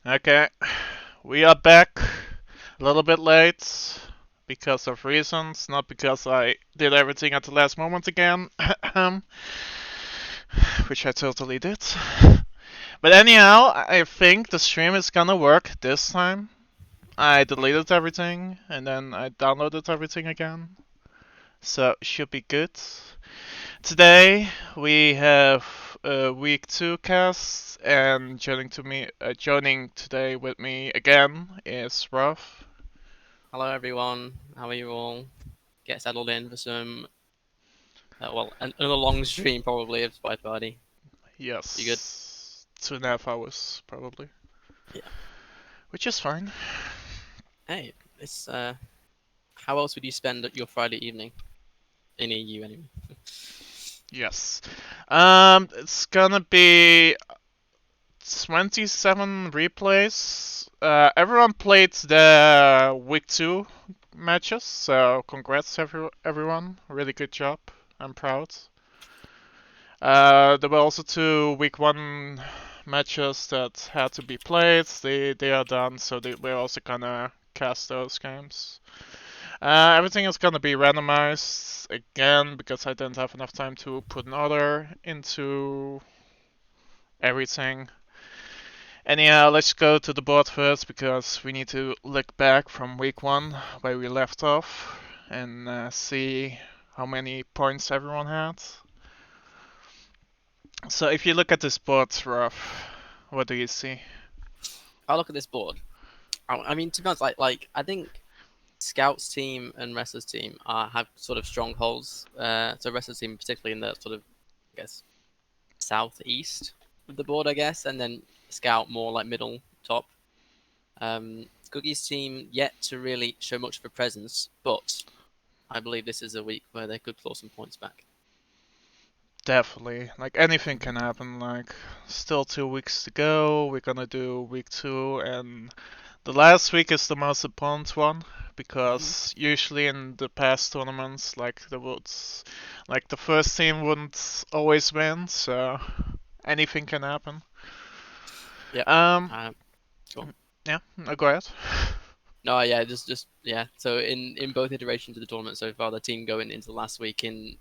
Okay, we are back a little bit late because of reasons, not because I did everything at the last moment again, which I totally did. But anyhow, I think the stream is gonna work this time. I deleted everything and then I downloaded everything again, so it should be good. Today we have a week 2 cast, and joining today with me again is Ruff. Hello everyone, how are you all? Get settled in for some, another long stream probably of SpyParty. You good? Yes, 2.5 hours probably, Yeah. which is fine. Hey, it's how else would you spend your Friday evening? In EU anyway. Yes, it's gonna be 27 replays. Everyone played the week 2 matches, so congrats everyone. Really good job. I'm proud. There were also 2 week 1 matches that had to be played. They are done, so we're also gonna cast those games. Everything is gonna be randomized again because I didn't have enough time to put an order into everything. Anyhow, let's go to the board first because we need to look back from week 1 where we left off and see how many points everyone had. So if you look at this board, Ruff, what do you see? I'll look at this board. I mean, to be honest, I think Scouts team and Wrestlers team have sort of strongholds. So Wrestlers team particularly in the sort of, I guess, southeast of the board, I guess, and then Scout more like middle top. Cookie's team yet to really show much of a presence, but I believe this is a week where they could claw some points back. Definitely. Like anything can happen. Like still 2 weeks to go. We're gonna do week 2, and the last week is the most important one because usually in the past tournaments, like the first team wouldn't always win, so anything can happen. Yeah. Um, Go on. yeah, no, go ahead. No, yeah, just yeah. So in both iterations of the tournament so far, the team going into the last week in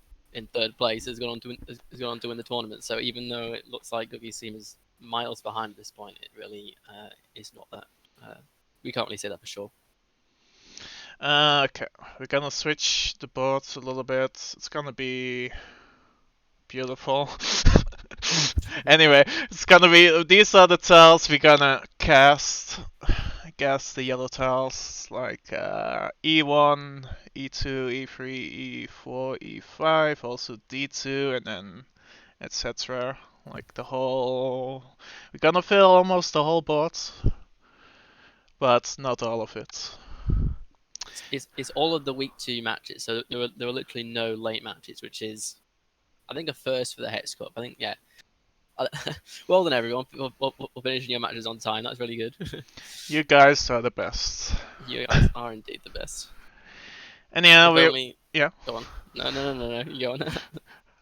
third place has gone on to win the tournament. So even though it looks like Cookie's team is miles behind at this point, it really is not that. We can't really say that for sure. Okay, we're gonna switch the boards a little bit. It's gonna be beautiful. Anyway, it's gonna be these are the tiles we're gonna cast. I guess the yellow tiles like E1, E2, E3, E4, E5, also D2, and then etc. Like the whole. We're gonna fill almost the whole board, but not all of it. It's all of the week 2 matches. So there were literally no late matches, which is I think a first for the Hex Cup. I think yeah. Well done everyone for finishing your matches on time. That's really good. You guys are the best. You guys are indeed the best. Anyhow, If only. yeah. Go on. No. You go on.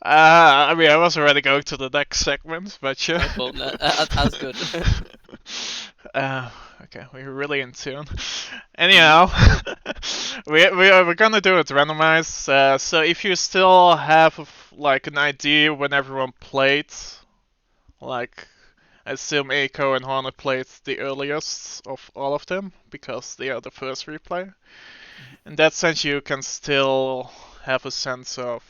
I mean, I was already going to the next segment, but sure. Oh, cool. No, that's good. Okay, we're really in tune. Anyhow, we're gonna do it randomized. So if you still have like an idea when everyone played, like I assume Eiko and Hornet played the earliest of all of them because they are the first replay. In that sense, you can still have a sense of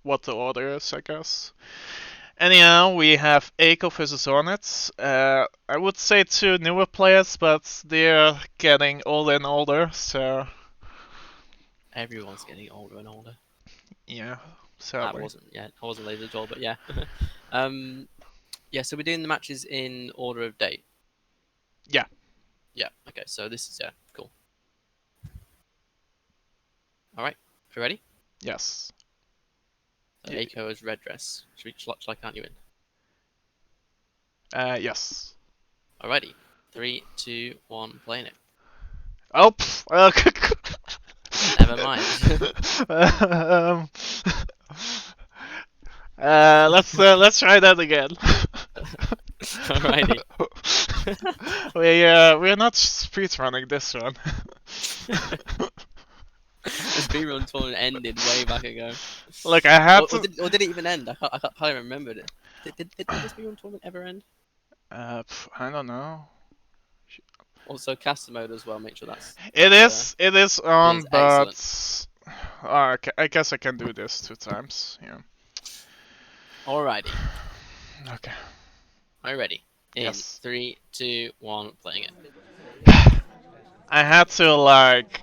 what the order is, I guess. Anyhow, we have Eiko versus Hornets. I would say 2 newer players, but they're getting older and older, so Everyone's getting older and older. yeah, I sadly. wasn't lazy at all, but yeah. Yeah. So we're doing the matches in order of date. Yeah. Yeah. Okay. So this is cool. All right. You ready? Yes. So Eiko is red dress. Should I count you in? Yes. Alrighty. 3, 2, 1. Playing it. Oh. Never mind. Let's try that again. Alrighty. we're not speedrunning this one. The speedrun tournament ended way back ago. Look, I had to. Or did it even end? I can't even remember it. Did the speedrun tournament ever end? I don't know. Also, caster mode as well. Make sure It is it on, is excellent. but I guess I can do this 2 times. Yeah. Alrighty, Okay. are you ready? In Yes. 3, 2, 1, playing it. I had to like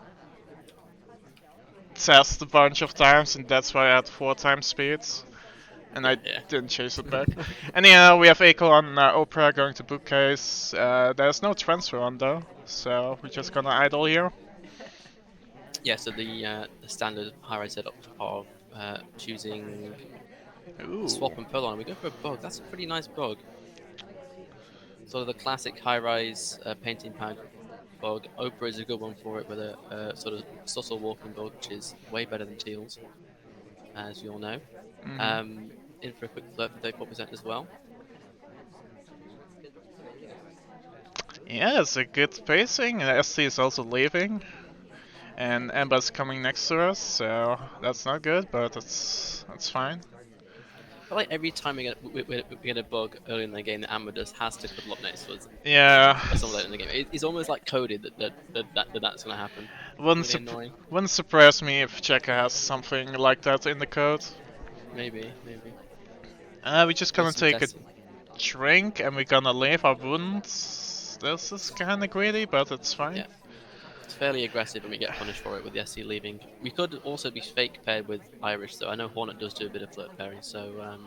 test a bunch of times, and that's why I had 4 times speeds, and Yeah, I yeah. didn't chase it back. Anyhow, we have Echo on Opera going to bookcase. There's no transfer on though, so we're just gonna idle here. Yeah. So the standard high-rise setup of choosing a Ooh. swap and pull on. We go for a bug. That's a pretty nice bug. Sort of the classic high-rise painting pad bug. Oprah is a good one for it with a sort of subtle walking bug, which is way better than Teal's, as you all know. Mhm. Um, in for a quick flirt for 34% as well. Yeah, it's a good pacing. ST is also leaving, and Emba's coming next to us, so that's not good, but that's fine. I feel like every time we get a bug early in the game, the Amber just has to cuddle up next to us Yeah. at some later in the game. It's almost like coded that's going to happen. Wouldn't Really annoying. wouldn't surprise me if Checker has something like that in the code. Maybe. We're just Do gonna some take a testing. drink and we're gonna leave our wounds. This is kinda greedy, but it's fine. Yeah, it's fairly aggressive and we get punished for it with the SC leaving. We could also be fake paired with Irish, though. I know Hornet does do a bit of flirt pairing, so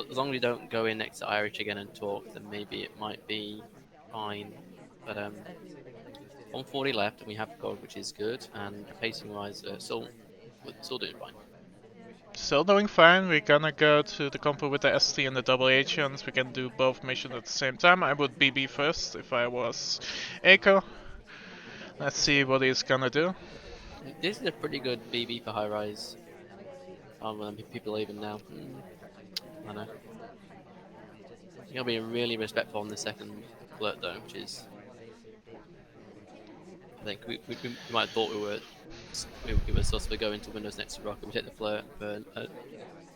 as long as we don't go in next to Irish again and talk, then maybe it might be fine. But 140 left, and we have gold, which is good. And pacing wise, still doing fine. Still doing fine. We're gonna go to the compo with the ST and the double agents. We can do both missions at the same time. I would BB first if I was Echo. Let's see what he's gonna do. This is a pretty good BB for high rise. When people even now. I know. You'll be really respectful on the second flirt though, which is I think we might have thought we were supposed to go into Windows next to Rocket. We take the flirt for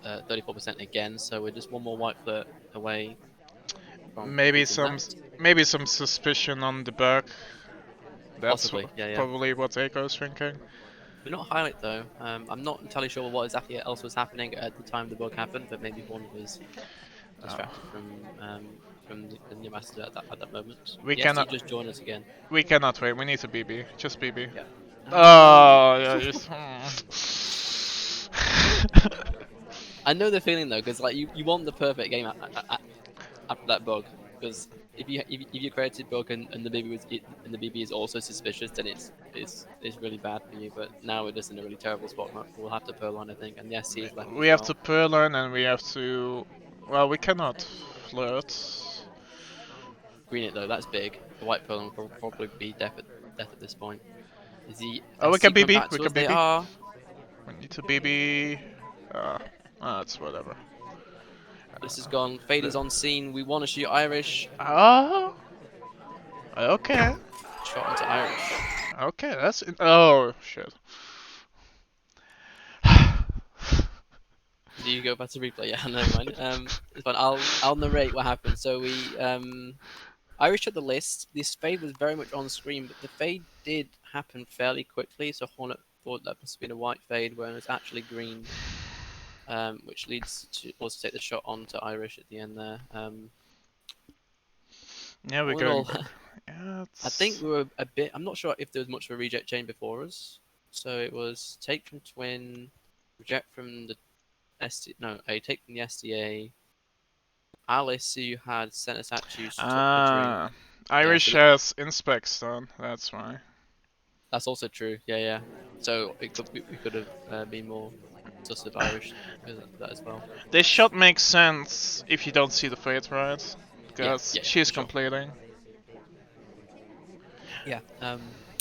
34% again, so we're just one more white flirt away from Maybe completing some that. maybe some suspicion on the bug. That's Possibly, yeah. probably what Echo's thinking. We're not highlight though. I'm not entirely sure what exactly else was happening at the time the bug happened, but maybe one was Oh. distracted from the new master at that moment. We Yes, he cannot. just joined us again. We cannot wait. We need to BB. Just BB. Yeah. Oh, yeah. I know the feeling though, because like you want the perfect game after that bug, because if you created bug and the and the BB is also suspicious, then it's really bad for you. But now we're just in a really terrible spot. We'll have to pearl on, I think, and the SC is left We as have to well. Purloin and we have to. Well, we cannot flirt. Green it though, that's big. The white pearl will probably be death at this point. Is the Oh, we can SC coming BB. back We to can us? They BB. are. We need to BB. It's whatever. This has gone. Fade is on scene. We want to shoot Irish. Oh. Okay. Shot into Irish. Okay. Oh shit. Do you go back to replay? Yeah, never mind. It's fine. I'll narrate what happened. So we Irish took the list. This fade was very much on screen, but the fade did happen fairly quickly. So Hornet thought that must have been a white fade, when it's actually green. Which leads to also take the shot onto Irish at the end there. Yeah, we're All in going all, back. Yeah, I think we were a bit. I'm not sure if there was much of a reject chain before us. So it was take from Twin, reject from the a take from the SDA. Alice, who had sent us statues, took the drink. Yeah, Irish so has inspects done. That's why. that's also true. Yeah. So we could have been more sus of Irish because of that as well. This shot makes sense if you don't see the fate, right? Because Yeah, she's for sure. completing. Yeah.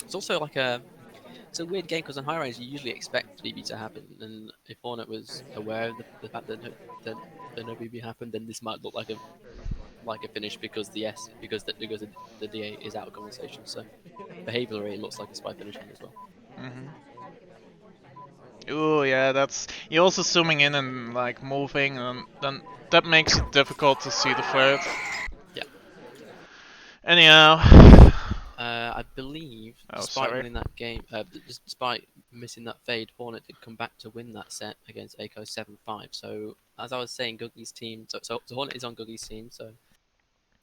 It's also like it's a weird game because on high range you usually expect BB to happen, and if Hornet was aware of the fact that no BB happened, then this might look like like a finish because the DA is out of conversation. So behaviorally, it looks like a spy finish on as well. Ooh, yeah, that's... You're also zooming in and, like, moving, and then that makes it difficult to see the threat. Yeah. Anyhow... I believe, Oh, despite sorry. winning that game, despite missing that fade, Hornet did come back to win that set against Aiko 7-5. So, as I was saying, Googie's team, so Hornet is on Googie's team, so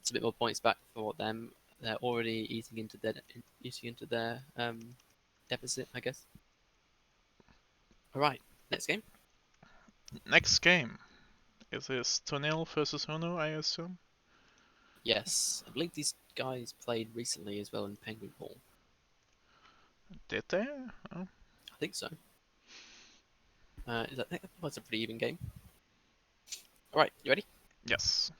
it's a bit more points back for them. They're already eating into their deficit, I guess. All right, next game. Next game. Is this Tonil versus Uno, I assume? Yes, I believe these guys played recently as well in Penguin Hall. Did they? Oh. I think so. I think that's a pretty even game. All right, you ready? Yes.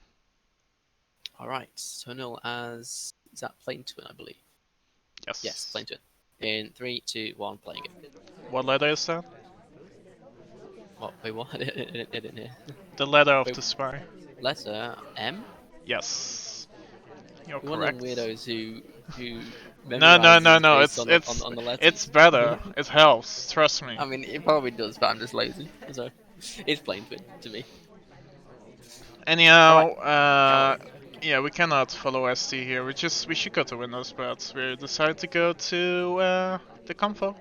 All right, Tonil as is that playing to win, I believe. Yes. Yes, playing to win. In 3, 2, 1, playing it. What letter is that? What? Wait, what? I didn't hear. The letter of Wait. the spy. Letter M. Yes. You're You're one of correct. them weirdos who No, memorizes it's on the letters. it's better. It helps. Trust me. I mean, it probably does, but I'm just lazy. So it's playing to win to me. Anyhow, Alright. yeah, we cannot follow ST here. We should go to Windows, but we decided to go to the Comfort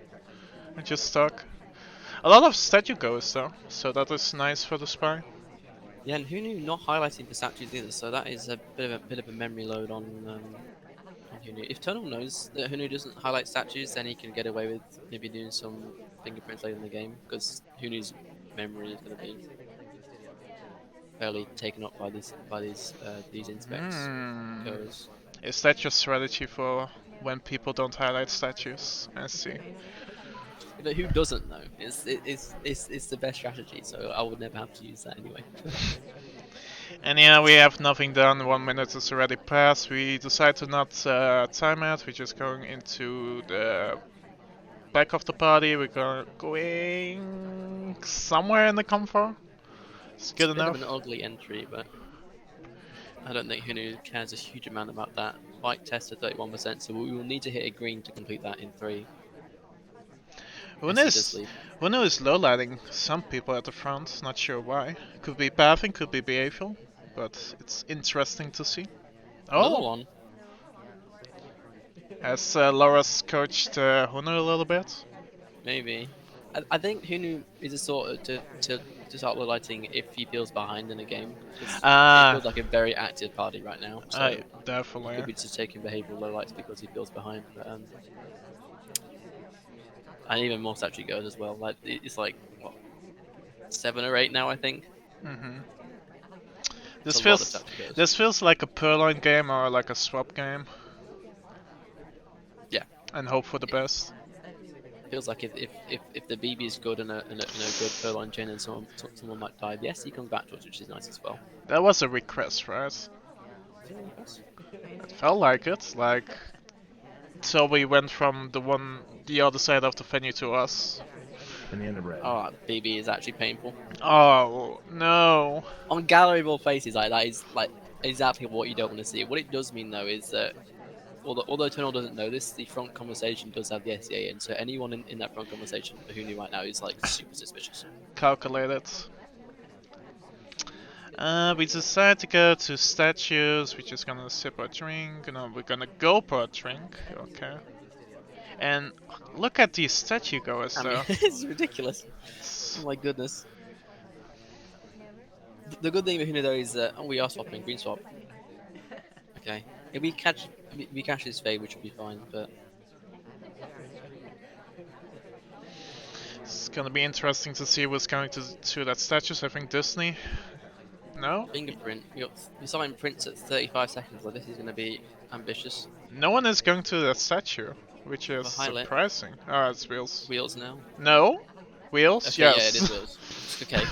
and just stuck. A lot of statue goes though, so that is nice for the spy. Yeah, and who knew not highlighting the statues either? So that is a bit of a memory load on Hunu. If Tunnel knows that Hunu doesn't highlight statues, then he can get away with maybe doing some fingerprints later in the game, because Hunu's memory is going to be fairly taken up by these inspects. Goes. Is that your strategy for when people don't highlight statues? I see. But who doesn't know? It's the best strategy, so I would never have to use that anyway. And yeah, we have nothing done. 1 minute is already passed. We decide to not time it. We're just going into the back of the party. We're going somewhere in the comfort. It's good It's a bit enough. of an ugly entry, but I don't think Hunu cares a huge amount about that. Bike test at 31%, so we will need to hit a green to complete that in 3. Who knows low lighting some people at the front, not sure why. Could be pathing, could be behavioral, but it's interesting to see. Another one. Has Laura's coached Hunu a little bit? Maybe. I think Hunu is a sort of to start low lighting if he feels behind in a game. It feels like a very active party right now. So definitely. he could be just taking behavioral low lights because he feels behind. But, and even more statue goes as well. Like it's like what, 7 or 8 now, I think. This feels like a Purloin game or like a swap game. Yeah. And hope for the best. Feels like if the BB is good and a good Purloin chain, and someone might die. Yes, he comes back to us, which is nice as well. That was a request, right? It felt like it. Like, so we went from the other side of the venue to us. In the end of red. Oh, BB is actually painful. Oh no! On galleryable faces, like that is like exactly what you don't want to see. What it does mean though is that although Tunnel doesn't know this, the front conversation does have the SEA in, so anyone in that front conversation who knew right now is like super suspicious. Calculated. We decided to go to statues. We're just gonna sip our drink. No, we're gonna go for a drink. Okay. And look at these statue goers though. I mean, it's ridiculous. Oh my goodness. The good thing with Hunu though is that we are swapping, green swap. Okay. If we catch his fade, which will be fine, but it's gonna be interesting to see what's going to that statues. I think Disney. No? Fingerprint. We saw him prints at 35 seconds. Like this is gonna be ambitious. No one is going to that statue, which is surprising. Oh, it's Wheels. Wheels now. No? Wheels? Okay, yes. yeah, it is Wheels. Okay,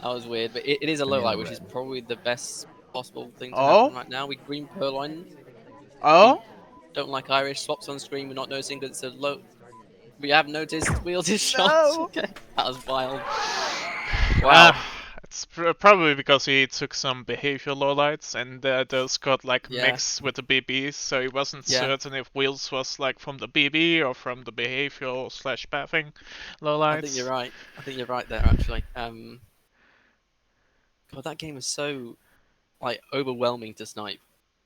that was weird, but it is a low light, which is probably the best possible thing to happen right now. We green Purloin. Oh? Don't like Irish swaps on screen. We're not noticing that it's a low. We have noticed Wheels' shot. Okay, that was wild. Wow. It's probably because he took some behavior lowlights and those got like Yeah, mixed with the BBs, so he wasn't yeah. certain if Wheels was like from the BB or from the behavioral slash pathing I think you're lowlights. right. I think you're right there, actually. God, that game was so like overwhelming to snipe.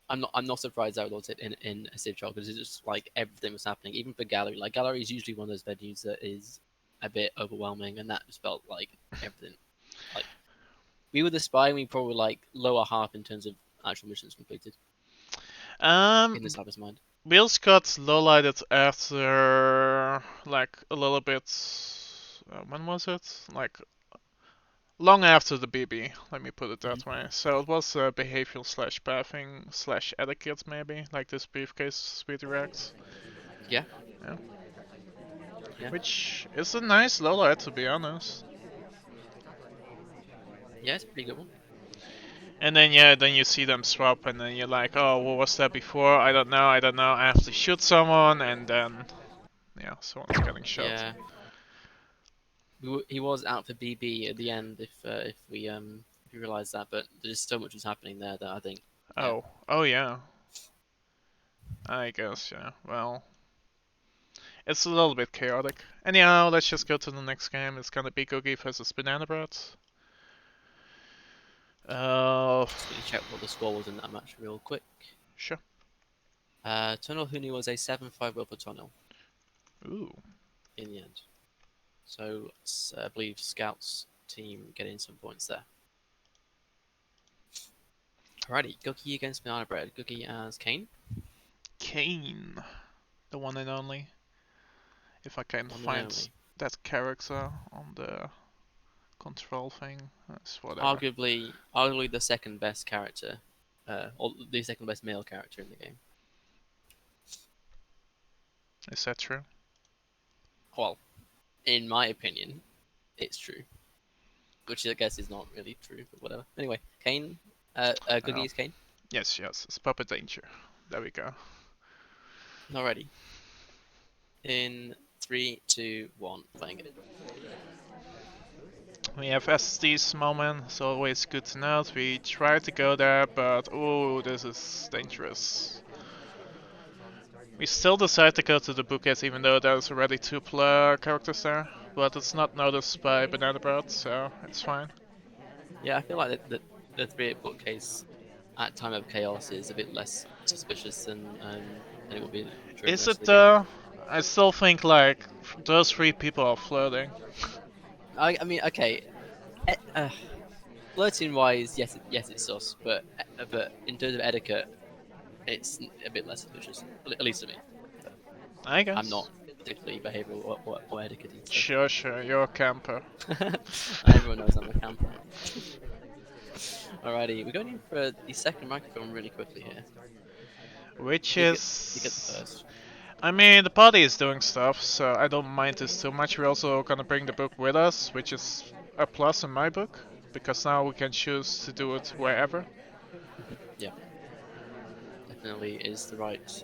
I'm not surprised I lost it in a Civ trial because it's just like everything was happening. Even for gallery, like gallery is usually one of those venues that is a bit overwhelming, and that just felt like everything. Like we were the spy, and we probably like lower half in terms of actual missions completed in the Um, sniper's mind. Wheels got lowlighted after like a little bit. When was it? Like long after the BB. Let me put it Hmm. that way. So it was behavioral slash pathing slash etiquette maybe, like this briefcase speed reacts. Yeah, Yeah. yeah, Which is a nice lowlight to be honest. yeah. It's a pretty good one. And then yeah, then you see them swap, and then you're like, oh, what was that before? I don't know, I don't know. I have to shoot someone, and then yeah, someone's getting shot. Yeah, he was out for BB at the end if we realize that, but there's so much was happening there that I think yeah. Oh yeah, I guess yeah. Well, it's a little bit chaotic. Anyhow, let's just go to the next game. It's gonna be Googie versus Banana Bread. Uh, Just gonna check what the score was in that match real quick. sure. Tunnel Huni was a 7-5 win for Tunnel Ooh, in the end. So I believe Scouts team getting some points there. Alrighty, Gookie against Banana Bread. Gookie as Kane, Kane, the one and only. If I can one and find only. that character on the control thing, that's whatever. Arguably the second best character, or the second best male character in the game. Is that true? Well, in my opinion, it's true. Which I guess is not really true, but whatever. Anyway, Kane, Oh, Googie is Kane. yes, it's Puppet Danger. There we go. Alrighty. In 3, 2, 1, playing it. We have SSD's moment, it's always good to note. We try to go there, but oh, this is dangerous. We still decide to go to the bookcase even though there's already two characters there, but it's not noticed by Banana Bread, so it's fine. Yeah, I feel like the 3 bookcase at Time of Chaos is a bit less suspicious than it will be during the Is rest of it the game. though? I still think like those three people are flirting. I mean, okay, eh, uh, flirting wise, yes, it's sus, but in terms of etiquette, it's a bit less suspicious, at least to me. So I I'm guess. not particularly behavioural or etiquette, so Sure, you're a camper. everyone knows I'm a camper. Alrighty, we're going in for the second microphone really quickly here. Which You get the is. first. I mean, the party is doing stuff, so I don't mind this too much. We're also gonna bring the book with us, which is a plus in my book, because now we can choose to do it wherever. Yeah, definitely is the right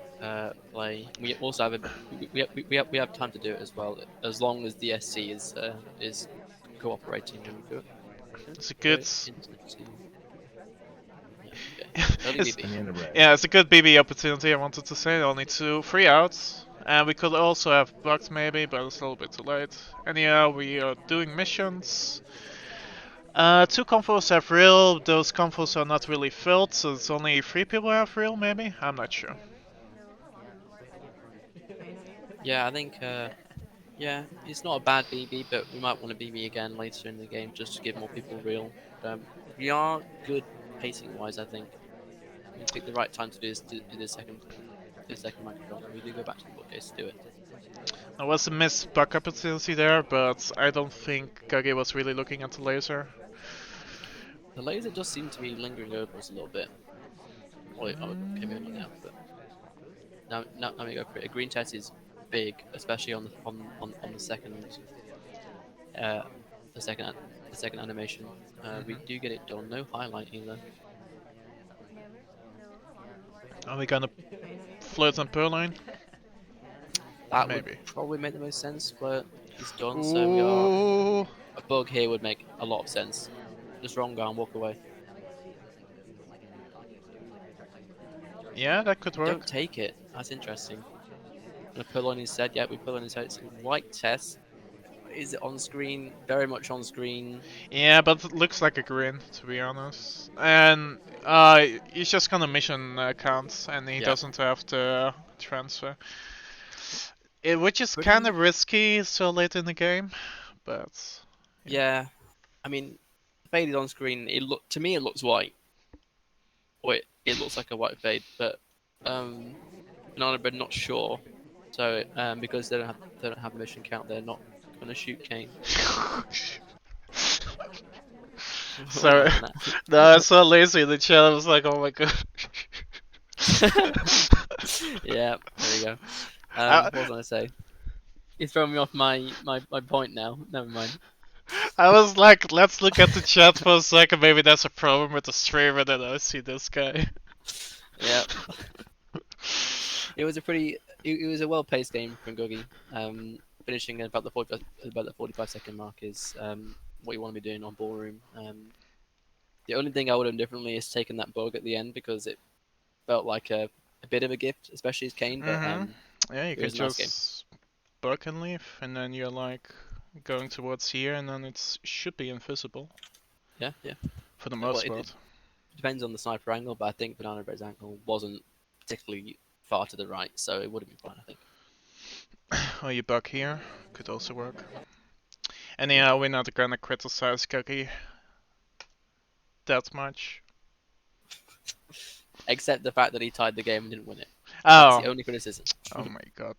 play. We also have we have time to do it as well, as long as the SC is cooperating when we do it. It's a Go good. into yeah, okay. Early it's, BB. yeah, it's a good BB opportunity. I wanted to say only 3 outs, and we could also have bugged maybe, but it's a little bit too late. Anyhow, we are doing missions. 2 confos have real. Those confos are not really filled, so it's only 3 people have real. Maybe I'm not sure. Yeah, I think yeah, it's not a bad BB, but we might want to BB again later in the game just to give more people real. We are good pacing wise, I think. We picked the right time to do the second microphone, and we do go back to the bookcase to do it. There was a missed bug opportunity there, but I don't think Kage was really looking at the laser. The laser does seem to be lingering over us a little bit. Okay, maybe not now, but now we go for it. A green test is big, especially on uh, the second the second animation. We do get it done. No highlighting though. Are we gonna flirt on Purline? That would Maybe. probably make the most sense, but he's done. So we are Ooh. a bug here would make a lot of sense. just wrong guy and walk away. Yeah, that could work. Don't take it. That's interesting. And a pull on instead. Yeah, we pull on instead. It's a white test. Is it on screen? Very much on screen. Yeah, but it looks like a green, to be honest. And he's just gonna mission counts, and he Yeah. doesn't have to transfer. Which is Pretty- kind of risky so late in the game, but Yeah. I mean, faded on screen. To me it looks white. Wait, it looks like a white fade, but Banana Bread not sure. So because they don't have mission count, they're not gonna shoot Kane. What are you sorry. laughing at? No, I was so lazy in the chat. I was like, oh my god. Yeah, there you go. I, What was I gonna say? You're throwing me off my point now. Never mind. I was like, let's look at the chat for a second. Maybe there's a problem with the stream, and then I see this guy. Yeah. It was a pretty. It was a well-paced game from Googie. Finishing at about the 45-second mark is what you want to be doing on Ballroom. The only thing I would have done differently is taken that bug at the end because it felt like a bit of a gift, especially as Kane. But Yeah, you it can was a nice game. just buck and leave, and then you're like going towards here, and then it should be invisible Yeah. for the Well, most it part. depends on the sniper angle, but I think Banana Bread's angle wasn't particularly far to the right, so it would have been fine. I think. Oh, you buck here could also work. Anyhow, we're not gonna criticize Cookie that much. Except the fact that he tied the game and didn't win it. That's the Oh, only criticism. oh my god.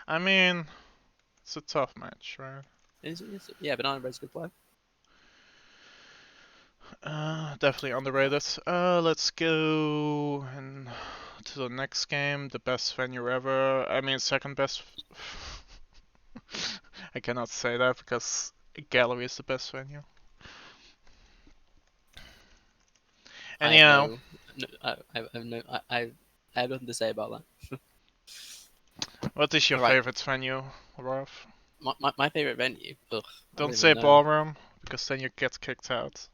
I mean, it's a tough match, right? Yeah, Banana Bread's a good player. Definitely underrated. Let's go and to the next game. The best venue ever. I mean, second best. I cannot say that because Gallery is the best venue. Anyhow, I have nothing to say about that. what is your Alright. favorite venue, Rolf? My favorite venue. Ugh, I Don't don't say even know. ballroom because then you get kicked out.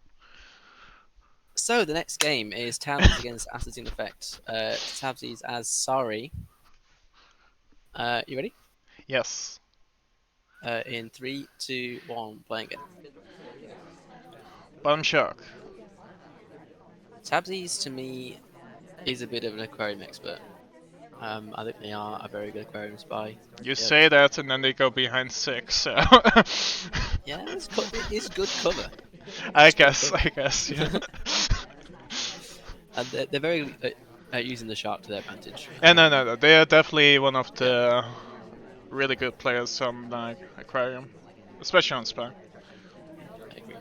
So the next game is Tabs against Assassin Effect. Tabsies as Sari. You ready? Yes. In 3, 2, 1, playing again. Bottom shark. Tabsies to me is a bit of an aquarium expert. I think they are a very good aquarium spy. You say that and then they go behind 6, so... Yeah, it is good cover. I guess, yeah. And they're very using the shark to their advantage. Yeah, no. They are definitely one of the really good players on like Aquarium, especially on Spy. I agree.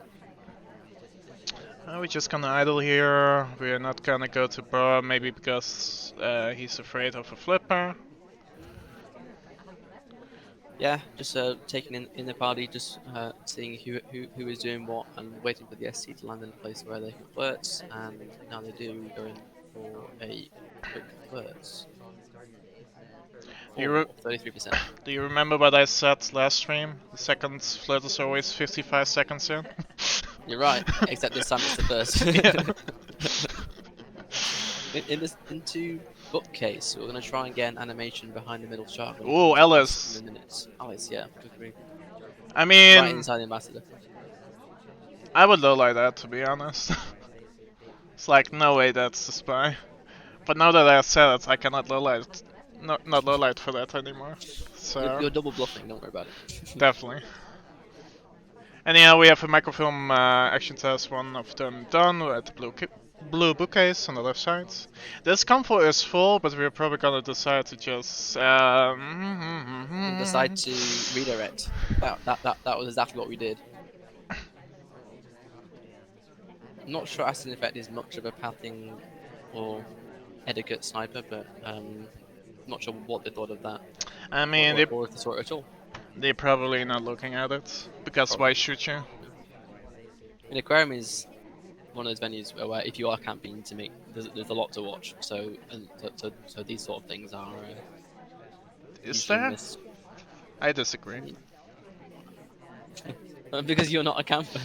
We're just gonna idle here. We're not gonna go to Bro, maybe because he's afraid of a flipper. Yeah, just taking in the party, just seeing who is doing what, and waiting for the SC to land in a place where they can flirt. And now they do, going for a quick flirt. You 33%. Do you remember what I said last stream? The second flirt is always 55 seconds in. You're right, except this time it's the first. Into bookcase, we're gonna try and get an animation behind the middle shark. Ooh, Ellis. In a minute. Alice, yeah, good grief. I mean, Right inside the ambassador. I would low like that to be honest. It's like no way that's the spy. But now that I said it, I cannot low light, not low light for that anymore. So You're double bluffing. Don't worry about it. definitely. Anyhow, we have a microfilm action test, one of them done at the blue bookcase on the left side. This comfort is full, but we're probably gonna decide to just Decide to redirect. That was exactly what we did. I'm not sure Assassin Effect is much of a pathing or etiquette sniper, but not sure what they thought of that. I mean, or if they saw it at all. they're probably not looking at it because why should you? And Aquarium is one of those venues where if you are camping to make, there's a lot to watch. So these sort of things are. Is there? Missed. I disagree. Because you're not a camper.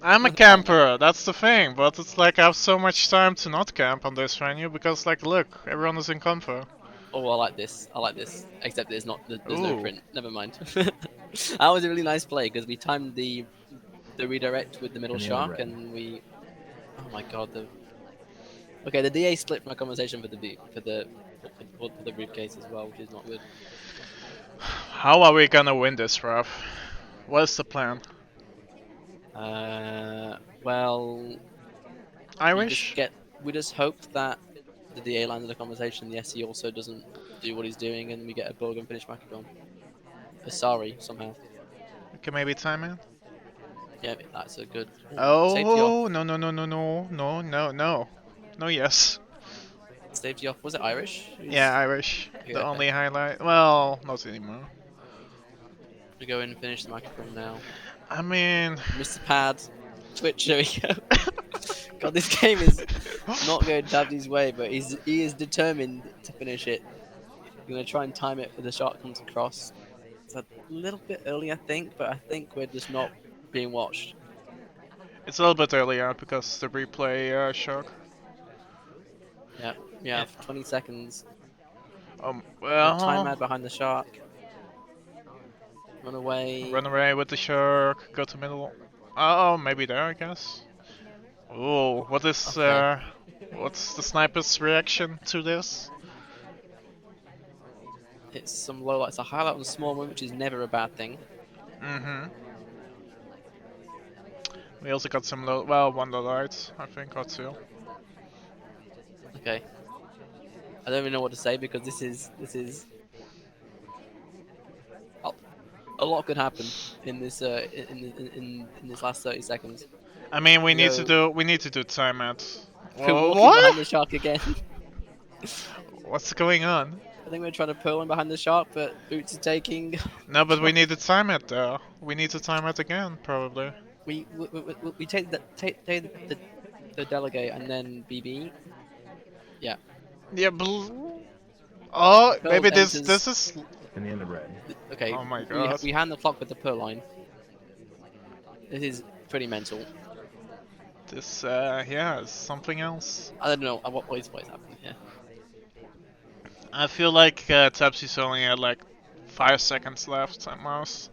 I'm a camper, that's the thing, but it's like I have so much time to not camp on this venue because, like, look, everyone is in comfort. Oh, I like this. I like this. Except there's no Ooh. print. Never mind. That was a really nice play because we timed the redirect with the middle In the end of shark, red. and we. Oh my god, the DA split from a conversation for the briefcase as well, which is not good. How are we gonna win this, Ruff? What's the plan? Well, Irish? we just hope that the DA lands in a conversation, the SE also doesn't do what he's doing, and we get a bug and finish Macedon. Sorry, somehow. Okay, maybe time it? Yeah, that's a good safety off. Oh, no, no, no, no, no, no, no, no. No, yes. Safety off. Was it Irish? Yeah, Irish. Okay, The okay. only highlight. Well, not anymore. We go in and finish the microphone now. I mean. Mr. Pad, Twitch, there we go. God, this game is not going Tabby's way, but he is determined to finish it. He's gonna try and time it for the shot comes across. It's a little bit early, I think, but I think we're just not being watched. It's a little bit earlier because the replay shock. Yeah, we have 20 seconds. Got time Well. ad behind the shark. Run away. Run away with the shark. Go to middle. Oh, maybe there, I guess. Oh, what is Okay. what's the sniper's reaction to this? It's some low lights. A highlight on a small one, which is never a bad thing. Mm-hmm. We also got some low, well, one low light, I think, or two. Okay. I don't even know what to say because this is a lot could happen in this in this last 30 seconds. I mean, we need So to do time at. we're Whoa, walking behind the what? shark again. What's going on? I think we're trying to pull in behind the shark, but Boots is taking. No, but we need to time it though. We need to time it again, probably. We take the delegate and then BB. Yeah. Yeah, oh, Pearl maybe enters. this is. In the end of red. Okay. Oh my god. We hand the clock with the pearl line. This is pretty mental. This, yeah, is something else. I don't know what is happening here. I feel like Tepsi's only had like 5 seconds left at most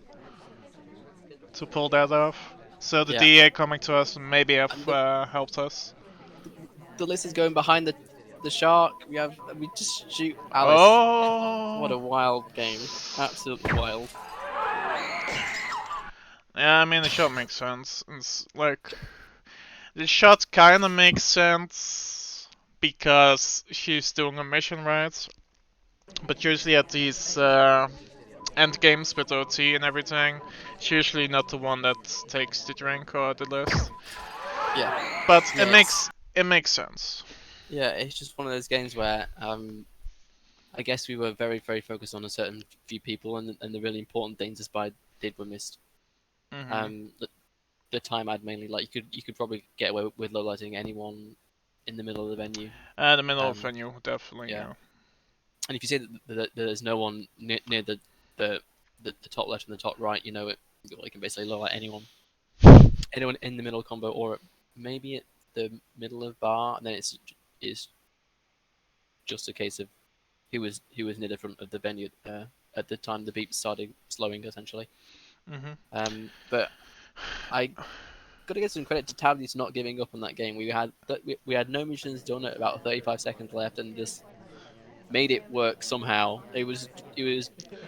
to pull that off. So the Yeah. DA coming to us maybe have And helped us. The list is going behind the shark. We just shoot Alice. Oh! What a wild game. Absolutely wild. Yeah, I mean the shot makes sense. It's like the shot kind of makes sense because she's doing a mission, right? But usually at these end games with OT and everything, she's usually not the one that takes the drink or the list. Yeah. But Yeah, it makes sense. Yeah, it's just one of those games where I guess we were very, very focused on a certain few people, and the really important things the Spy did were missed. Mm-hmm. The time ad mainly, like you could probably get away with low lighting anyone in the middle of the venue. The middle of venue, definitely. Yeah. Yeah. And if you say that there's no one near the top left and the top right, you know you can basically low light anyone in the middle combo, or maybe at the middle of bar, and then it's just a case of who was near the front of the venue at the time the beep started slowing essentially. Mm-hmm. But I got to give some credit to Tabby's not giving up on that game. We had no missions done at about 35 seconds left, and just made it work somehow. It was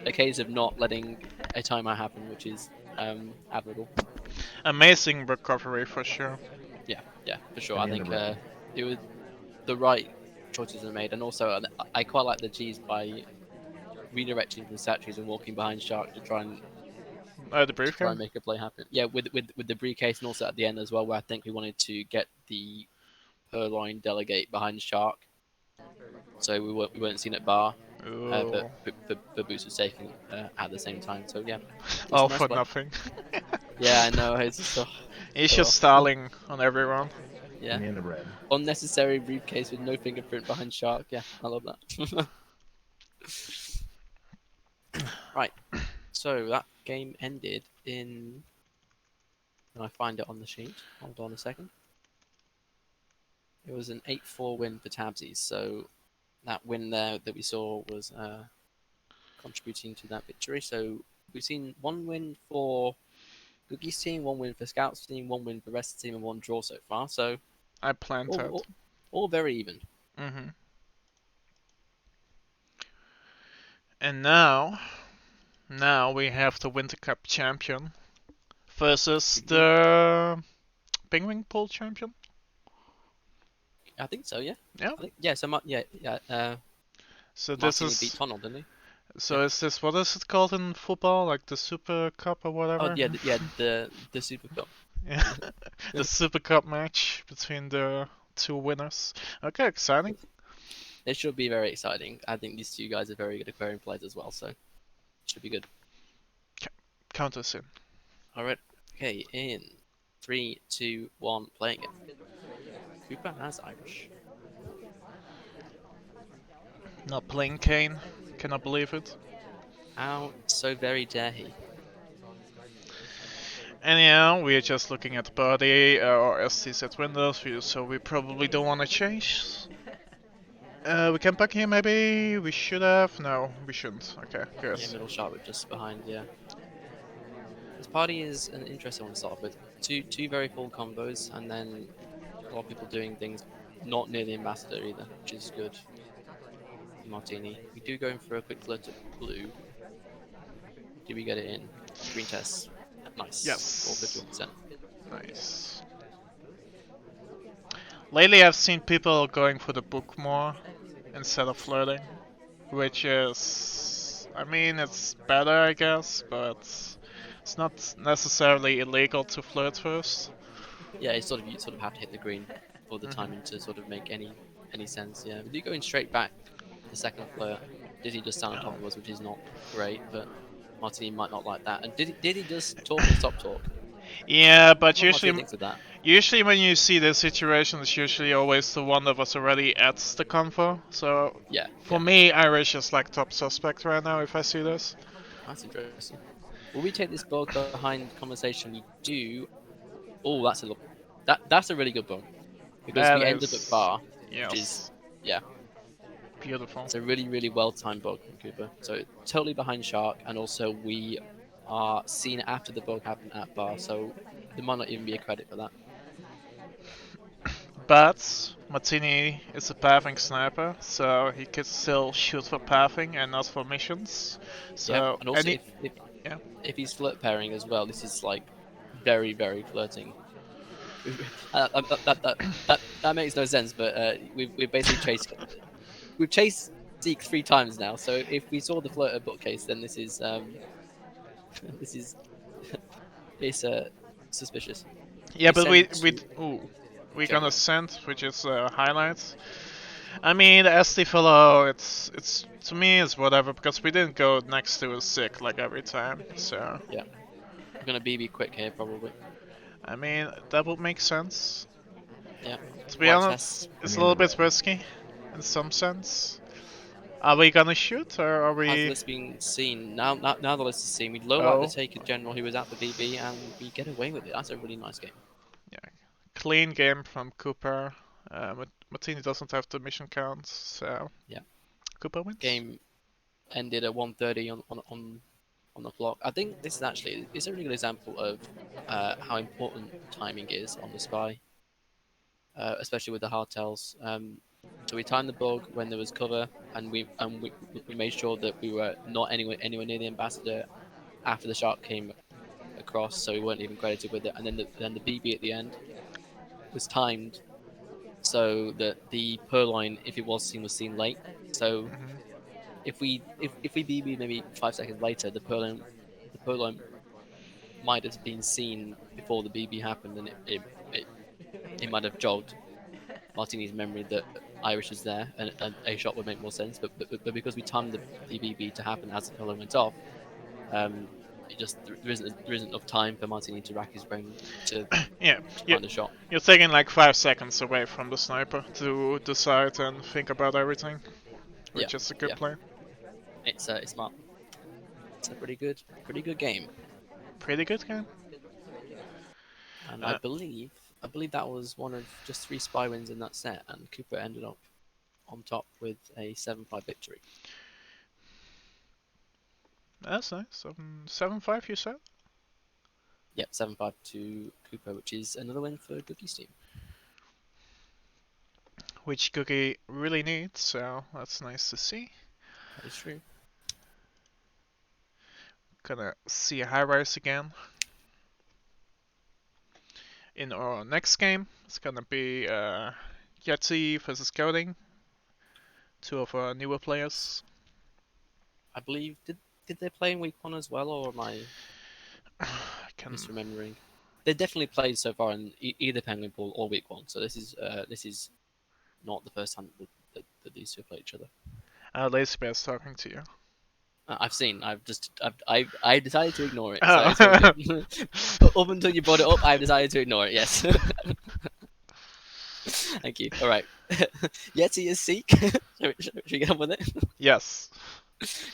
a case of not letting a timeout happen, which is admirable. Amazing recovery for sure. Yeah, for sure. In I the end think of red. it was the right choices were made, and also I quite like the G's by redirecting from statues and walking behind Shark to try and The brief game? make a play happen. Yeah, with the briefcase and also at the end as well, where I think we wanted to get the Purloin delegate behind Shark, so we weren't seen at bar, but Boots was taking at the same time. So yeah, All nice for play. nothing. Yeah, I know. It's just He's just stalling on everyone. yeah, In the end of red. unnecessary briefcase with no fingerprint behind Shark. Yeah, I love that. Right. So that game ended in And I find it on the sheet. Hold on a second. It was an 8-4 win for Tabsies, so that win there that we saw was contributing to that victory. So we've seen one win for Googie's team, one win for Scout's team, one win for Rest's team, and one draw so far. So I planned all, that. all, all very even. Hmm. And now we have the Winter Cup champion versus Mhm. the Penguin Pool champion. I think so, yeah. Yeah. I think yeah. So So this Martini beat is Tunnel, didn't he? so Yep. is this what is it called in football? Like the Super Cup or Oh whatever? yeah, yeah. The Super Cup. Yeah. The Super Cup match between the two winners. Okay, exciting. It should be very exciting. I think these two guys are very good aquarium players as well, so it should be good. Count us in. All right. Okay. In 3, 2, 1, playing it. Cooper has Irish. Not playing Kane. Cannot believe it. How so very dare he? Anyhow, we're just looking at the body or STs at Windows view, so we probably don't want to change. We can back here maybe? We should have? No, we shouldn't. Okay, good. Yeah, middle shot with just behind. Yeah. This party is an interesting one to start off with. Two very full combos, and then a lot of people doing things not near the ambassador either, which is good. Martini. We do go in for a quick flirt of blue. Do we get it in? Green test. Nice. All Yes. 51%. Nice. Lately I've seen people going for the book more instead of flirting, which is, I mean, it's better I guess, but it's not necessarily illegal to flirt first. Yeah, it's sort of you sort of have to hit the green for the Hmm. timing to sort of make any sense. Yeah, we do go in straight back. The second flirt. Did he just stand on top Yeah. of us, which is not great, but Martini might not like that. And did he just talk and stop talk? Yeah, but What Martini usually thinks of that? usually when you see this situation, it's usually always the one that was already at the convo. So Yeah, for yeah, me, Irish is like top suspect right now if I see this. that's interesting. Will we take this bug behind conversation? We do. Oh, that's a really good bug because That we end up at is, bar, which is yes, yeah, beautiful. it's a really well timed bug from Cooper. So totally behind Shark, and also we are seen after the bug happened at bar, so there might not even be a credit for that. But Martini is a pathing sniper, so he could still shoot for pathing and not for missions. Yeah, So and also any, yeah, if he's flirt pairing as well, this is like very flirting. That makes no sense, but we've basically chased Zeke 3 times now. So if we saw the floater bookcase, then this is this is it's suspicious. yeah, We but send we to ooh, we okay, gonna send, which is highlights. I mean, the SD fellow, it's to me it's whatever because we didn't go next to a sick like every time. So yeah, we're gonna BB quick here probably. I mean that would make sense. Yeah, To be white honest, test it's a little bit risky in some sense. Are we gonna shoot or are has we? this been seen now the list is seen. We low out the Oh, Taker General who was at the BB and we get away with it. That's a really nice game. yeah, clean game from Cooper. Martini doesn't have the mission count, so Yeah, Cooper wins. game ended at 1:30 on the clock. I think this is actually it's a really good example of how important timing is on the spy, especially with the hardtails. So we timed the bug when there was cover, and we made sure that we were not anywhere near the ambassador after the shark came across, so we weren't even credited with it. And then the BB at the end was timed so that the purloin, if it was seen late. So Hmm. if we BB maybe 5 seconds later, the purloin might have been seen before the BB happened, and it, it might have jogged Martini's memory that Irish is there, and a shot would make more sense. But because we timed the BB to happen as the purloin went off, um, it just there isn't enough time for Martini to rack his brain Yeah, to you find a shot. you're taking like 5 seconds away from the sniper to decide and think about everything, Yeah, which is a good yeah, play. it's smart. It's a pretty good game. Pretty good game. and Uh, I believe that was one of just 3 spy wins in that set, and Cooper ended up on top with a 7-5 victory. that's nice. 7-5, you said? Yep, 7-5 to Cooper, which is another win for Gookie's team. Which Cookie really needs, so that's nice to see. That is true. Gonna see a high rise again. In our next game, it's gonna be Yeti versus Coding. Two of our newer players. I believe did they play in week 1 as well, or am I I can. misremembering? They definitely played so far in either Penguin Pool or week 1, so this is not the first time that these two play each other. Lazy Bear's talking to you. I've seen. I decided to ignore it. So Oh. it's all good. Up until you brought it up, I've decided to ignore it. Yes. Thank you. All right. Yeti is Seek. Should we get on with it? Yes.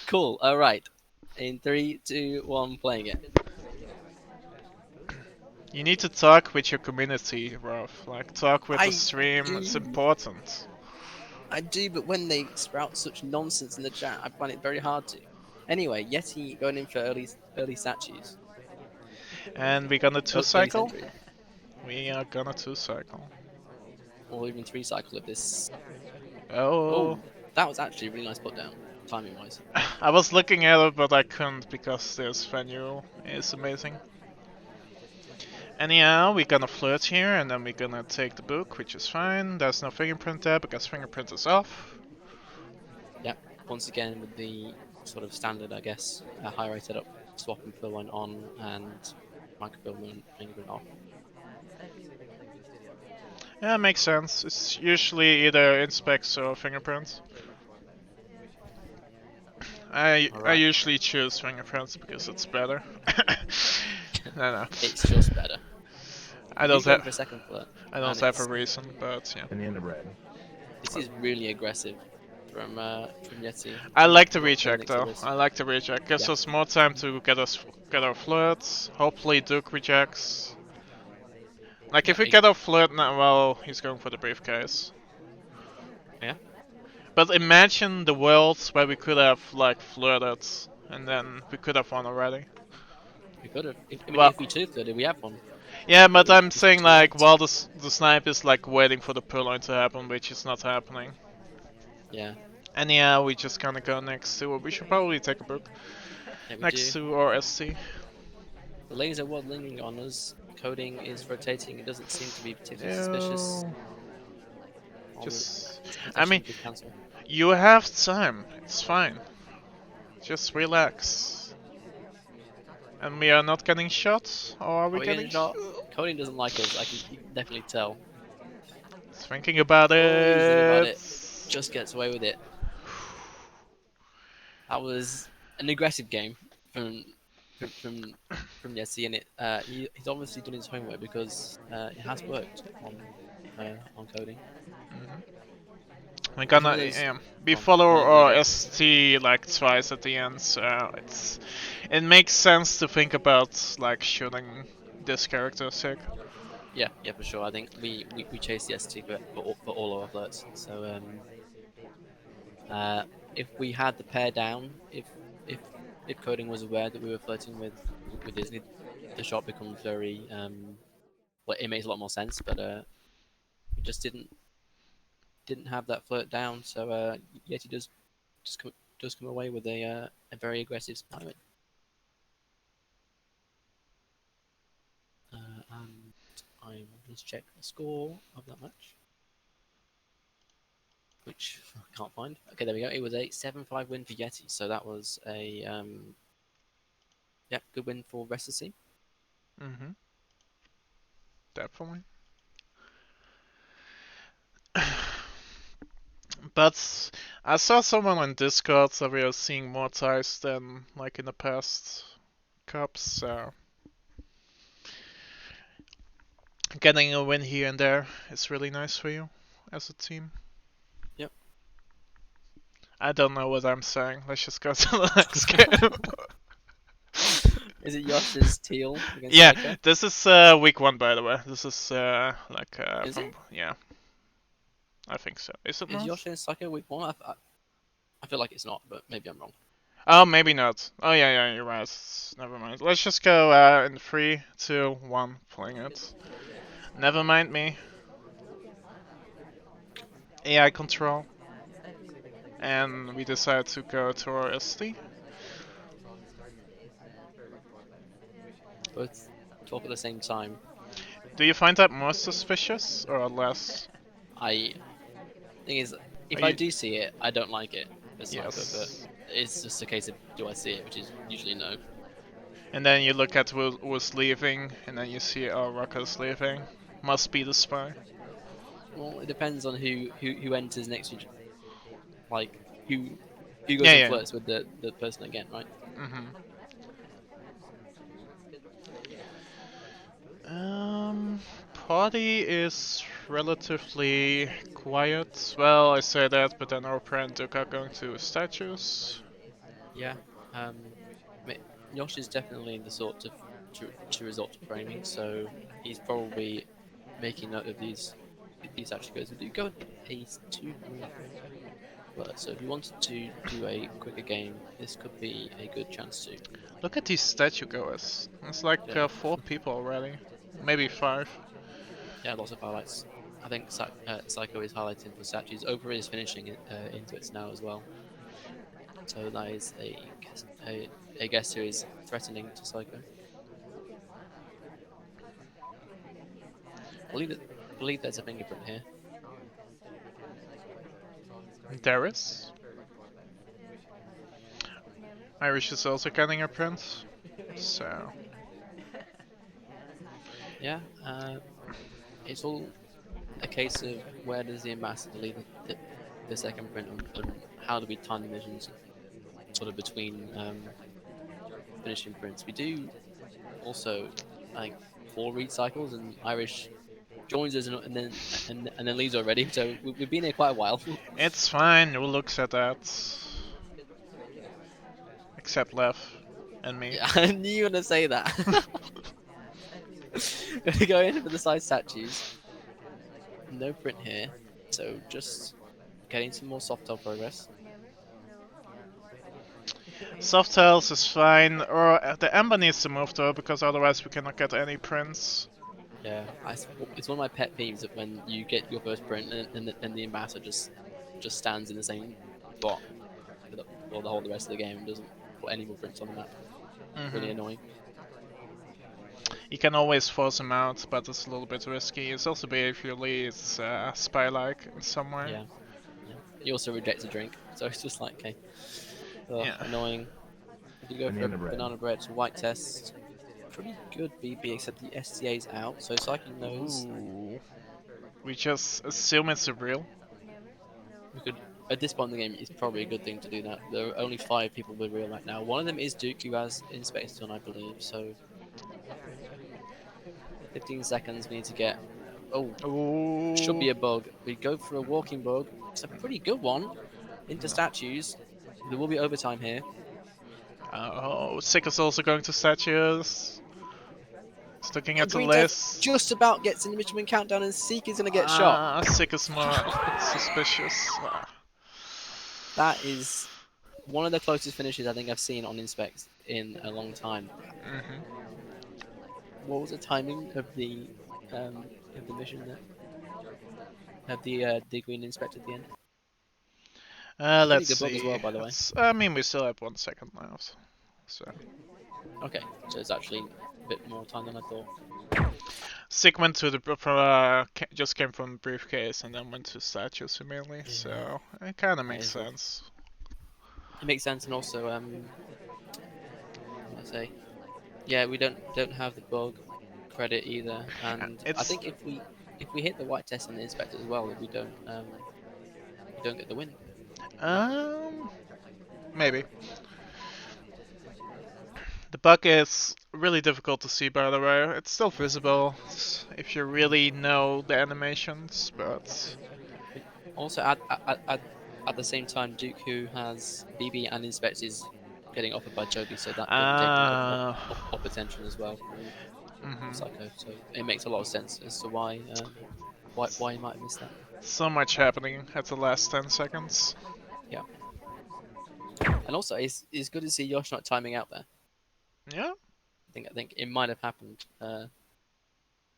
Cool. All right. In 3, 2, 1, playing it. You need to talk with your community, Rolf. Like, talk with the I stream, it's do. important. I do, but when they sprout such nonsense in the chat, I find it very hard to. Anyway, Yeti going in for early statues. And we're gonna two Early cycle? century. We are gonna two cycle. Or even 3 cycle of this. Oh. Oh, that was actually a really nice put down, timing wise. I was looking at it, but I couldn't because this venue is amazing. Anyhow, we're gonna flirt here, and then we're gonna take the book, which is fine. There's no fingerprint there because fingerprint is off. Yep, once again with the sort of standard, I guess, high rated up, swap and fill one on, and microfilm fingerprint off. Yeah, makes sense. It's usually either inspects or fingerprints. I Alright. usually choose fingerprints because it's better. No. It's just better. I You don't go in for a have second flirt. I don't And have a reason, but yeah. in the end of red. this is really aggressive from Yeti. I like the A lot of reject techniques to though. this. I like the reject. Gives Yeah. us more time to get our flirts. Hopefully Duke rejects. Like if Yeah, we get our flirt now, well, he's going for the briefcase. Yeah, But imagine the worlds where we could have like flirted, and then we could have won already. we could have. I mean, Well, if we two flirted, we have one. yeah, But but I'm we saying two like didn't. while the snipe is like waiting for the purloin to happen, which is not happening. Yeah, And yeah, we just gonna go next to. We should probably take a book yeah, we next do. to our ST. The laser was lingering on us. Coding is rotating. It doesn't seem to be particularly suspicious. Ew. All Just, the I mean, protection could cancel. you have time. It's fine. Just relax. And we are not getting shot, or are we Are we getting getting shot? Coding doesn't like us. You can definitely tell. Thinking about it. Oh, he's thinking about it. Just gets away with it. That was an aggressive game from Yeti, and he's obviously done his homework because it has worked on coding. We're gonna Those- we Come on, follow let me our go. ST like twice at the end, so it makes sense to think about like shooting this character sick. Yeah, for sure. I think we chased the ST for all our flirts. So if we had the pair down, if if coding was aware that we were flirting with Disney, the shot becomes very well, it makes a lot more sense. But we just didn't have that flirt down. So Yeti does come away with a very aggressive spy. And I will just check the score of that match, which I can't find. Okay, there we go. It was a 7-5 win for Yeti, so that was a good win for rest of the team. Mm-hmm. Definitely. But I saw someone on Discord that we are seeing more ties than like in the past cups, so getting a win here and there is really nice for you as a team. Yep. I don't know what I'm saying. Let's just go to the next game. Is it Yosh's teal against Yeah, Psycho? this is week 1, by the way. This is like Is from it? yeah, I think so. Is it Is not? Yoshi and Psycho week 1? I feel like it's not, but maybe I'm wrong. Oh, maybe not. Oh yeah, yeah, you're right. Never mind. Let's just go in 3, 2, 1, playing it. Never mind me. AI control. And we decide to go to our SD. Both talk at the same time. Do you find that more suspicious or less? I thing is, Are if I you? do see it, I don't like it as Psycho, but Yes. it's just a case of do I see it, which is usually no. And then you look at who's leaving, and then you see, oh, Rocco's leaving. Must be the spy. Well, it depends on who enters next. Like who goes Yeah, and yeah. flirts with the person again, right? Mhm. Um, Party is relatively quiet. Well, I say that, but then our friend Duke are going to statues. Yeah. Um, ma- Yosh is definitely the sort to resort to framing, so he's probably making note of these actually goes. We do go ace two flirt, so if you wanted to do a quicker game, this could be a good chance to. Look at these statue goers. It's like Yeah. 4 people already. Maybe 5. Yeah, lots of highlights. I think Psycho is highlighting for statues. Over is finishing it, into it now as well. So that is a guess who is threatening to Psycho. I believe there's a fingerprint here. There is. Irish is also getting a print. So. Yeah, it's all a case of where does the ambassador leave the second print, and how do we time the missions sort of between finishing prints. We do also like 4 read cycles, and Irish joins us and then leaves already. So we've been here quite a while. It's fine, who looks at that? Except Lev and me. Yeah, I knew you were gonna say that. Gonna go in for the side statues. No print here, so just getting some more soft tile progress. Soft tiles is fine, or the Ember needs to move though, because otherwise we cannot get any prints. Yeah, it's one of my pet peeves that when you get your first print and the ambassador just stands in the same spot for the whole the rest of the game and doesn't put any more prints on the map. Really annoying. You can always force him out, but it's a little bit risky. It's also behaviorally it's spy-like in some way. Yeah, yeah. He also rejects a drink, so it's just like okay, ugh, Yeah. annoying. If you go for a banana bread white test, pretty good BB except the STA's out, so Psyche knows Ooh. We just assume it's a real. we could. At this point in the game, it's probably a good thing to do that. There are only 5 people with real right now. One of them is Duke, who has inspected on, I believe. So 15 seconds. We need to get. Oh, Ooh. should be a bug. We go for a walking bug. It's a pretty good one. Into statues. There will be overtime here. Oh, Sick is also going to statues. He's looking at the Green Death list. just about gets in the Michelin countdown, and Seek is going to get shot. Sick is more suspicious. That is one of the closest finishes I think I've seen on Inspect in a long time. Mm-hmm. What was the timing of the mission there? Of the green inspect at the end? Let's Pretty good bug as see. well, by the way. I mean, we still have 1 second left. So. Okay, so it's actually a bit more time than I thought. Sick went to just came from the briefcase and then went to statues immediately, Yeah. so it kind of makes sense. It makes sense, and also let's say, yeah, we don't have the bug credit either, and I think if we hit the white test and the inspector as well, we don't get the win. Maybe. The bug is really difficult to see, by the way. It's still visible if you really know the animations, but Also, at the same time, Duke, who has BB and Inspect, is getting offered by Joby, so that could be taken Uh, op attention as well from mhm. Psycho. So it makes a lot of sense as to why he might have missed that. So much happening at the last 10 seconds. Yeah, and also it's good to see Yosh not timing out there. Yeah? I think it might have happened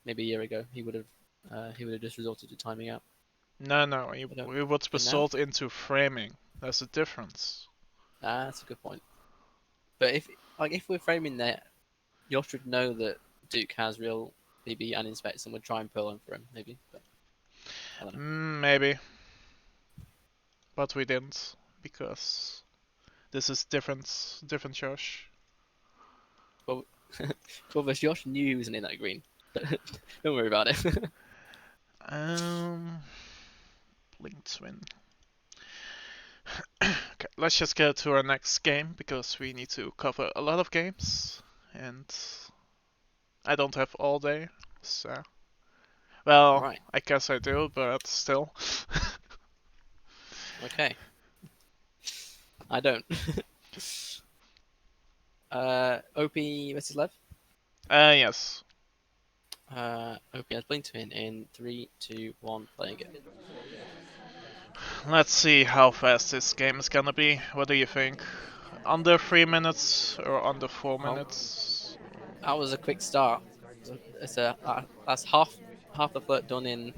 maybe a year ago. He would have just resorted to timing out. No, no, But, we would but now, result into framing. There's a difference. that's a good point. But if we're framing that, Yosh would know that Duke has real BB and inspects and would try and pull him for him, maybe. But I don't know. Maybe, but we didn't because this is different Josh. Well, Corvus Yosh knew he wasn't in that green. Don't worry about it. Um, Blink Twin. Okay, let's just get to our next game because we need to cover a lot of games, and I don't have all day, so. All Well, right. I guess I do, but still. Okay. I don't. OP versus Lev. Yes. OP has Blink Twin in 3, 2, 1, playing it. Let's see how fast this game is gonna be. What do you think? Under 3 minutes or under four Well, minutes? that was a quick start. That's half the flirt done in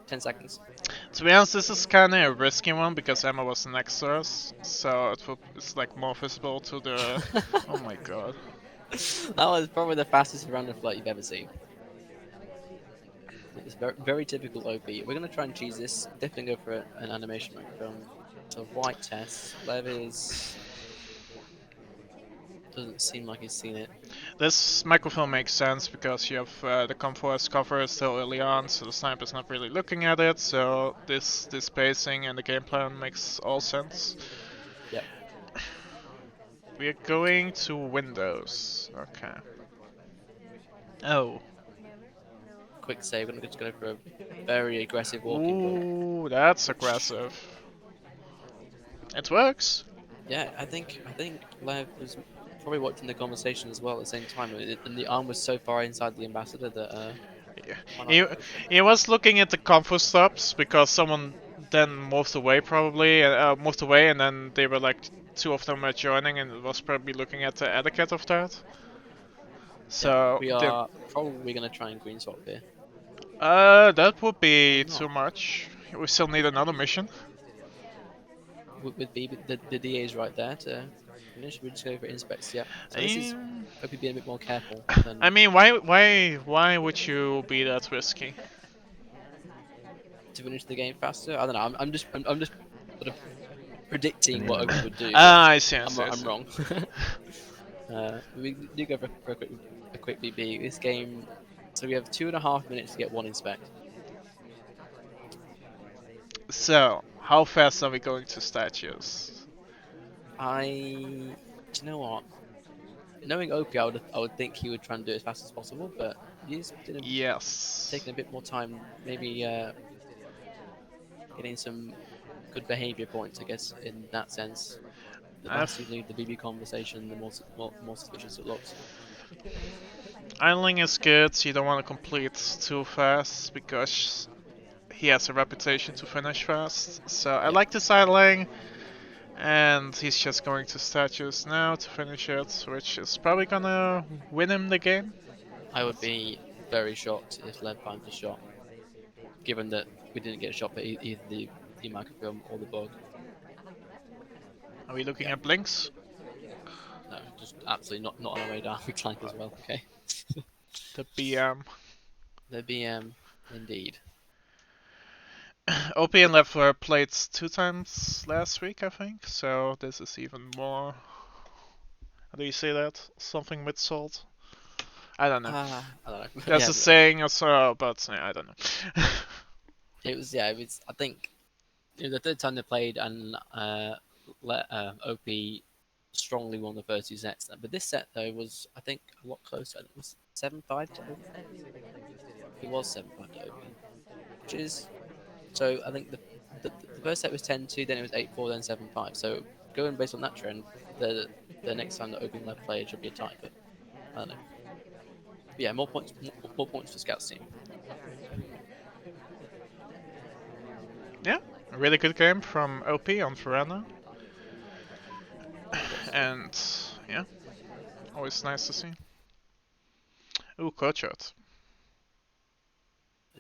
10 seconds. To be honest, this is kind of a risky one because Emma was next to us, so it's like more visible to the. Oh my god. That was probably the fastest random flirt you've ever seen. It's very typical OP. We're gonna try and cheese this. Definitely go for an animation microphone. So white test. Lev is doesn't seem like he's seen it. This microphone makes sense because you have the Comfort's cover still early on, so the sniper's not really looking at it. So this spacing and the game plan makes all sense. Yep. We're going to Windows. Okay. Oh. Quick save. We're gonna just go for a very aggressive walking build. Ooh, that's aggressive. It works. Yeah, I think Lev was probably watching the conversation as well at the same time, and the arm was so far inside the ambassador that Yeah. why not? He, he was looking at the comfort stops because someone then moved away probably, moved away, and then they were like two of them were joining, and it was probably looking at the etiquette of that. Yeah, So we are probably gonna try and green swap here. that would Or be too not. much. We still need another mission. With B, the DA is right there to finish. We just go for inspects. Yeah. So this is Um, hope you being a bit more careful I than mean, why would you be that risky? to finish the game faster. I don't know. I'm just sort of predicting what OP would do, but Ah, I see, I see, I I'm see. wrong. We do go for a quick BB. This game, so we have 2.5 minutes to get one inspect. So, how fast are we going to statues? Do you know what? Knowing OP, I would think he would try and do it as fast as possible, but he's Yes. taking a bit more time. Maybe getting some good behavior points, I guess, in that sense. The faster you I've, leave the BB conversation, the more suspicious it looks. idling is good, you don't want to complete too fast because he has a reputation to finish fast. So I Yep. like this idling, and he's just going to statues now to finish it, which is probably gonna win him the game. I would be very shocked if Lev finds a shot, given that we didn't get a shot for either the microfilm or the bug. Are we looking Yeah, at blinks? no, just absolutely not on our radar. We clank as well. Okay, The BM. the BM, indeed. OP and Left were played 2 times last week, I think, so this is even more. How do you say that? Something with salt? I don't know. I don't know. There's Yeah, a saying or so, but I don't know. it was. Yeah, it was. I think it was the third time they played, and let OP strongly won the first 2 sets. But this set though was, I think, a lot closer. It was 7-5 to OP. It was 7-5 to OP, which is so. I think the first set was 10-2, then it was 8-4, then 7-5. So going based on that trend, the next time that opening left player should be a tie. But I don't know. But yeah, more points for Scouts team. Yeah, a really good game from OP on Verana. And yeah, always nice to see. Ooh, Courtyard.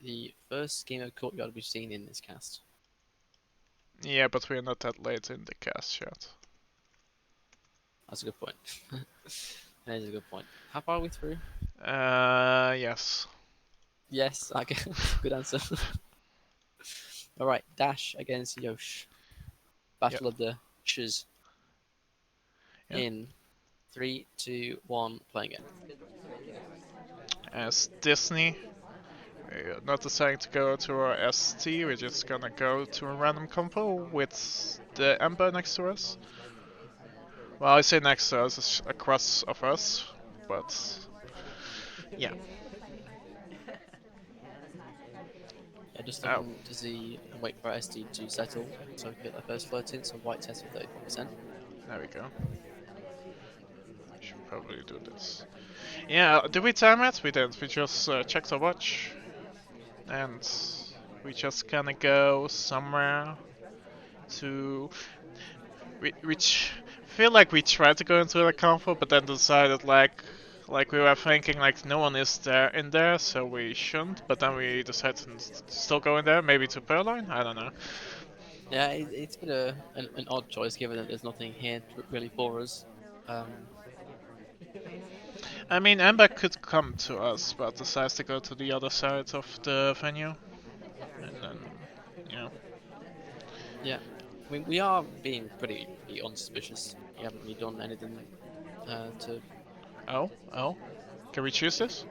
The first game of Courtyard we've seen in this cast. Yeah, but we're not that late in the cast yet. That's a good point. That is a good point. How far are we through? Yes. Yes, okay. Good answer. Alright, Dash against Yosh. Battle of the Sh's. Yep. In 3, 2, 1, playing it. As Disney, we're not deciding to go to our ST, we're just gonna go to a random compo with the Ember next to us. Well, I say next to us, it's across of us, but yeah. Yeah, just looking to see and wait for ST to settle so we can get that first float in. So white test for 34%. There we go. Should probably do this. Yeah, did we time it? We didn't. We just checked our watch. And we just gonna go somewhere to... feel like we tried to go into the comfort, but then decided like we were thinking like no one is there in there, so we shouldn't. But then we decided to still go in there, maybe to Purloin. I don't know. Yeah, it's been an odd choice given that there's nothing here really for us. I mean, Ember could come to us, but decides to go to the other side of the venue, and then Yeah, I mean we are being pretty unsuspicious. We haven't really done anything to. Oh, can we choose this?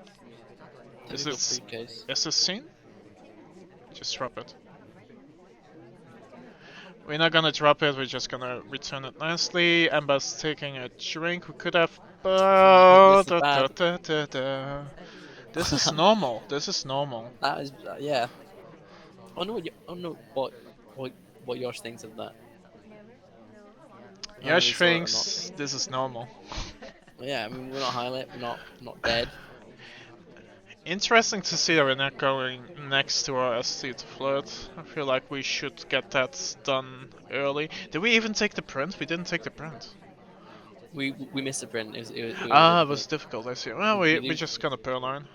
Is Typical this briefcase. scene? Just drop it. We're not gonna drop it, we're just gonna return it nicely. Ember's taking a drink, we could have... This is bad. This is normal, this is normal. That is yeah. I don't know what Yosh thinks of that. I don't know if he Yash saw it or not. thinks this is normal. Yeah, I mean we're not highlight, we're not dead. Interesting to see that we're not going next to our ST to flirt. I feel like we should get that done early. Did we even take the print? We didn't take the print. We missed the print. It was difficult, I see. Well, we're just gonna Purloin.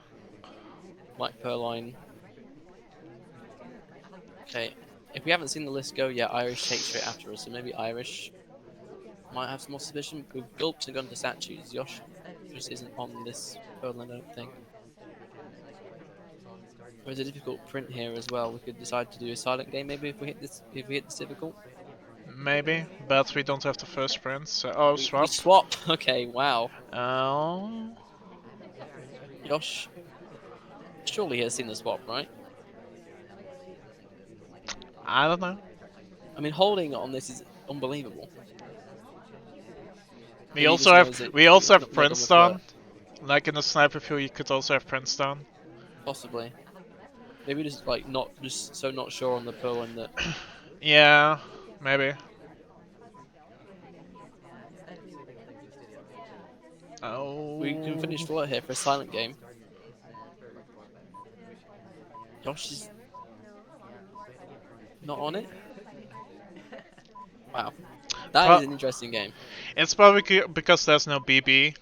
Like Purloin. Okay, if we haven't seen the list go yet, Irish takes straight after us, so maybe Irish might have some more suspicion. We've gulped and gone to statues. Yosh just isn't on this Purloin, I don't think. There's a difficult print here as well. We could decide to do a silent game maybe if we hit this difficult. Maybe, but we don't have the first print, so... swap. We swap! Okay, wow. Oh... Yosh surely has seen the swap, right? I don't know. I mean, holding on this is unbelievable. We also have prints done. Like in the sniper field, you could also have prints done. Possibly. Maybe just like not sure on the Purloin that. Yeah, maybe. Oh. We can finish flirt here for a silent game. Josh is not on it. Wow, that is an interesting game. It's probably because there's no BB.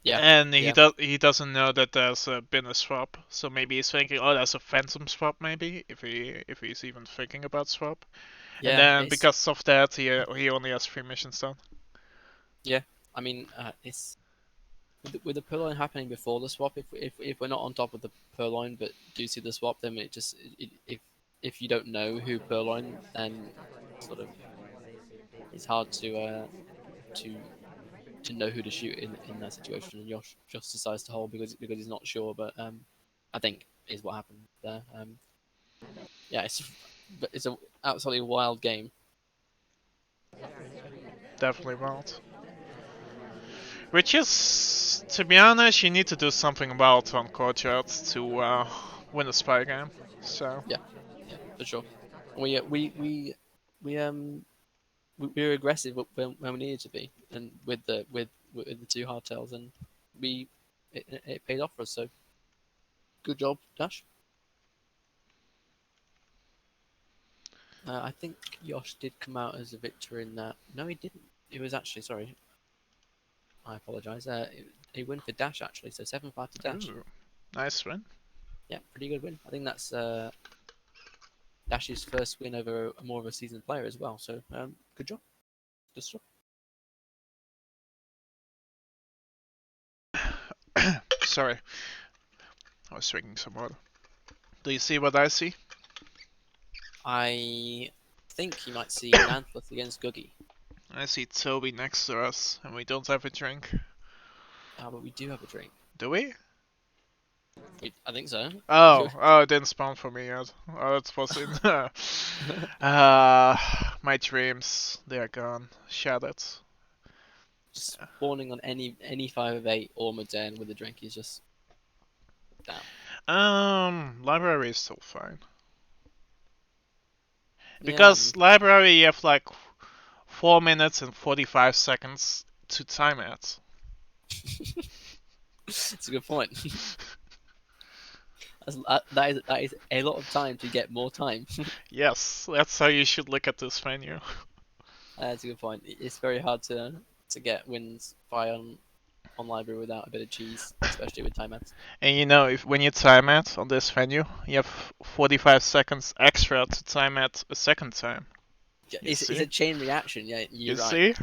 Yeah. And he doesn't know that there's been a swap, so maybe he's thinking, oh, there's a phantom swap, maybe if he's even thinking about swap. Yeah, and then because of that, he only has 3 missions done. Yeah, I mean, it's with the Purloin happening before the swap. If we're not on top of the Purloin but do see the swap, then if you don't know who Purloin, then sort of it's hard to know who to shoot in that situation, and Josh just decides to hold because he's not sure. But I think is what happened there. Yeah, it's an absolutely wild game. Definitely wild. Which is, to be honest, you need to do something about on Courtyard to win a spy game. So yeah, for sure. We we were aggressive when we needed to be, and with the two hardtails, and it paid off for us. So good job, Dash. I think Yosh did come out as a victor in that. No, he didn't. It was actually sorry. I apologise. A win for Dash actually. So 7-5 to Dash. Ooh, nice win. Yeah, pretty good win. I think that's Dash's first win over more of a seasoned player as well. So good job. Good stuff. Sorry, I was drinking some water. Do you see what I see? I think you might see Nantleth against Googie. I see Toby next to us, and we don't have a drink. But we do have a drink. Do we? I think so. Oh, it didn't spawn for me yet. Oh, it was in. My dreams, they are gone, shattered. Spawning on any 5 of 8 or Modern with a drink is just down. Library is still fine. Yeah, Because library, you have like 4 minutes and 45 seconds to time it. That's a good point. That is a lot of time to get more time. Yes, that's how you should look at this menu. That's a good point. It's very hard to get wins on library without a bit of cheese, especially with time ads. And you know, if when you time it on this menu, you have 45 seconds extra to time it a second time. It's a chain reaction. Yeah, you're You right. see?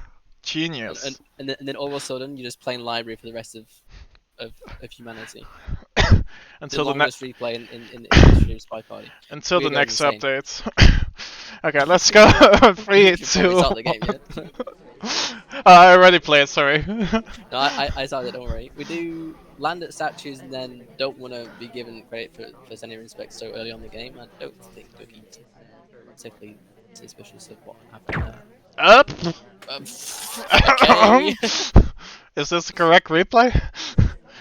Genius. And then all of a sudden you're just playing library for the rest of humanity. Until the the longest replay in the history of SpyParty. until the We're going next insane. update. Okay, let's go. 3, You should probably 2. start the game, yeah? I already played. Sorry. No, I started. Don't worry. We do land at statues and then don't want to be given credit for sending respect so early on the game. I don't think Googie's particularly suspicious of what happened there. Up. Okay. Is this the correct replay?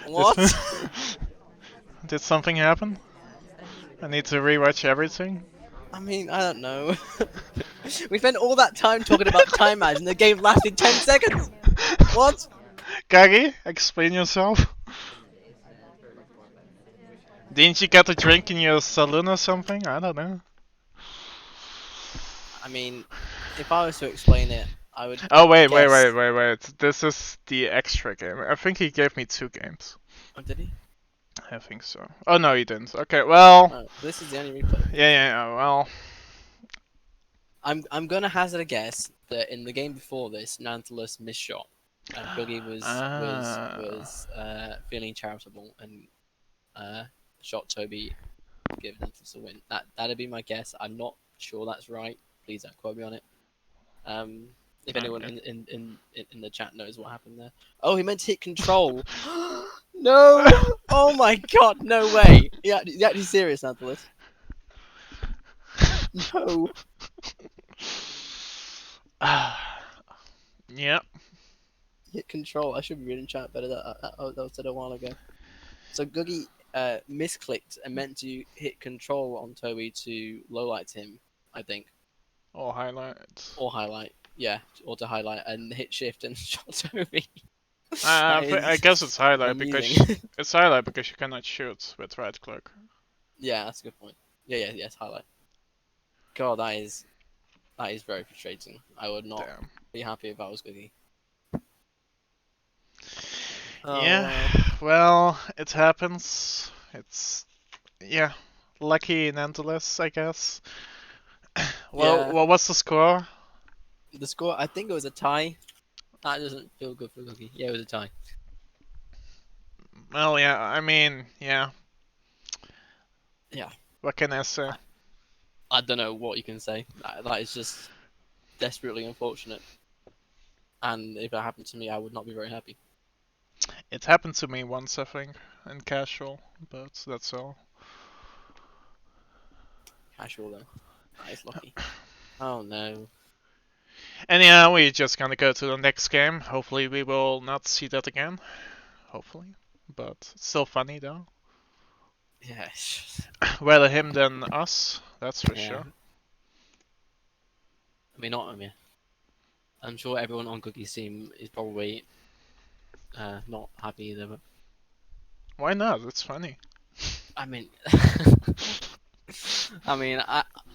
What? Did something happen? I need to rewatch everything. I mean, I don't know. We spent all that time talking about time ads and the game lasted 10 seconds. What? Gagi, explain yourself. Didn't you get a drink in your saloon or something? I don't know. I mean, if I was to explain it, I would. Oh wait. guess- This is the extra game. I think he gave me 2 games. Oh, did he? I think so. Oh no, he didn't. Okay, well. Oh, this is the only replay. Yeah. Well. I'm gonna hazard a guess that in the game before this, Nantalus misshot, and Boogie was feeling charitable and shot Toby, giving Nantalus a win. That'd be my guess. I'm not sure that's right. Please don't quote me on it. If anyone Okay. in the chat knows what happened there. Oh, he meant to hit control. No! Oh my god! No way! Yeah, you actually serious, Nantalus? No. Yeah. Hit control. I should be reading chat better. That was said a while ago. So Googie misclicked and meant to hit control on Toby to lowlight him, I think, All highlights. or highlight. Yeah, or to highlight and hit shift and shot Toby. I guess it's highlight because amusing. it's highlight because you cannot shoot with right click. Yeah, that's a good point. Yes, highlight. God, that is very frustrating. I would not Damn. be happy if I was Googie. Yeah. Wow. Well, it happens. It's lucky nonetheless, I guess. Well, Yeah. what was the score? The score, I think it was a tie. That doesn't feel good for Googie. Yeah, it was a tie. Well, yeah. I mean, yeah. Yeah. What can I say? I don't know what you can say. That is just desperately unfortunate. And if that happened to me, I would not be very happy. It happened to me once, I think, in casual, but that's all. Casual though. That is lucky. Oh no. Anyhow, we're just gonna go to the next game. Hopefully, we will not see that again. Hopefully, but it's still funny though. Yeah. Rather him than us, that's for Yeah. sure. I mean, not I mean. I'm sure everyone on Cookie's team is probably not happy either. But Why not? It's funny. I mean, I mean,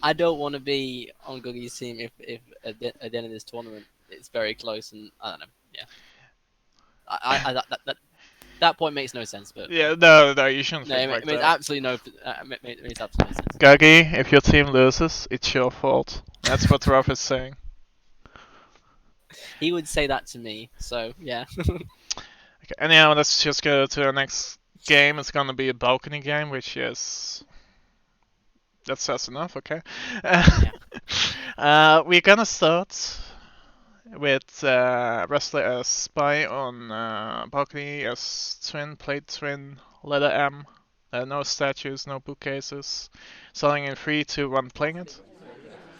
I don't want to be on Cookie's team if at the end of this tournament it's very close and I don't know. Yeah, that point makes no sense, but Yeah, no, you shouldn't no, think like it makes that. absolutely no it makes absolutely no sense. Gagi, if your team loses, it's your fault. That's what Ruff is saying. He would say that to me, so yeah. Okay, anyhow, let's just go to the next game. It's gonna be a balcony game, which is... That says enough, okay? Yeah. We're gonna start with wrestler as Spy on balcony as twin, plate twin, letter M. No statues, no bookcases. Selling in 3, 2, 1, playing it.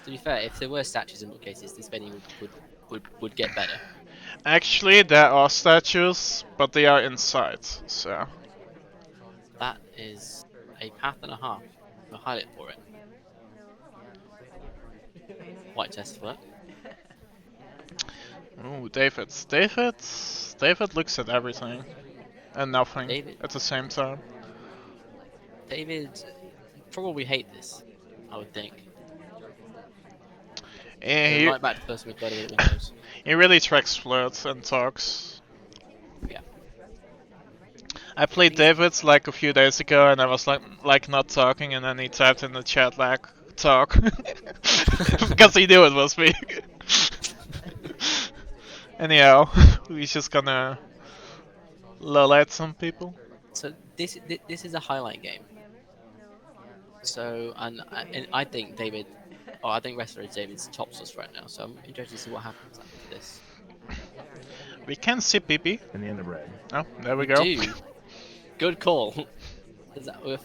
To be fair, if there were statues in bookcases, this venue would get better. Actually, there are statues, but they are inside, so... That is a path and a half. We'll highlight for it. White test flirt. Ooh, David. David looks at everything and nothing David at the same time. David probably hate this, I would think. He, Right back to person with better with windows. he really tracks flirts and talks. Yeah. I played David's like a few days ago and I was like not talking and then he typed in the chat like talk because he knew it was me. Anyhow, we're just gonna lull at some people. So this is a highlight game. So and I think David, I think wrestler is David's top source right now. So I'm interested to see what happens after this. We can see PP. In the end of red. Oh, there we go. Do good call.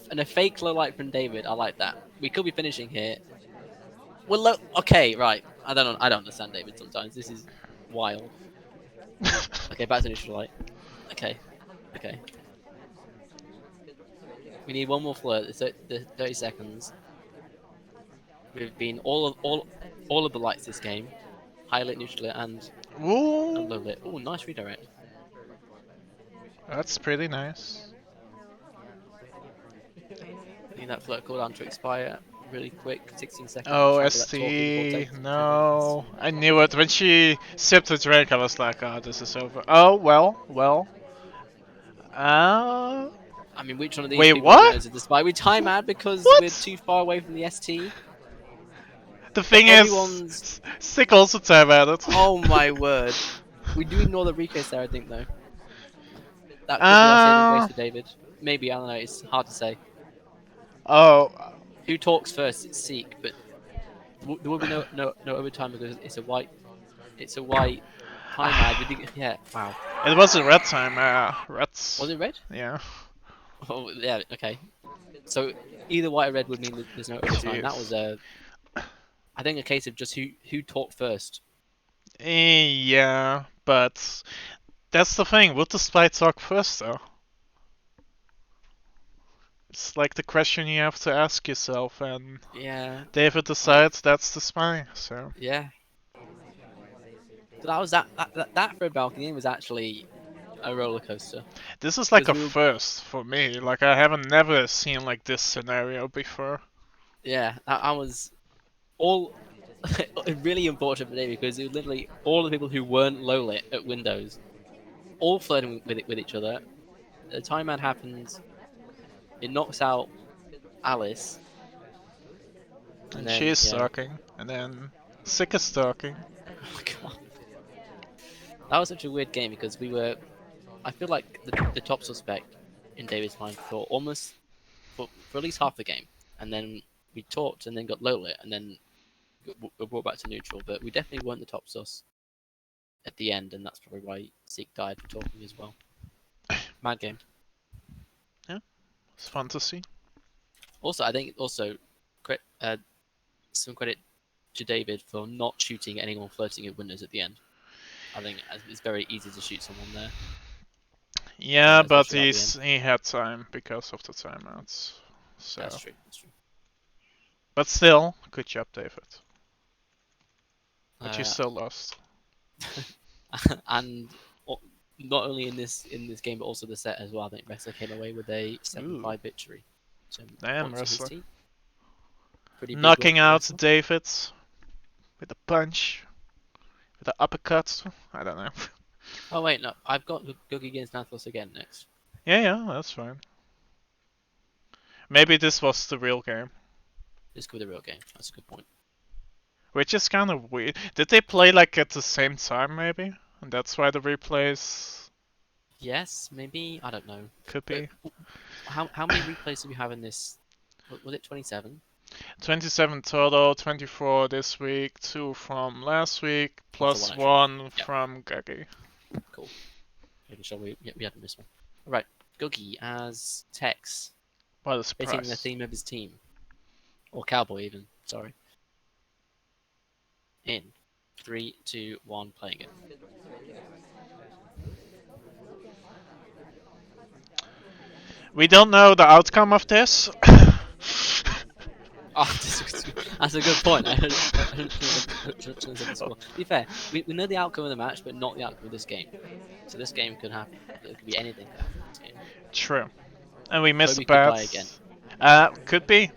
And a fake low light from David, I like that. We could be finishing here. Well, look, okay, right. I don't understand David sometimes. This is wild. Okay, back to neutral light. Okay. We need one more flirt. It's the 30 seconds. We've been all of the lights this game. High lit, neutral lit, and Ooh, low lit. Oh, nice redirect. that's pretty nice. I need that flirt cooldown to expire really quick. 16 seconds. Oh, Try to let talk before ST, take- no. I knew it. When she sipped the drink, I was like, oh, this is over. Oh, well. I mean, which one of these Wait, people what? knows it? Despite we time out because What? we're too far away from the ST. The thing Everyone's- is, Sick also time at it. Oh my word. We do ignore the recase there, I think, though. That could be our saving grace for David. Maybe, I don't know, it's hard to say. Oh, Who talks first? It's Seek, but there will be no overtime because it's a white time ad. Yeah, wow. it was a red time. Reds. Was it red? Yeah. Oh, yeah, okay. So either white or red would mean that there's no overtime. That was I think a case of just who talked first. Yeah, but that's the thing. Would the spy talk first, though? It's like the question you have to ask yourself, and Yeah. David decides that's the spy. So Yeah. So that was that for a balcony was actually a roller coaster. this is like a Because we were- first for me. Like I haven't never seen like this scenario before. Yeah, I was all really unfortunate for David because it was literally all the people who weren't low lit at Windows, all flirting with each other. The time ad happens. It knocks out Alice. And then, she's yeah. stalking, and then Sick is stalking. Oh my god. That was such a weird game because we were. I feel like the top suspect in David's mind for at least half the game, and then we talked and then got low lit and then we brought back to neutral, but we definitely weren't the top sus at the end, and that's probably why Zeke died for talking as well. Mad game. It's fun to see. Also, I think some credit to David for not shooting anyone flirting at windows at the end. I think it's very easy to shoot someone there. Yeah, but especially at the he had time because of the timeouts. So, That's true. but still, good job, David. But you Uh, still lost. and not only in this game but also the set as well. I think Wrestler came away with a 7-5 victory. So Damn, points to his Wrestler. team. Pretty big Knocking win for out Wrestler. Davids with a punch, with an uppercut. I don't know. Oh wait, no, I've got Googie against Nathos again next. Yeah, that's fine. Maybe this was the real game. This could be the real game. That's a good point. Which is kind of weird. Did they play like at the same time, maybe? And that's why the replays Yes, maybe, I don't know. could be. How many replays do we have in this? Was it 27? 27 total, 24 this week, 2 from last week, plus extra. 1 Yep. from Gagi. Cool. Making sure we hadn't missed one. Right, Googie as Tex, What a fitting the surprise. theme of his team. Or Cowboy even, sorry. In 3, 2, 1, playing it. We don't know the outcome of this. Oh, that's a good point. I shouldn't have said this before. To be fair, we know the outcome of the match, but not the outcome of this game. So this game could happen. It could be anything could happen in this game. True. And we missed Toby the could bet. die again. Could be.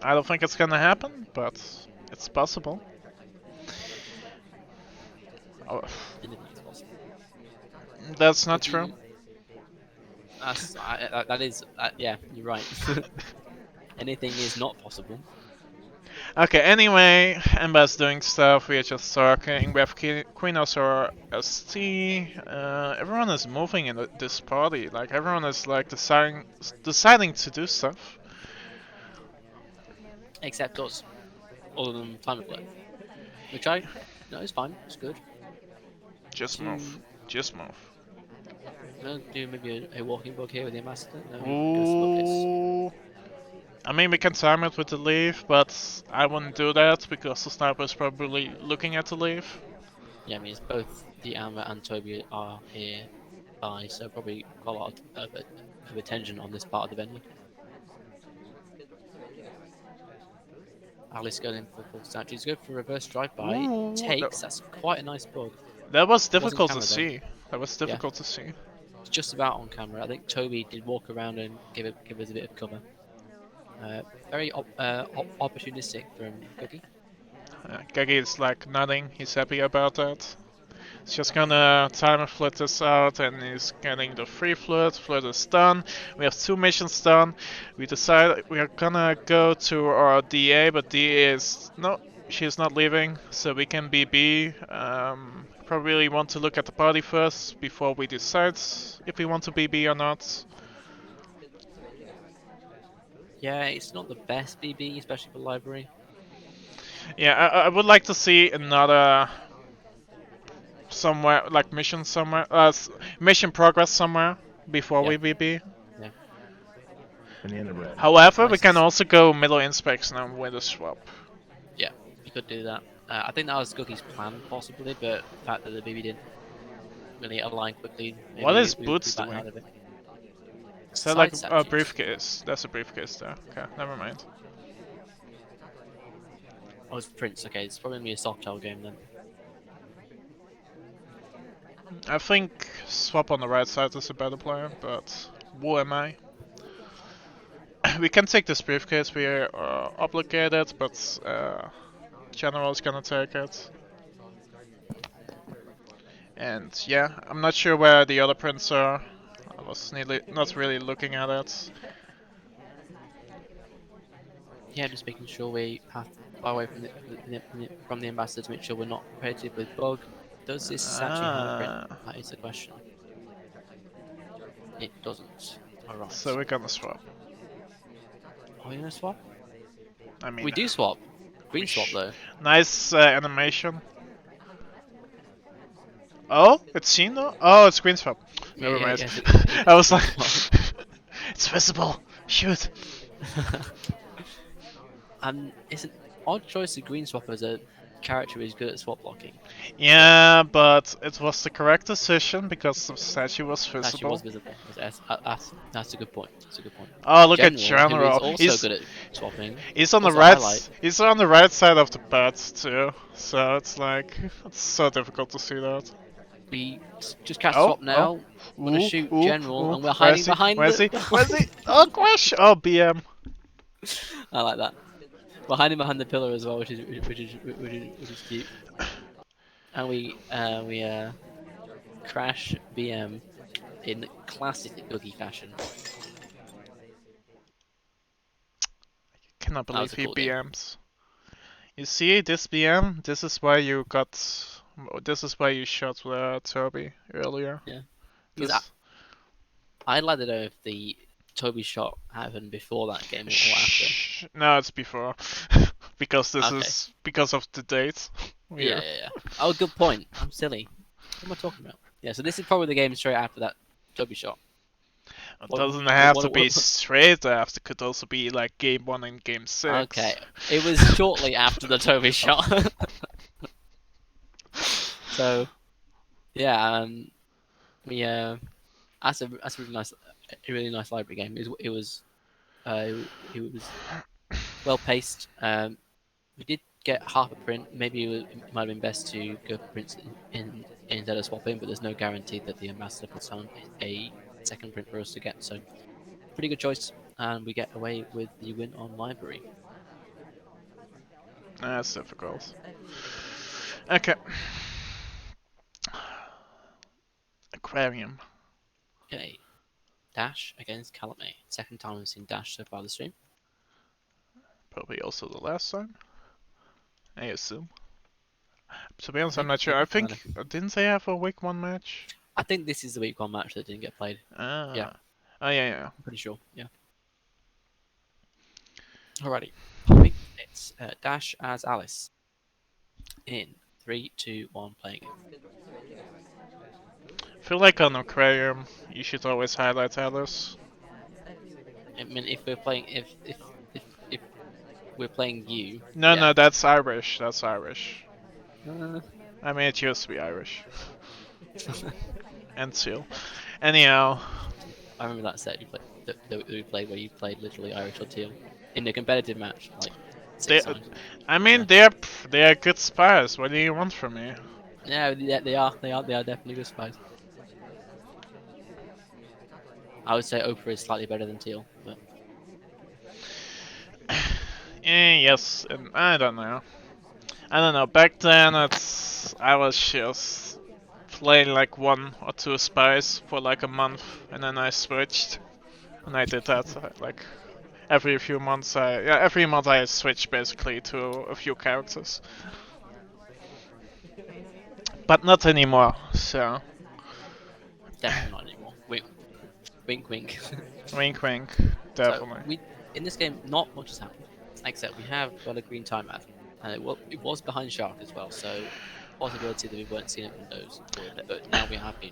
I don't think it's gonna happen, but it's possible. Oh, Anything is possible. that's not Googie- true. That is, yeah, you're right. Anything is not possible. Okay, anyway, Emba's doing stuff, we are just talking. We have Queen Osor ST. Everyone is moving in this party. Like, everyone is like deciding to do stuff. Except us. Other than Time of Play. Which no, it's fine. It's good. Just move. Just move. No, do maybe a walking bug here with the Ambassador? No, go for Lucas. Ooh. I mean, we can time it with the leaf, but I wouldn't do that because the sniper is probably looking at the leaf. Yeah, I mean, it's both the Amber and Toby are here by, so probably quite a lot of attention on this part of the venue. Alice going in for full statues. Go for reverse drive-by. Ooh, Takes. That's quite a nice bug. That was Wasn't difficult to camera, though. see. That was difficult to see. It's just about on camera. I think Toby did walk around and give us a bit of cover. Very opportunistic from Cookie. Gagi is like nodding. He's happy about that. He's just gonna timer flit this out, and he's getting the free flit. Flit is done. We have 2 missions done. We decide we are gonna go to our DA, but DA is no, she's not leaving, so we can BB. Probably want to look at the party first before we decide if we want to BB or not. Yeah, it's not the best BB, especially for library. Yeah, I would like to see another somewhere, like mission somewhere, mission progress somewhere before we BB. Yeah. However, we Nice. can also go middle inspection and with a swap. Yeah, you could do that. I think that was Cookie's plan, possibly, but the fact that the BB didn't really align quickly. Maybe What is we Boots back doing? out of it. Is that like Side a statues. briefcase? That's a briefcase there. Okay, never mind. Oh, it's Prince. Okay, it's probably gonna be a soft tail game then. I think swap on the right side is a better player, but who am I? We can take this briefcase, we are obligated, but General is gonna take it. And yeah, I'm not sure where the other prints are. I was not really looking at it. Yeah, just making sure we path far away from the ambassador to make sure we're not competitive with bug. Does this actually have a print? That is the question. It doesn't. Alright. So we're gonna swap. Are we gonna swap? I mean, We do swap. Green swap though. nice animation. Oh, it's seen though? Oh, it's green swap. Never Yeah, mind. yes, I was like, swap. it's visible. Shoot. It's an odd choice of green swap as a character is good at swap blocking. Yeah, but it was the correct decision because the statue was Actually, visible. was visible. That's a good point. That's a good point. Oh, look at General, who is General. also good at swapping, He's on the also right. highlight. He's on the right side of the bed too. So it's like it's so difficult to see that. We just catch Oh, swap oh. now. We're gonna Ooh, shoot ooh, General, ooh. and we're Where is hiding he? behind Where is the. he? Where is he? Oh, crash! Oh, BM. I like that. We're hiding behind the pillar as well, which is cute. And we crash BM in classic Boogie fashion. Cannot That was believe a he cool game. BMs. You see this BM? This is why you got. This is why you shot Toby earlier. Yeah. Because This. I'd like to know if the Toby shot happened before that game or after. Shh. No, it's before. Because this Okay. is because of the date. Yeah. Oh, good point. I'm silly. What am I talking about? Yeah, so this is probably the game straight after that Toby shot. It What, doesn't have to be what- straight after. It could also be like game 1 and game 6. Okay, it was shortly after the Toby shot. So, yeah, we that's a really nice library game. It was well paced. We did get half a print. Maybe it might have been best to go for prints instead of swapping, but there's no guarantee that the ambassador puts on a second print for us to get. So, pretty good choice, and we get away with the win on library. That's difficult. Okay. Aquarium. Okay, Dash against Calamay. Second time we've seen Dash so far this stream. Probably also the last time. I assume. To be honest, I'm Maybe, not sure. I maybe think didn't they have a week 1 match? I think this is the week one match that didn't get played. Ah. Yeah. Oh yeah. I'm pretty sure. Yeah. Alrighty. Poppy. It's Dash as Alice. In 3, 2, 1, playing it. I feel like on Aquarium, you should always highlight Alice. I mean, if we're playing, if we're playing you. No, Yeah. no, that's Irish. That's Irish. Uh, I mean, it used to be Irish. And Seal. Anyhow. I remember that set that we played where you played literally Irish or Teal in a competitive match, like They, 6 times. I mean, Yeah. they're good spies. What do you want from me? Yeah, they are. They are definitely good spies. I would say Oprah is slightly better than Teal, but Yes, and I don't know. I don't know. Back then, I was just playing like 1 or 2 spies for like a month, and then I switched. And I did that like every few months. Every month I switched basically to a few characters, but not anymore. So definitely not anymore. Wink, wink. wink, wink, So definitely. we in this game, not much has happened, except we have got a green timeout, and it was behind Shark as well. So possibility that we weren't seeing it windows, but now we have been.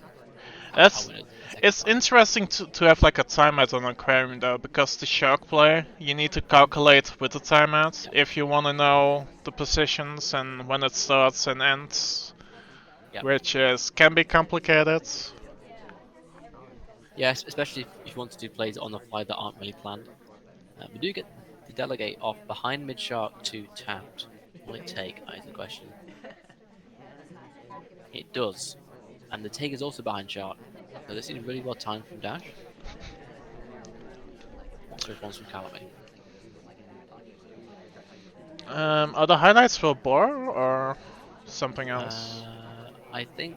That's Winners It's time. interesting to have like a timeout on Aquarium though, because the shark play, you need to calculate with the timeout Yeah. if you want to know the positions and when it starts and ends, Yeah. which can be complicated. Yes, especially if you want to do plays on the fly that aren't really planned. We do get the delegate off behind mid shark to tapped. Will it take? That is the question. It does, and the take is also behind shark. So this is really well timed from Dash. What's the response from Calamay? Are the highlights for Boar or something else? I think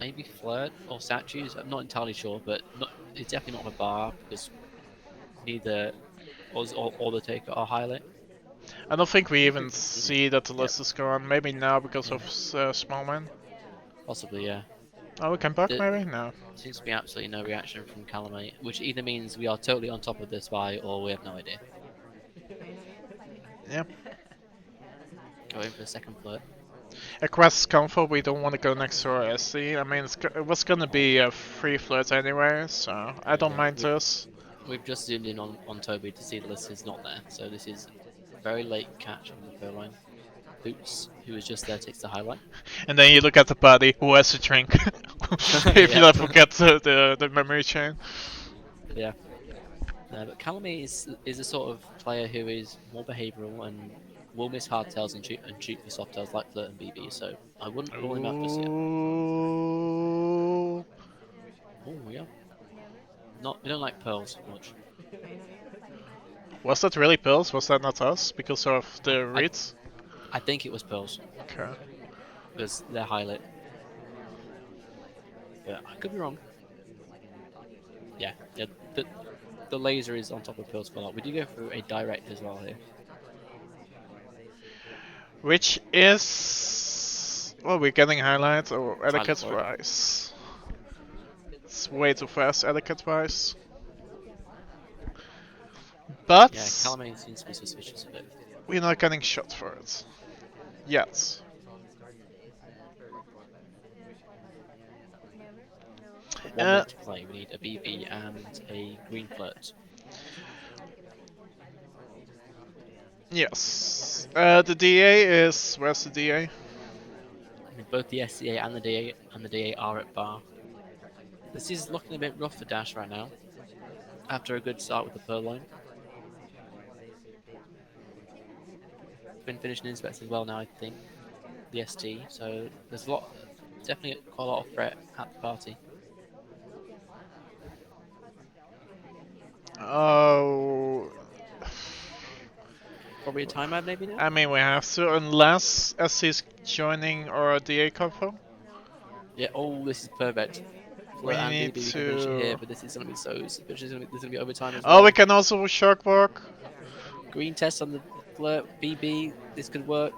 maybe flirt or statues. I'm not entirely sure, but it's definitely not a bar because neither us or the taker are highlight. I don't think we Feel free even to continue. see that the Yep. list is gone. Maybe now because Yeah. of Small Man. Possibly, yeah. Oh, we can back There maybe? No. seems to be absolutely no reaction from Calamay, which either means we are totally on top of this spy or we have no idea. Yeah. Go in for the second flirt. A quest comfort, we don't want to go next to our SC. I mean, it was gonna be a free flirt anyway, so I don't mind this. We've just zoomed in on Toby to see the list is not there, so this is a very late catch on the third line. Boots, who was just there, takes the highlight. And then you look at the body, who has to drink? If you Yeah. don't forget the memory chain. Yeah. But Calamity is a sort of player who is more behavioural and will miss hardtails and shoot for softtails like Flirt and BB. So I wouldn't rule him out just yet. Ooh. Oh yeah. Not we don't like pearls much. Was that really pills? Was that not us? Because of the reads? I think it was pearls Okay. because they're highlight. But I could be wrong. Yeah. Yeah. The laser is on top of pearls for a lot. We do go through a direct as well here. Which is... Well, we're getting highlights or Try look etiquette for it. wise. It's way too fast etiquette wise. But Yeah, Calamity seems to be suspicious of it. we're not getting shot for it. Yet. 1 minute to play. We need a BB and a green flirt. Yes. The DA is... Where's the DA? I mean, both the SCA and the DA are at bar. This is looking a bit rough for Dash right now. After a good start with the pearl line. Been finishing inspects as well now, I think. The ST. So there's definitely quite a lot of threat at the party. Oh... Probably a timeout maybe now. I mean, we have to, unless SC's joining our DA compo. Yeah. Oh, this is perfect. We Flirt and need BB we can finish it here, to... but this is going to be so suspicious. This is going to be overtime as Oh, well. we can also shark walk. Green test on the Flirt BB. This could work.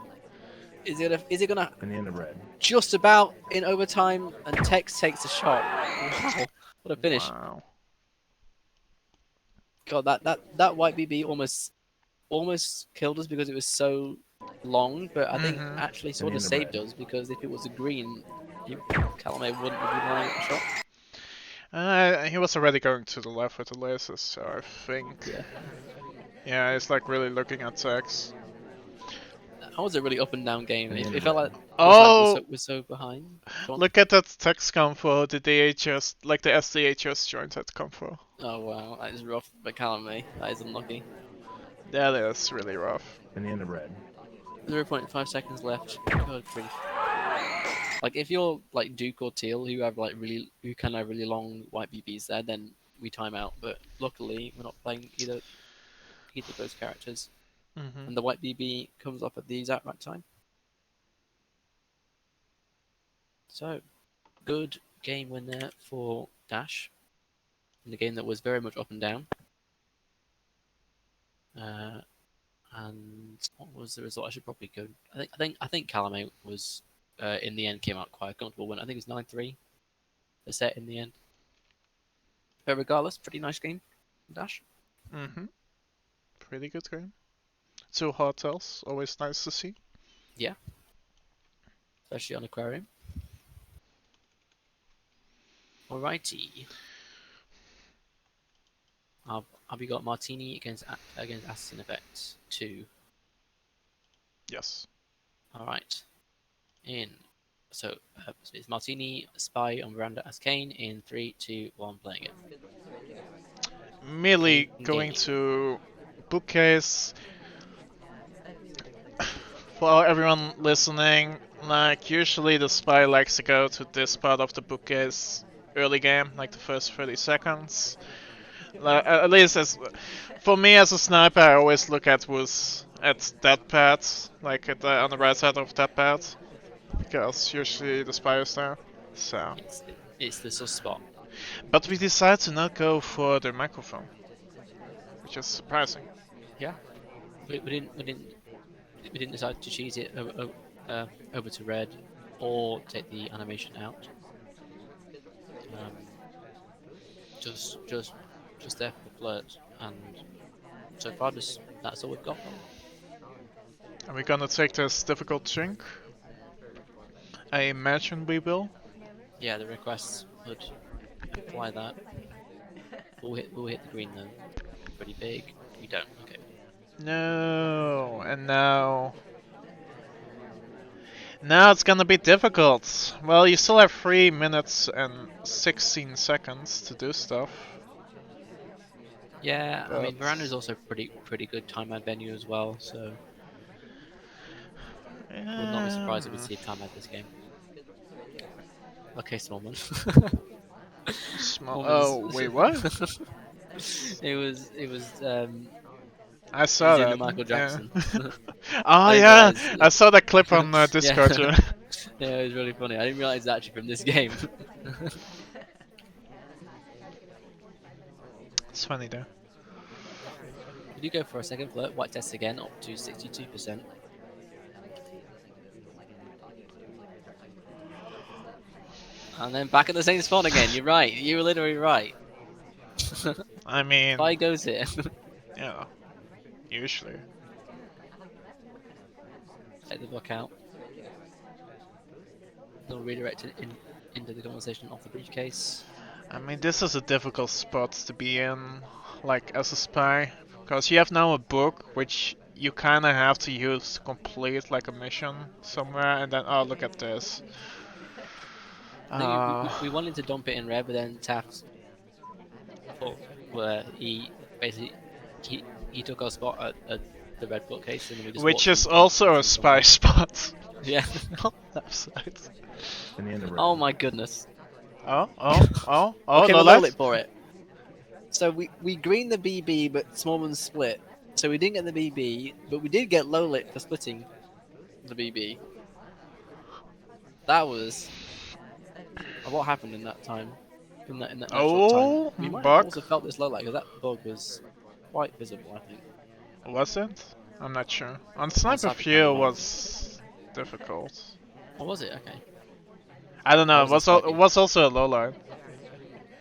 Is it gonna in the end of red. just about in overtime and Tex takes a shot? Wow, what a finish! Wow. God, that white BB almost killed us because it was so long, but I think actually sort of end of saved red. us because if it was a green, Calamay wouldn't have been lining up the shot. He was already going to the left with the lasers, so I think... Yeah, Yeah, he's like really looking at Tex. that was a really up and down game. In the end It of felt red. like Oh! we're so behind. Go on. Look at that Tex combo, the DA just... Like the SDA just joined that combo. Oh wow, that is rough for Calamay. That is unlucky. That is really rough. In the end of red. 0.5 seconds left. God grief. Like if you're like Duke or Teal who can have really long white BBs there, then we time out. But luckily we're not playing either of those characters. And the white BB comes up at the exact right time. So good game win there for Dash. In the game that was very much up and down. And what was the result? I should probably go. I think Calamay was in the end came out quite a comfortable win. I think it was 9-3 the set in the end. But regardless, pretty nice game, Dash. Pretty good game. 2 hotels, always nice to see. Yeah. Especially on Aquarium. Alrighty. Have we got Martini against Assassin Effect 2? Yes. Alright. So it's Martini, Spy on Miranda as Kane in 3, 2, 1, playing it. Merely Okay, going game. to bookcase. For everyone listening, like usually the spy likes to go to this part of the bookcase early game, like the first 30 seconds. At least for me as a sniper, I always look at who's at that pad, like on the right side of that pad, because usually the spy is there. So. It's the sus spot. But we decided to not go for the microphone, which is surprising. Yeah. We didn't decide to cheese it over to red or take the animation out. Just there for the flirt, and so far that's all we've got. Are we gonna take this difficult drink? I imagine we will. Yeah, the requests would imply that. We'll hit the green then. Pretty big. We don't. Okay. No, and now Now it's gonna be difficult. Well, you still have 3 minutes and 16 seconds to do stuff. Yeah, I mean, Veranda is But also pretty good time ad venue as well, so would not be surprised if we um, see a time ad this game. Okay, Smallman. small. Smallman's. Oh wait, what? It was I it was saw doing the that. Michael Yeah. Jackson. Oh Hey yeah, guys. I saw that clip on Yeah. Discord. Yeah. Yeah, it was really funny. I didn't realize it's actually from this game. It's funny though. We do go for a second flirt. White test again, up to 62%. And then back at the same spot again. You're right. You were literally right. I mean, Spy goes here. yeah, usually. Take the book out. They'll redirect it into the conversation of the briefcase. I mean, this is a difficult spot to be in, like as a spy, because you have now a book which you kind of have to use to complete like a mission somewhere, and then oh look at this. I think Uh, we wanted to dump it in red, but then Taft thought where he basically he took our spot at the red bookcase, and then we just which watched is him also a constantly dump spy it. spot. Yeah. On that side. Oh my goodness. Oh, Okay, low we'll low light. it for it. So we greened the BB, but Smallman split. So we didn't get the BB, but we did get low lit for splitting the BB. That was what happened in that time, in that short time. Oh, We might have bug. also felt this low light because that bug was quite visible, I think. Was it? I'm not sure. On On sniper Cyber camera view mode. was difficult. Or was it? Okay. I don't Or know. was it It Spivey? was also a low light.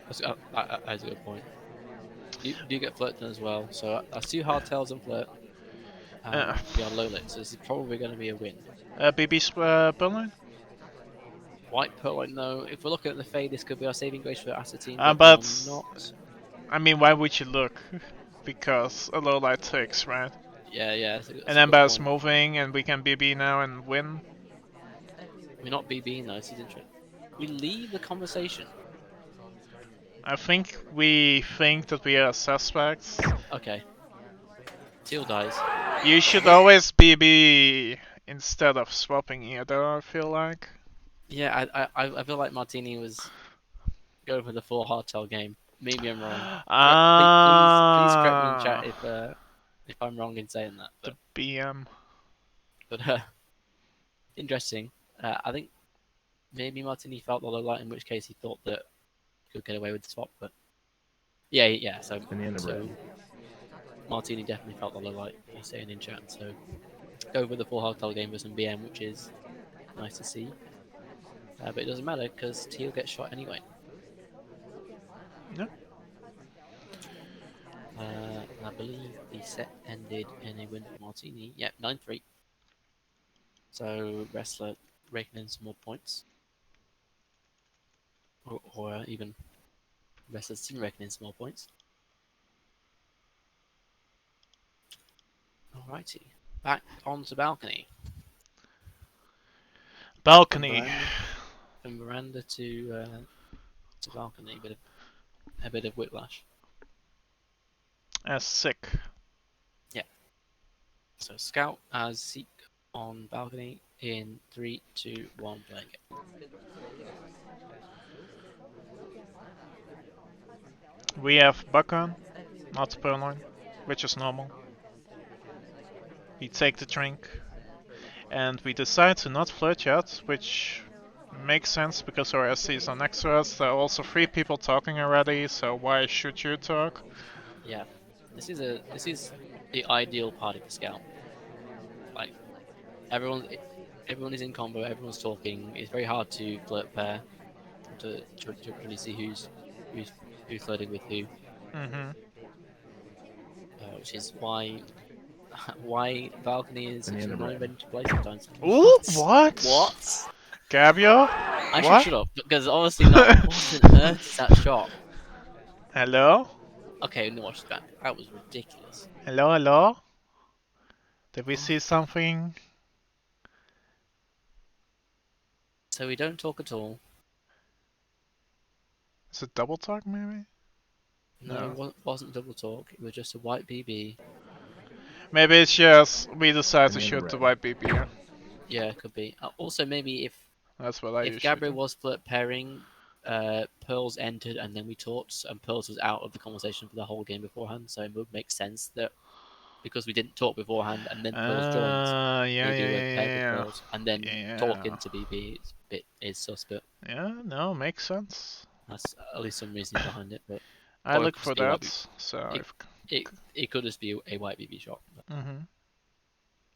That's a good point. You do get flirt done as well, so that's two hardtails and flirt. Uh, We are low lit, so this is probably going to be a win. BB Berlin? White pearl, no. If we're looking at the fade, this could be our saving grace for Assateam, but But will not. I mean, why would you look? Because a low light takes, right? Yeah, And that's a good Ember's point. moving, and we can BB now and win. We're not BB, no, this is interesting. We leave the conversation. I think we think that we are suspects. Okay. Teal dies. You should always BB instead of swapping either, I feel like. Yeah, I feel like Martini was going for the full hardtail game. Maybe I'm wrong. Please correct me in chat if I'm wrong in saying that. The BM. But interesting. I think maybe Martini felt the low light, in which case he thought that he could get away with the swap. But yeah. So Martini definitely felt the low light. He's saying in chat. So go with the full hardtail game with some BM, which is nice to see. But it doesn't matter because Teal gets shot anyway. Yeah. I believe the set ended in a win for Martini. Yeah, 9-3. So Wrestler raking in some more points. Or even Wrestler's team raking in some more points. Alrighty. Back onto balcony. Balcony. From veranda to balcony. A bit of whiplash. Sick. Yeah. So Scout as Seek on balcony in 3, 2, 1, playing it. We have Buckhorn, not Purloin, which is normal. We take the drink, and we decide to not flirt yet, which makes sense because our SCs are next to us. There are also 3 people talking already, so why should you talk? Yeah. This is the ideal party for Scout. Like everyone is in combo, everyone's talking. It's very hard to flirt pair to really see who's flirting with who. Mm-hmm. Which is why balcony is such a non-event to play sometimes. Ooh, what? What? Gabio? I What? should shut up because honestly, not what on earth is that shot? Hello? Okay, no, watch that. That was ridiculous. Hello? Did we see something? So we don't talk at all. Is it double talk maybe? No, No. it wasn't double talk. It was just a white BB. Maybe it's just we decide to Enemy in the shoot the red. white BB. Yeah, it could be. Also, maybe That's what I if usually Gabriel do. was flirt pairing, Pearls entered and then we talked, and Pearls was out of the conversation for the whole game beforehand. So it would make sense that because we didn't talk beforehand and then Pearls joined, Yeah, maybe yeah, we're paired with yeah, Pearls and then yeah. talking to BB is suspect. Yeah, no, makes sense. That's at least some reasoning behind it, but I or it look could for just be a white that, BB. so It, if... it could just be a white BB shot. But hmm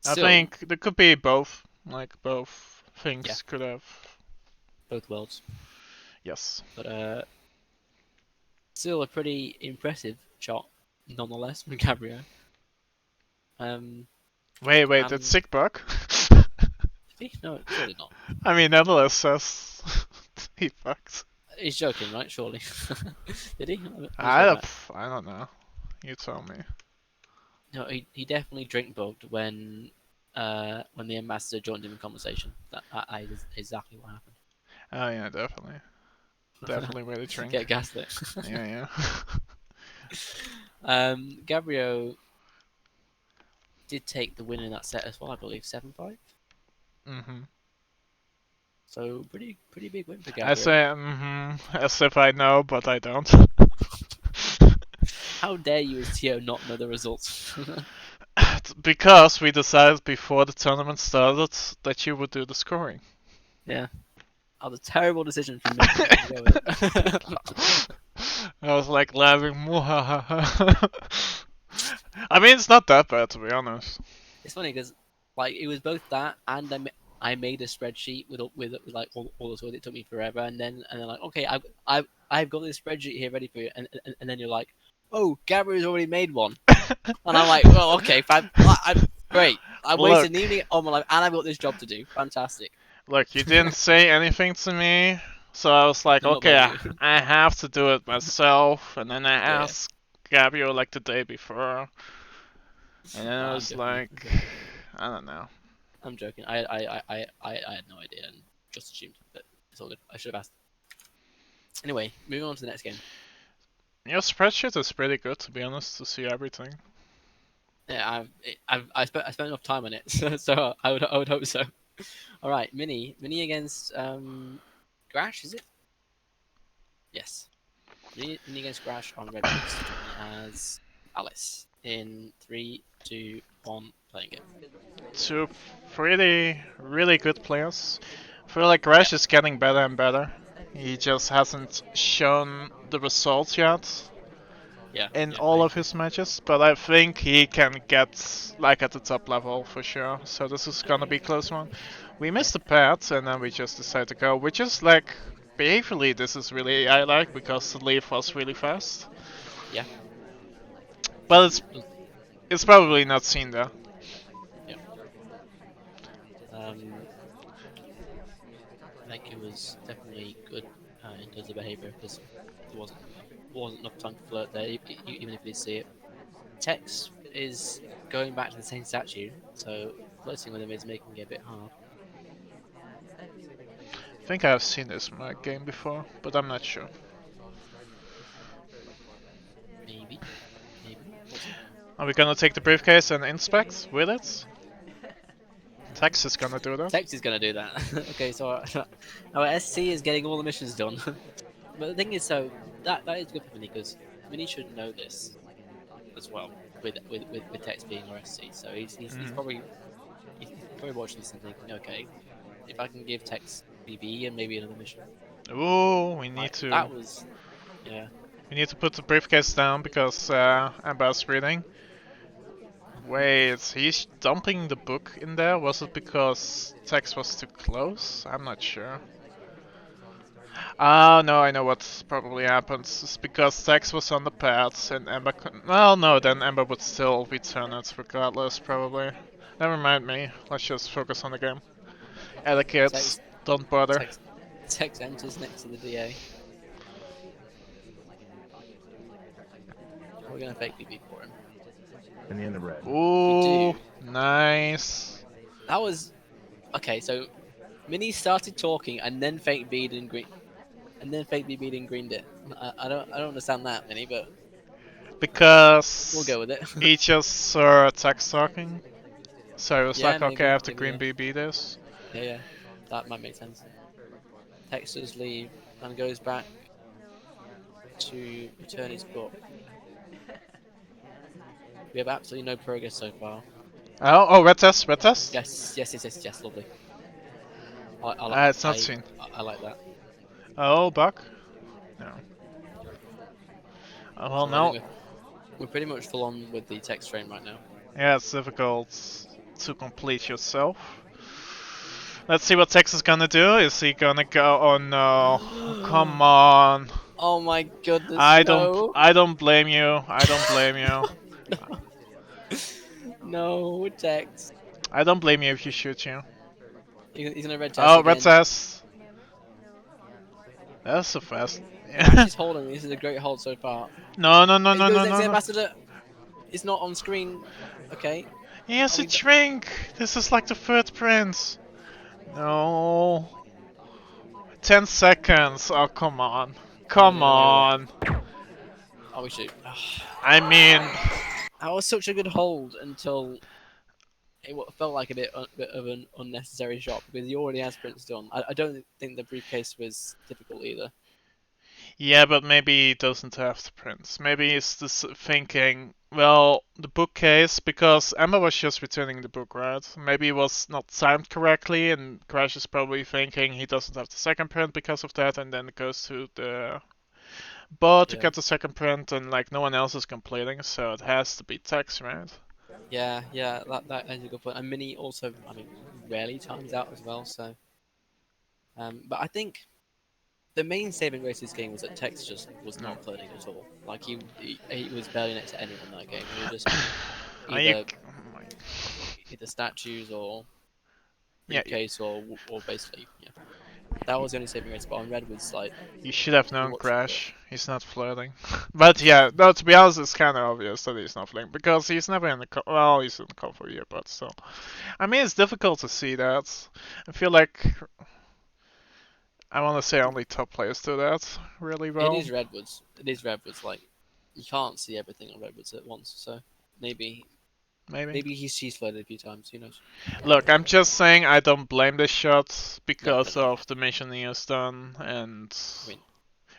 I still, think there could be both. Like, both yeah, things could have... both worlds. Yes. But still a pretty impressive shot, nonetheless, from Gabriel. Wait, that's And sick bug? no, surely not. I mean, Endless says he fucked. He's joking, right? Surely. Did he? I don't know. You tell me. No, he definitely drink bugged when the ambassador joined him in conversation. That is exactly what happened. Oh yeah, definitely. Definitely made a drink. Get gaslit. Yeah. Gabriel did take the win in that set as well, I believe, 7-5. Mhm. So pretty big win for Gabriel. I say as if I know, but I don't. How dare you as TO not know the results? Because we decided before the tournament started that you would do the scoring. Yeah. That was a terrible decision for me. To go with. I was like laughing. I mean, it's not that bad to be honest. It's funny because like it was both that and I made a spreadsheet with like all the tools. It took me forever, and then like okay, I've got this spreadsheet here ready for you, and then you're like, oh, Gabriel's already made one, and I'm like, well, okay, great. I wasted an evening of my life, and I've got this job to do. Fantastic. Look, you didn't say anything to me, so I was like, I'm not okay, blaming you. I have to do it myself. And then I Yeah. asked Gabriel like the day before, and then I I'm was joking, like, I don't know. I'm joking. I had no idea and just assumed, but it's all good. I should have asked. Anyway, moving on to the next game. Your spreadsheet is pretty good, to be honest, to see everything. Yeah, I spent enough time on it, so I would hope so. All right, Mini against Grash, is it? Yes, Mini against Grash on Red Boots as Alice in 3, 2, 1, playing it. Two really good players. I feel like Rash is getting better and better. He just hasn't shown the results yet in all of his matches, but I think he can get like at the top level for sure. So this is gonna be a close one. We missed the path and then we just decided to go, which is like behaviorally this is really I like because the leave was really fast. Yeah. But it's probably not seen there. Yeah. I think it was definitely good in terms of behaviour because there wasn't enough time to flirt there, even if you did see it. Tex is going back to the same statue, so flirting with him is making it a bit hard. I think I've seen this game before, but I'm not sure. Maybe. Are we gonna take the briefcase and inspect with it? Tex is gonna do that. Tex is gonna do that. Okay, so our SC is getting all the missions done. But the thing is, so that is good for Mini because Mini should know this as well with Tex being our SC. So he's probably watching this and thinking, okay, if I can give Tex BB and maybe another mission. Ooh, we need to. That was, yeah. We need to put the briefcase down because Amber's reading. Wait, he's dumping the book in there? Was it because Tex was too close? I'm not sure. Oh no, I know what probably happens. It's because Tex was on the path and Ember well, no, then Ember would still return it regardless, probably. Never mind me, let's just focus on the game. Etiquette, don't bother. Tex enters next to the DA. We're gonna fake BB for him. In the red. Ooh, nice. That was okay. So Mini started talking and then fake bead and green, and then fake bead and greened it. I don't understand that, Mini, but we'll Because go with it. he just saw text talking. So it was Yeah, like, okay, I have to maybe, green yeah. BB this. Yeah, yeah, that might make sense. Texas leave and goes back to return his book. We have absolutely no progress so far. Oh, red test, red test. Yes, lovely. I, I, It's not I, seen. I like that. Oh, buck. No. Well, So I think no. we're pretty much full on with the text train right now. Yeah, it's difficult to complete yourself. Let's see what Tex is gonna do. Is he gonna go? Oh no! Come on! Oh my goodness, no. I don't blame you. I don't blame you. No, text. I don't blame you if you shoot you. He's gonna red test Oh, red again. test. That's so fast. Yeah. Ashley's holding. This is a great hold so far. No, no, no, It no, goes no, next no, to no. Ambassador. It's not on screen. Okay. He has Are a we? drink. This is like the third prince. No. 10 seconds. Oh, come on. Come Wait. on. Oh, we shoot. I mean, That was such a good hold until it felt like a bit of an unnecessary shot because he already has Prince done. I don't think the briefcase was difficult either. yeah, but maybe he doesn't have the prints. Maybe he's just thinking, well, the bookcase, because Emma was just returning the book, right? Maybe it was not timed correctly, and Crash is probably thinking he doesn't have the second print because of that, and then it goes to the bot to Yeah. get the second print, and like no one else is completing, so it has to be Tex, right? Yeah. That is a good point. And Mini also, I mean, rarely times out as well. So, but I think the main saving grace of this game was that Tex just was No. not flirting at all. Like he was barely next to anyone that game. He was just Are you? either either statues or Yeah, briefcase or basically yeah. That was the only saving grace. But on Redwood's like you should have you known watch the Crash. He's not flirting. But yeah, no, to be honest, it's kind of obvious that he's not flirting because he's never in the well, he's in the call for a year, but still. I mean, it's difficult to see that. I feel like I want to say only top players do that really it well. is Redwoods. It is Redwoods. Like you can't see everything on Redwoods at once. So maybe Maybe. maybe he's flirted a few times. Who knows? Look, I'm just saying I don't blame this shot No, because no. of the mission he has done, and I mean,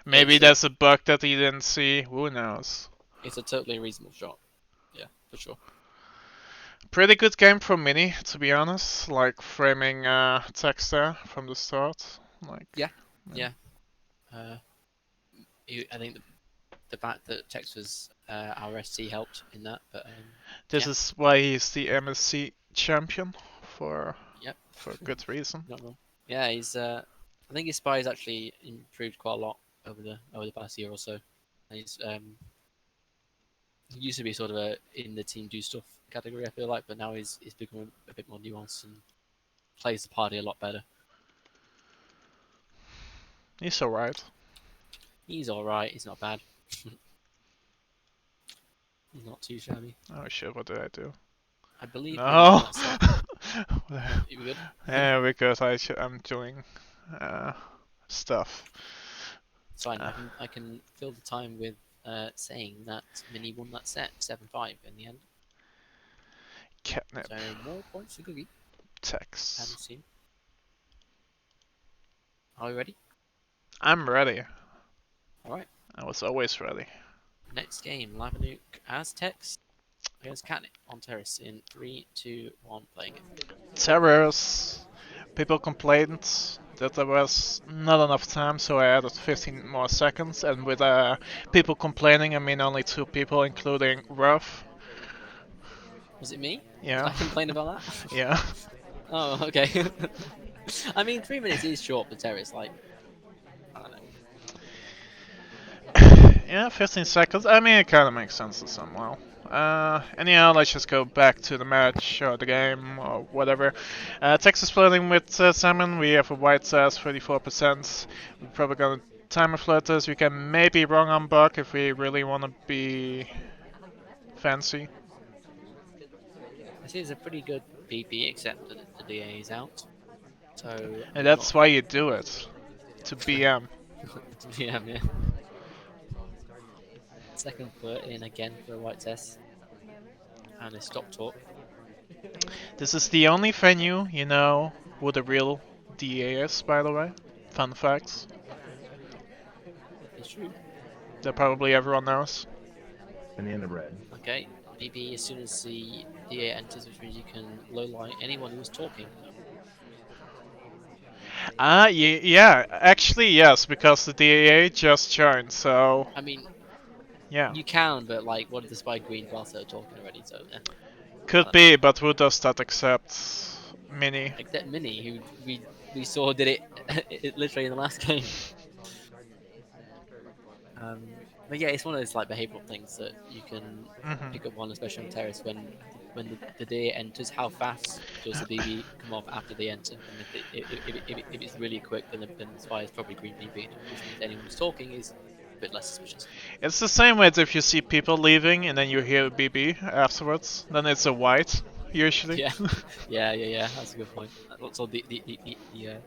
maybe it's a there's a bug that he didn't see. Who knows? it's a totally reasonable shot. Yeah, for sure. Pretty good game from Mini, to be honest. Like framing text there from the start. Like, Yeah, yeah. Uh, I think the fact that Tex was our SC helped in that. But this yeah, is why he's the MSC champion for yep, for good reason. not wrong. Yeah, he's. I think his spy has actually improved quite a lot over the past year or so. And he used to be sort of a in the team do stuff category. I feel like, but now he's become a bit more nuanced and plays the party a lot better. He's alright. He's all right. He's not bad. He's not too shabby. Oh shit, what did I do? I believe Mini won No! that set. You good? Yeah, because I'm doing stuff. It's fine. Uh, I can fill the time with saying that Mini won that set 7-5 in the end. Catnip. So more points for Googie and Text. his team. Are we ready? I'm ready. All right. I was always ready. Next game, Lavanuk Aztecs against Catnip on Terrace in 3, 2, 1, playing it. Terrors. People complained that there was not enough time, so I added 15 more seconds. And with people complaining, I mean only two people, including Ruff. Was it me? Did Yeah, I complain about that? yeah. Oh, okay. I mean, 3 minutes is short for Terrace. Like, I don't know. Yeah, 15 seconds. I mean, it kind of makes sense somehow. Anyhow, let's just go back to the match or the game or whatever. Texas floating with Salmon. We have a white sass, 34%. We're probably gonna timer float this. We can maybe wrong on Buck if we really want to be fancy. This is a pretty good PP, except that the DA is out. So And we've that's got why you do it. To BM. yeah, yeah. Second foot in again for a white test and a stop talk. This is the only venue you know who the real DA is, by the way. Fun facts It's true. that probably everyone knows. Banana bread. Okay, maybe as soon as the DA enters, which means you can low light anyone who's talking. Yeah, actually yes, because the DAA just joined, so I mean, yeah. you can, but like, what if the spy green whilst they're talking already? So yeah, Could be, but who does that except Mini? except Mini, who we saw did it literally in the last game. But yeah, it's one of those like behavioural things that you can pick up on, especially on terrace when the day enters. How fast does the BB come off after they enter? And if it's really quick, then the spy is probably green BB, which means anyone who's talking is a bit less suspicious. It's the same way as if you see people leaving and then you hear BB afterwards, then it's a white, usually. Yeah, yeah. That's a good point. Also, the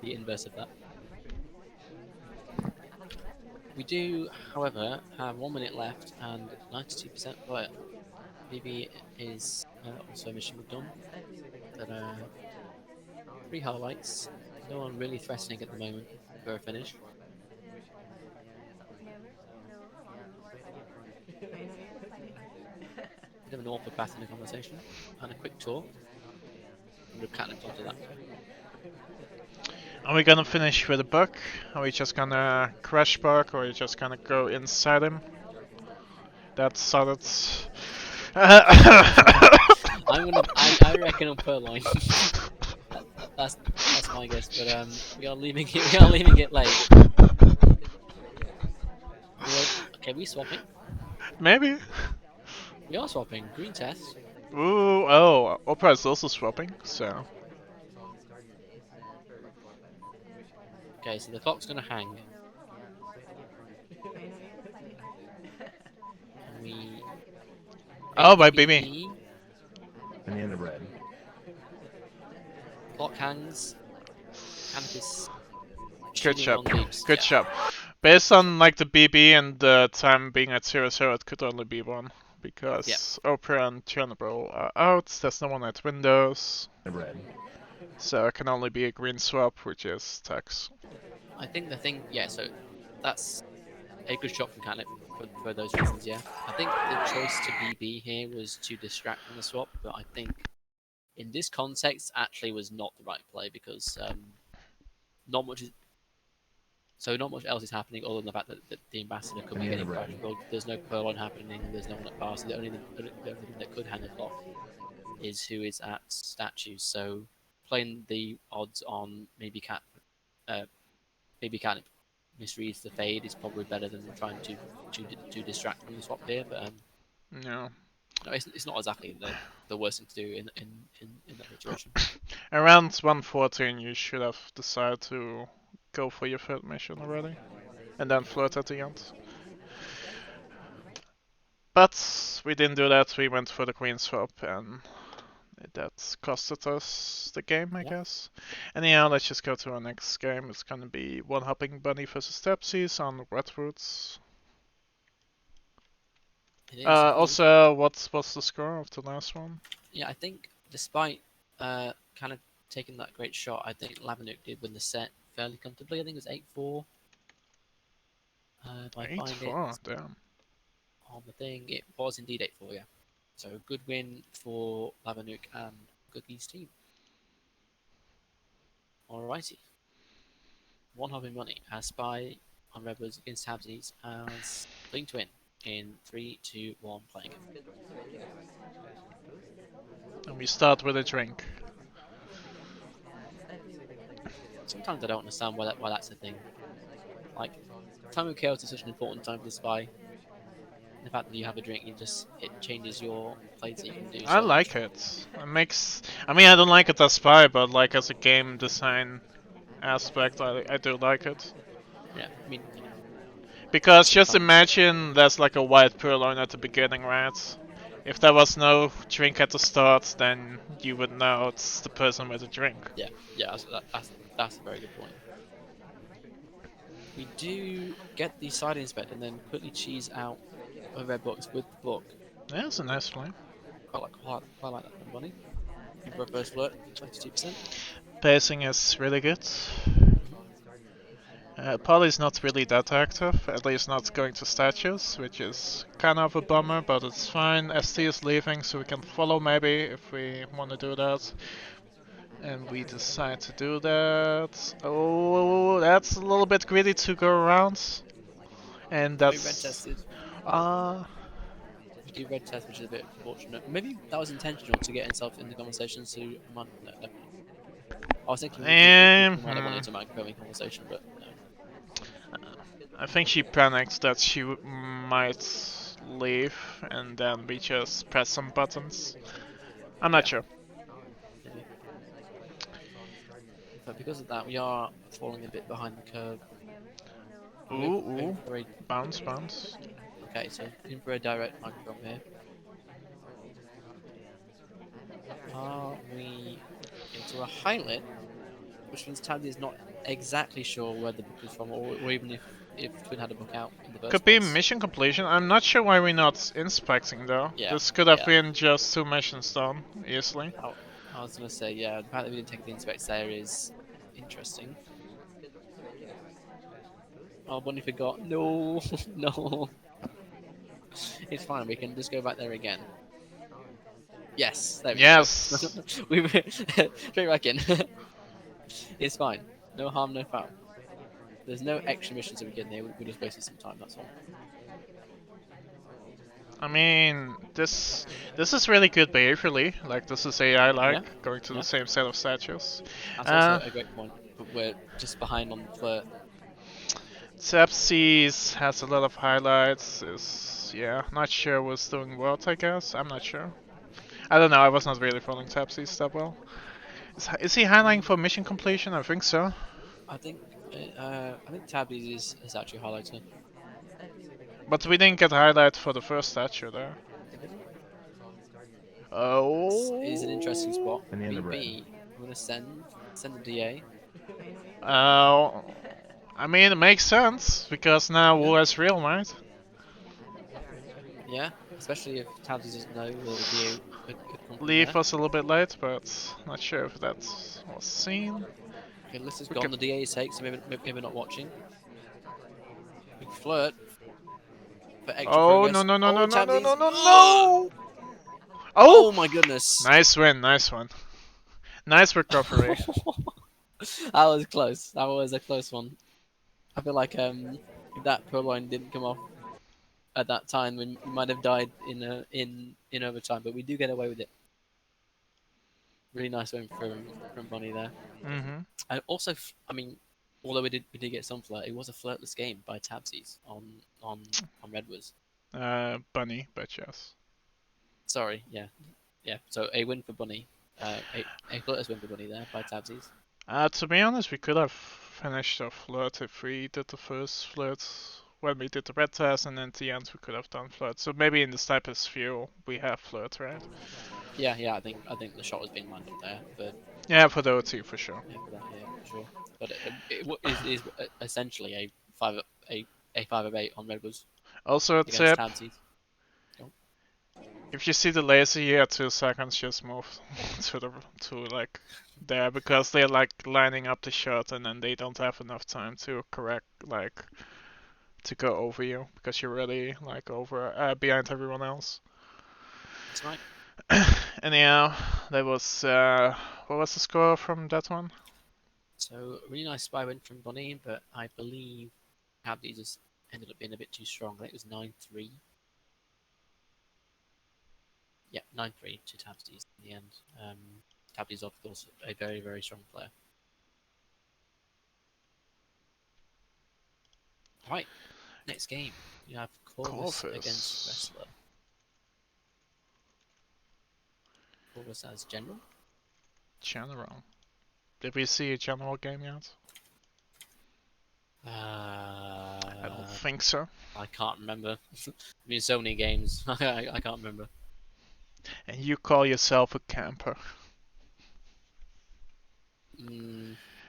inverse of that. We do, however, have 1 minute left and 92% fire. BB is also a mission we've done. But 3 highlights. No one really threatening at the moment for a finish. Bit of an awkward path in the conversation and a quick tour. And we've catnip onto that. Are we gonna finish with a buck? Are we just gonna crash buck, or are we just gonna go inside him? That's solid. I reckon on Purloin. that's my guess, but we are leaving it late. Okay, we swapping. Maybe. We are swapping. Green test. Ooh, oh, Opera is also swapping, so. Okay, so the clock's gonna hang. And we. Oh, by BB. Banana bread. Clock hangs. Canopus. Good job. Good Yeah. job. Based on like the BB and the time being at 0-0, it could only be one. Because Opera and Chernobyl are out, there's no one at Windows. Bread. So it can only be a green swap, which is tax. I think the thing, so that's a good shot from Canip for those reasons, yeah. I think the choice to BB here was to distract from the swap, but I think in this context actually was not the right play because not much else is happening other than the fact that the ambassador could be getting crashed. There's no Purloin happening, there's no one at bar, so the only thing that could hang a clock is who is at statues. So playing the odds on maybe Canip misreads the fade is probably better than trying to distract from the swap here. But No. no, it's not exactly the worst thing to do in that situation. Around 114 you should have decided to go for your third mission already. And then flirt at the end. But we didn't do that, we went for the queen swap and that costed us the game, I guess. Anyhow, let's just go to our next game. It's gonna be One Hopping Bunny versus Stepsies on Redwoods. Also, what's the score of the last one? Yeah, I think despite kind of taking that great shot, I think Lavanuk did win the set fairly comfortably. I think it was 8-4. 8-4, damn. On the thing, it was indeed 8-4, yeah. So a good win for Lavanuk and Googie's team. Alrighty. One Hopping Money as Spy on Redwoods against Tabsies as Bling Twin in 3, 2, 1 playing. And we start with a drink. Sometimes I don't understand why that's a thing. Like, time of chaos is such an important time for the Spy. The fact that you have a drink, it changes your plays that you can do. I like it. It makes. I mean, I don't like it as Spy, but like as a game design aspect, I do like it. Yeah, I mean. Because just imagine there's like a white Purloin at the beginning, right? If there was no drink at the start, then you would know it's the person with a drink. Yeah, that's a very good point. We do get the side inspect and then quickly cheese out a red box with the book. Yeah, that's a nice play. Quite like that from Bunny. For a first flirt, 22%. Pacing is really good. Polly's not really that active, at least not going to statues, which is kind of a bummer, but it's fine. ST is leaving, so we can follow maybe if we want to do that. And we decide to do that. Oh, that's a little bit greedy to go around. And We red that's... tested. Uh, We do red test, which is a bit unfortunate. Maybe that was intentional to get himself in the conversation, so no, definitely. I was thinking we might have wanted to make a conversation, but no. I think she panicked that she might leave, and then we just press some buttons. I'm not sure. Maybe. But because of that, we are falling a bit behind the curve. Ooh. Bounce. Okay, so in for a direct microphone here. Are we into a highlight? Which means Tabby is not exactly sure where the book is from, or even if Twin had a book out in the first Could be place. mission completion. I'm not sure why we're not inspecting though. Yeah, This could have yeah. been just 2 missions done easily. I was gonna say, yeah, the fact that we didn't take the inspect there is interesting. Oh, Bunny forgot. No, no. It's fine. We can just go back there again. Yes, there we Yes. go. We were straight back in. It's fine. No harm, no foul. There's no extra missions that we get in here. We just wasted some time. That's all. I mean, this is really good behaviorally. Like this is AI like going to the same set of statues. That's also a great point. But we're just behind on the flirt. Sepsis has a lot of highlights. Not sure was doing what. I guess I'm not sure. I don't know. I was not really following Sepsis that well. Is he highlighting for mission completion? I think so. I think Tabby's is actually highlighted. But we didn't get highlight for the first statue there. Oh. It is an interesting spot. Banana bread. BB, I'm gonna send the DA. I mean, it makes sense because now Wu has real, right? Yeah, especially if Tabby doesn't know the DA could come from Leaf there. was a little bit late, but not sure if that was seen. Okay, Liz has gone the DA's sake, so maybe not watching. Big flirt. For extra Oh, progress. no. Oh! Oh! My goodness. Nice win, nice one. Nice recovery. That was close. That was a close one. I feel like if that purloin didn't come off at that time, we might have died in overtime. But we do get away with it. Really nice win from Bonnie there. Mm-hmm. And also, I mean, although we did get some flirt, it was a flirtless game by Tabsies on Redwoods. Bunny, but yes. Sorry, yeah. So a win for Bunny. A flirtless win for Bunny there by Tabsies. To be honest, we could have finished our flirt if we did the first flirt when we did the red test, and then at the end we could have done flirt. So maybe in the Stipus view we have flirt, right? Yeah. I think the shot was being lined up there, but yeah, for the OT for sure. Yeah, for sure. But it is essentially a 5 of 8 on Redwoods. Also a tip. Tabsies. If you see the laser here at 2 seconds, just move to like there because they're like lining up the shot and then they don't have enough time to correct to go over you because you're really like over behind everyone else. That's right. Anyhow, that was what was the score from that one? So really nice spy win from Bonnie, but I believe Tabby just ended up being a bit too strong. I think it was 9-3. Yeah, 9-3 to Tabsies in the end. Tabby's of course a very, very strong player. Right, next game. You have Corvus against Wrestler. Corvus as General? General. Did we see a general game yet? I don't think so. I can't remember. There's been so many games. I can't remember. And you call yourself a camper.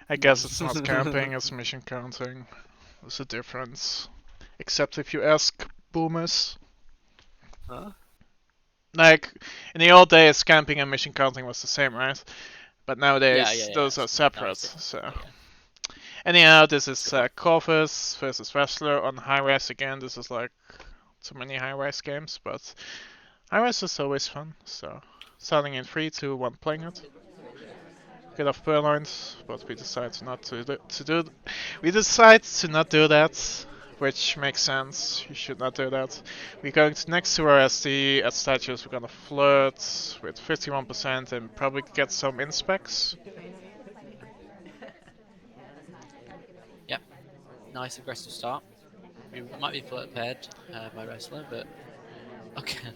I guess it's not camping, it's mission counting. There's a difference. Except if you ask boomers. Huh? Like, in the old days, camping and mission counting was the same, right? But nowadays, Yeah. those are Now separate, it's so... yeah. Anyhow, this is Corvus versus Wrestler on high-res again. This is like too many high-res games, but high-res is always fun, so... Starting in 3, 2, 1, playing it. Get off purloins, but we decide not we decide to not do that, which makes sense. You should not do that. We're going to next to our SD at statues. We're gonna flirt with 51% and probably get some inspecs. Yep. Nice aggressive start. We might be flirt paired by Wrestler, but okay.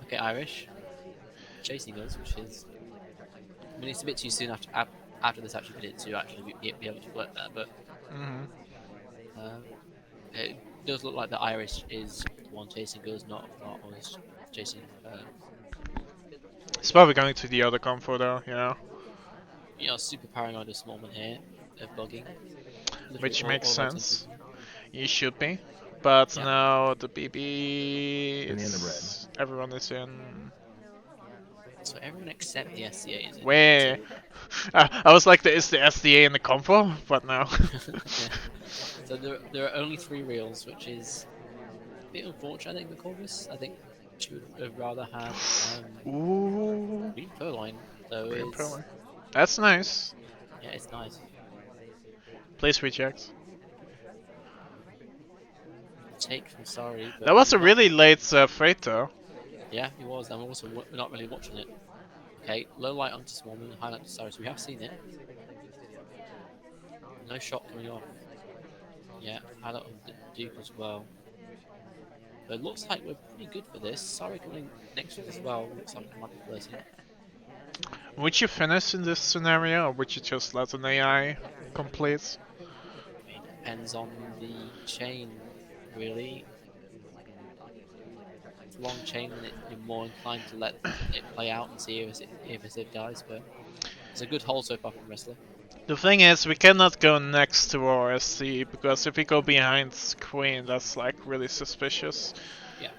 Okay, Irish. Chasing us, which is. I mean, it's a bit too soon after this actually bit to actually be able to flirt there, but it does look like the Irish is the one chasing us, not always chasing. It's probably going to the other comfort though, you know. You know, super paranoid of Smallman here, of bugging. Which makes sense. Attention. You should be. But Yeah. now the BB Banana is... Everyone is in... So everyone except the SCA is in. Where? I was like, is the SDA in the compo? But no. Yeah. So there are only 3 reels, which is a bit unfortunate, I think, for Corvus. I think she would have rather had Ooh. Green Purloin, so Green it's... Purloin. That's nice. Yeah, it's nice. Please reject. Take from sorry, but That was a not- really late freight though. Yeah, it was. I'm also not really watching it. Okay, low light onto Smallman, highlight to Cyrus. We have seen it. No shot coming off. Yeah, highlight on Duke as well. But it looks like we're pretty good for this. Sorry coming next week as well. Looks like we might be flirting. Would you finish in this scenario, or would you just let an AI complete? I mean, depends on the chain, really. It's a long chain, and you're more inclined to let it play out and see if it dies. But it's a good hold so far from Wrestler. The thing is, we cannot go next to our SC, because if we go behind Queen, that's like really suspicious. Yeah.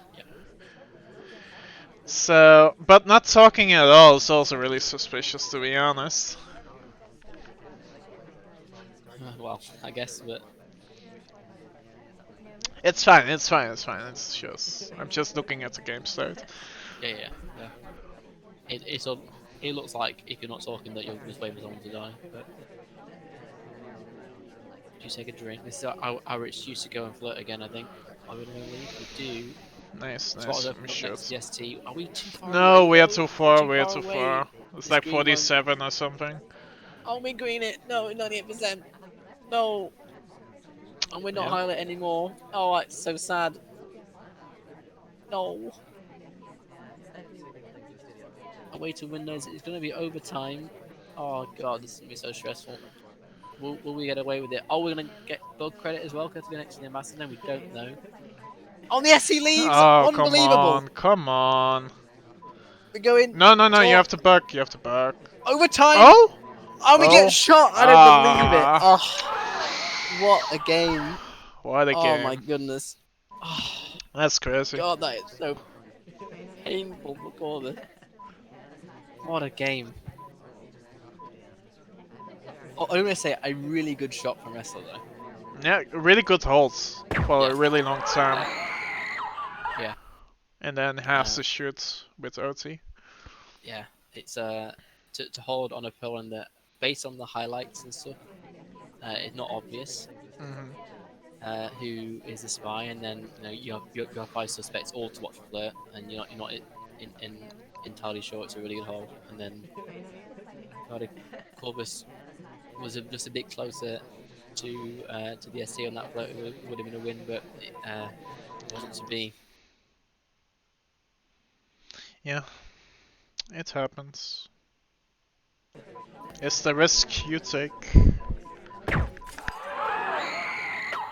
So, but not talking at all is also really suspicious, to be honest. Well, I guess, but It's fine, it's just... I'm just looking at the game start. yeah. It looks like if you're not talking that you're just waiting for someone to die. But do you take a drink? This is our excuse to go and flirt again. I think. Are we gonna leave? We do. Nice, Spot us we open up next should. to the ST. Are we too far No, away? we are too far, We're too far away. It's This like green one- 47 or something. Oh, we green it. No, 98%. No. And we're not Yeah. highlight anymore. Oh, it's so sad. No. Away to Windows. It's going to be overtime. Oh god, this is going to be so stressful. Will we get away with it? Oh, we're going to get bug credit as well because we're next to the ambassador. We don't know. Oh, the SC leaves. Oh, Unbelievable. come on. We're going. No, you top. have to bug, Overtime. Oh! Oh, we Oh. get shot. I don't believe it. Ah. Oh, what a game. What a Oh game. my goodness. Oh, That's crazy. god, that is so painful for Corvus. What a game. Oh, I'm gonna say a really good shot from Wrestler though. Yeah, really good holds for Yeah. a really long time. Yeah. And then has to shoot with OT. Yeah, it's to hold on a Poland that, based on the highlights and stuff, it's not obvious who is the spy, and then you have 5 suspects all to watch for flirt, and you're not entirely sure it's a really good hold, and then Corvus was just a bit closer to the SC on that flirt. It would have been a win, but it wasn't to be. Yeah, it happens. It's the risk you take.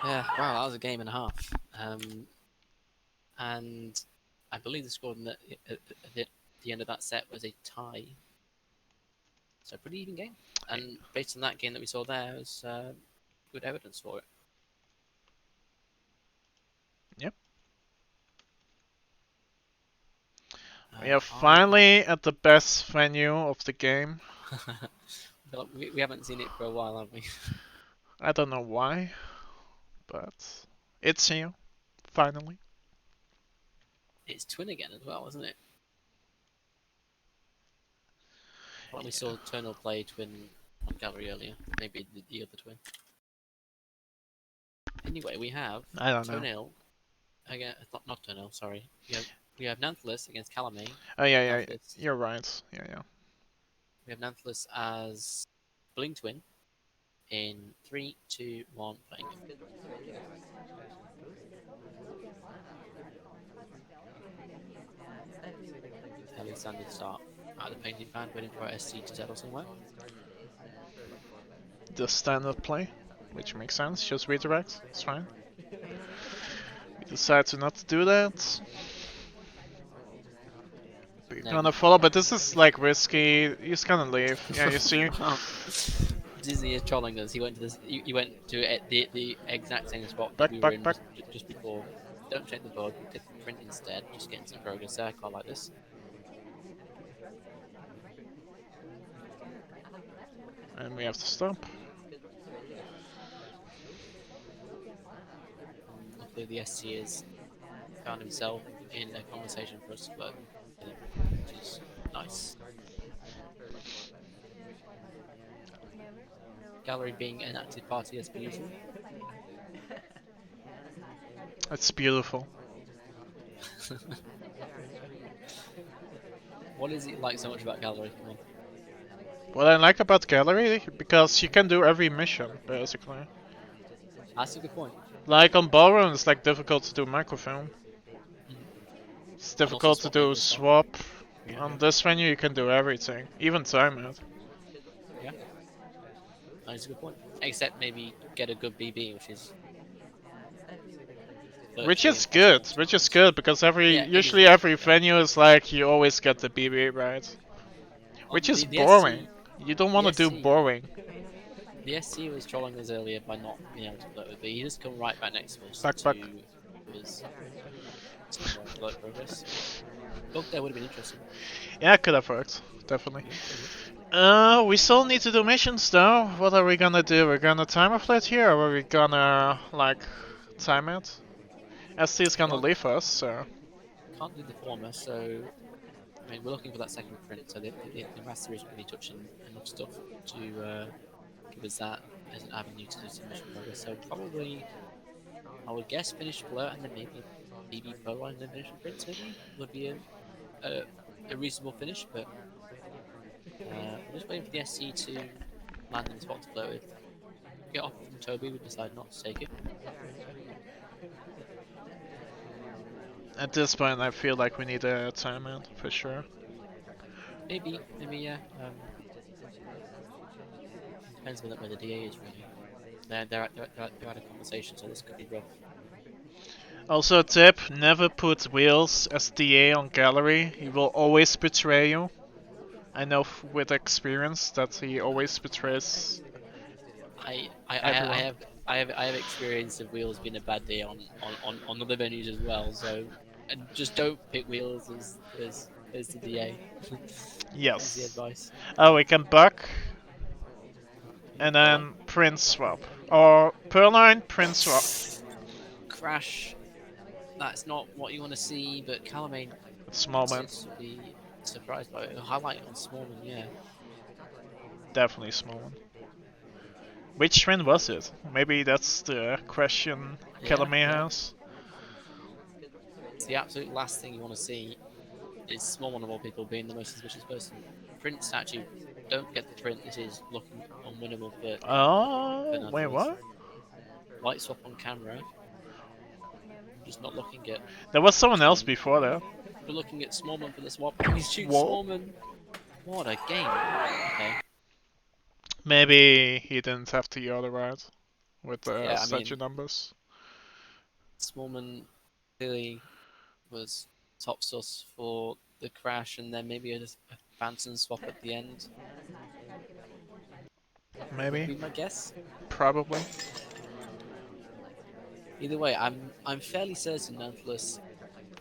Yeah, wow, that was a game and a half. And I believe the score the end of that set was a tie. So pretty even game. And based on that game that we saw there, was good evidence for it. Yep. We are finally at the best venue of the game. We haven't seen it for a while, have we? I don't know why, but it's here, finally. It's twin again as well, isn't it? Like we saw Turnal play twin on Gallery earlier. Maybe the other twin. Anyway, we have I don't know. Tonil again. Not Tonil, sorry. We have Nanthalus against Calamay. Oh yeah, Nanthalus. you're right. Yeah. We have Nanthalus as Bling Twin in 3, 2, 1, playing. Fairly standard start at the painting pan, waiting for our SC to settle somewhere. The standard play, which makes sense. Just redirect. It's fine. We decide to not do that. We're gonna follow, but this is like risky. He's gonna leave. Yeah, you see. Disney is trolling us. He went to this. He went to the exact same spot Back, we back, were in back. just before. Don't check the board. We did the print instead. Just getting some progress there. I quite like this. And we have to stop. Luckily, the SC has found himself in a conversation for us to work, which is nice. Gallery being an active party as per usual. It's beautiful. What is it like so much about Gallery? Come on. What I like about Gallery, because you can do every mission, basically. That's a good point. Like on Ballroom, it's like difficult to do microfilm. It's And also difficult to do swap swap. Yeah. On this venue you can do everything, even time it. Yeah. That's a good point. Except maybe get a good BB, which is. Which is good, because usually every venue is like you always get the BB right. Which is boring. You don't want to do boring. The SC was trolling us earlier by not being able to float with, but he just come right back next to us Back. to his float progress. Look, that would have been interesting. Yeah, could have worked, definitely. We still need to do missions though. What are we gonna do? We're gonna time a flat here, or are we gonna like time it? SC is gonna leave us, so. Can't do the former, so I mean we're looking for that second print. So the master is going to be touching enough stuff to give us that as an avenue to do some mission progress. So probably, I would guess finish float and then maybe BB pro and then finish the prints maybe would be a reasonable finish, but we're just waiting for the SC to land in the spot to float with. Get off from Toby, we decide not to take it. At this point, I feel like we need a timeout for sure. Maybe, yeah. Depends where the DA is really. They're at a conversation, so this could be rough. Also, a tip: never put Wheels as DA on Gallery. He will always betray you. I know with experience that he always betrays. I have experience of Wheels being a bad day on other venues as well. So, and just don't pick Wheels as the DA. Yes. That's the advice. Oh, we can buck. And then print swap. Or Purloin, print swap. Crash. That's not what you want to see, but Calamay Smallman. seems to be surprised by it. Highlight on Smallman, yeah. Definitely Smallman. Which trend was it? Maybe that's the question Calamay has. It's the absolute last thing you want to see is Smallman of all people being the most suspicious person. Print statue, don't get the print. This is looking unwinnable for. Oh, wait, what? Light swap on camera. Just not looking at. There was someone else before though. We're looking at Smallman for the swap. He shoots Smallman. What a game. Okay. Maybe he didn't have the order right with the statue numbers. Smallman clearly was top sus for the crash and then maybe just a phantom swap at the end. Would Maybe, be my guess. probably. Either way, I'm fairly certain Nautilus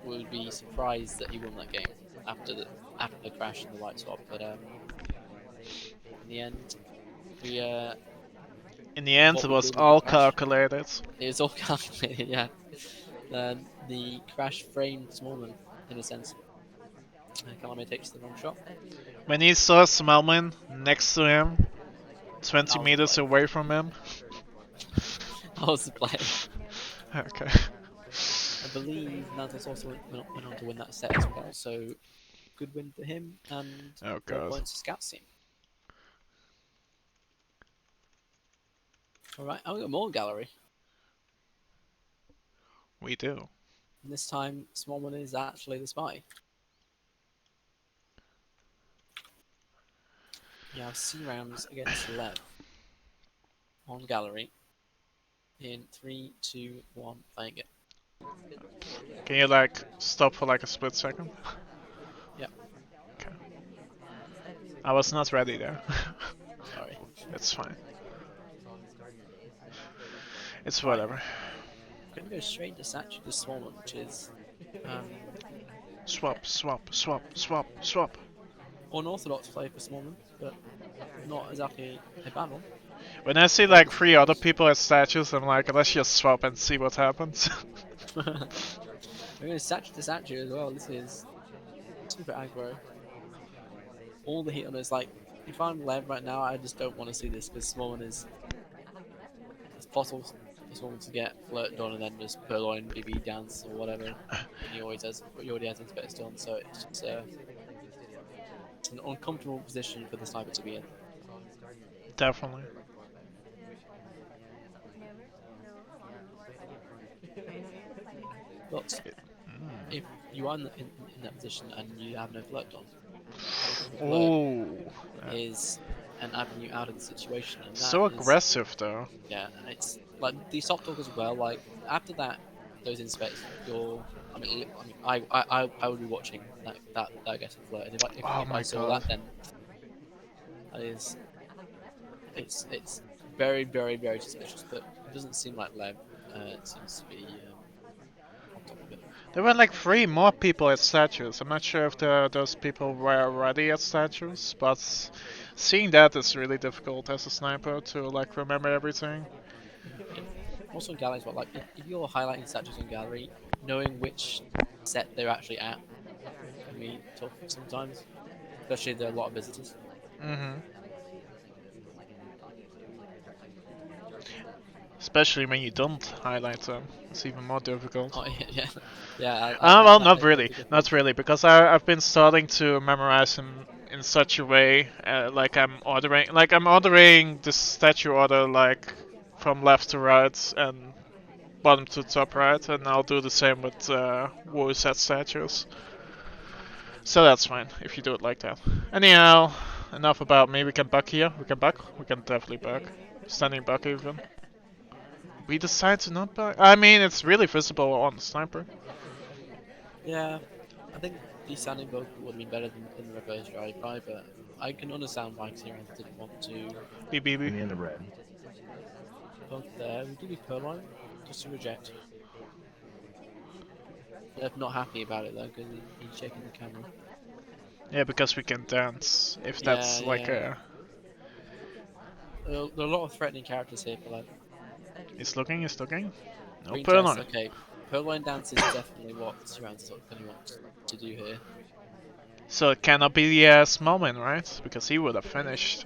would be surprised that he won that game after the crash and the white swap. But in the end, we In the end, what it we was did with the all crash, calculated. it was all calculated. Yeah, the crash framed Smallman in a sense. Kalame takes the wrong shot. When he saw Smellman next to him, 20 I was meters playing. away from him. I was playing. Okay. I believe Nautilus also went on to win that set as well. So good win for him and Oh 4 god. points to Scout's team. Alright, I've got more gallery. We do. And this time, Smallman is actually the spy. You have C-Rams against Lev on gallery in 3, 2, 1, playing it. Can you like stop for like a split second? Yeah. Okay. I was not ready there. Sorry. It's fine. It's Right. whatever. I'm going to go straight to Statue to Smallman, which is Swap, swap, swap, swap, swap. unorthodox play for Smallman, but not exactly a bad one. When I see like 3 other people as statues, I'm like, let's just swap and see what happens. We're going to Statue to Statue as well. This is super aggro. All the heat on this, like, if I'm Lev right now, I just don't want to see this because Smallman is. It's possible for Smallman to get flirt done and then just purloin BB dance or whatever. And he always has, but he already has inspectors done, so it's just it's an uncomfortable position for the sniper to be in. Definitely. But if you are in that position and you have no flirt done, flirt Oh, is an avenue out of the situation. And that so is, aggressive though. yeah, and it's like the soft talk as well. Like after that, those inspects, I would be watching that aggressive flirt. And if Oh I my saw god. that, then that is it's very very suspicious. But it doesn't seem like Lev seems to be on top of it. There were like 3 more people at statues. I'm not sure if those people were already at statues, but seeing that is really difficult as a sniper to like remember everything. Yeah. Also in gallery as well, like if you're highlighting statues in gallery, knowing which set they're actually at can be tough sometimes, especially if there are a lot of visitors. Especially when you don't highlight them, it's even more difficult. Oh yeah, yeah. Well, That not makes a really, big difference. not really, because I've been starting to memorize them in such a way, like I'm ordering the statue order like from left to right and bottom to top right, and I'll do the same with Wu set statues. So that's fine if you do it like that. Anyhow, enough about me. We can buck here. We can buck. We can definitely buck. Standing buck even. We decide to not buck. I mean, it's really visible on the sniper. Yeah, I think the standing book would have been better than the reverse drive-by, but I can understand why Xeran didn't want to BBB. Banana bread. both there. We do be Purloin, just to reject. They're not happy about it though, because he's checking the camera. Yeah, because we can dance. If that's Yeah, like yeah. a. There are a lot of threatening characters here, but like He's looking, he's looking. No green test, purloin. okay. Purloin dance is definitely what Xeran's going to want to do here. So it cannot be the Smallman, right? Because he would have finished.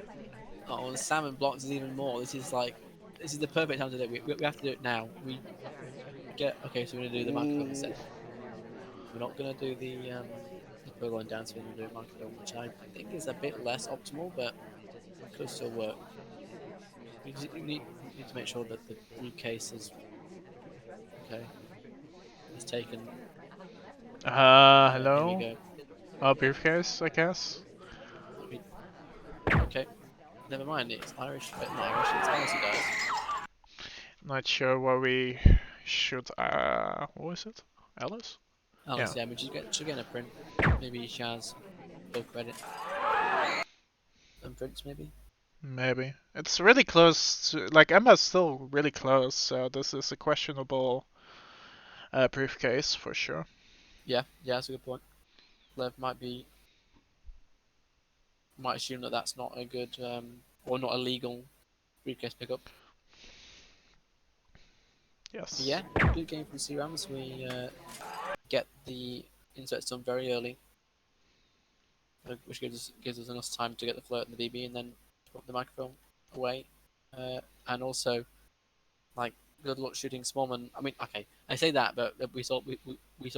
Oh, and Salmon blocks is even more. This is the perfect time to do it. We have to do it now. Okay, so we're gonna do the microphone instead. We're not gonna do the Purloin dance. We're gonna do microphone, which I think is a bit less optimal, but it could still work. We need to make sure that the briefcase is okay. It's taken. Here we Hello? go. Oh, briefcase, I guess. Okay. Never mind. It's Irish, but not Irish. It's Aussie guys. Not sure what we should. What was it? Alice? Oh, Yeah. so yeah, we should get a print. Maybe Shaz, full credit. And prints maybe. Maybe. It's really close to, like, Emma's still really close, so this is a questionable briefcase for sure. Yeah, that's a good point. Lev might assume that that's not a good or not a legal briefcase pickup. Yes. Yeah, good game from C-Rams. We get the inserts done very early, which gives us enough time to get the flirt and the BB, and then put the microphone away. And also, like, good luck shooting Smallman. I mean, okay, I say that, but we saw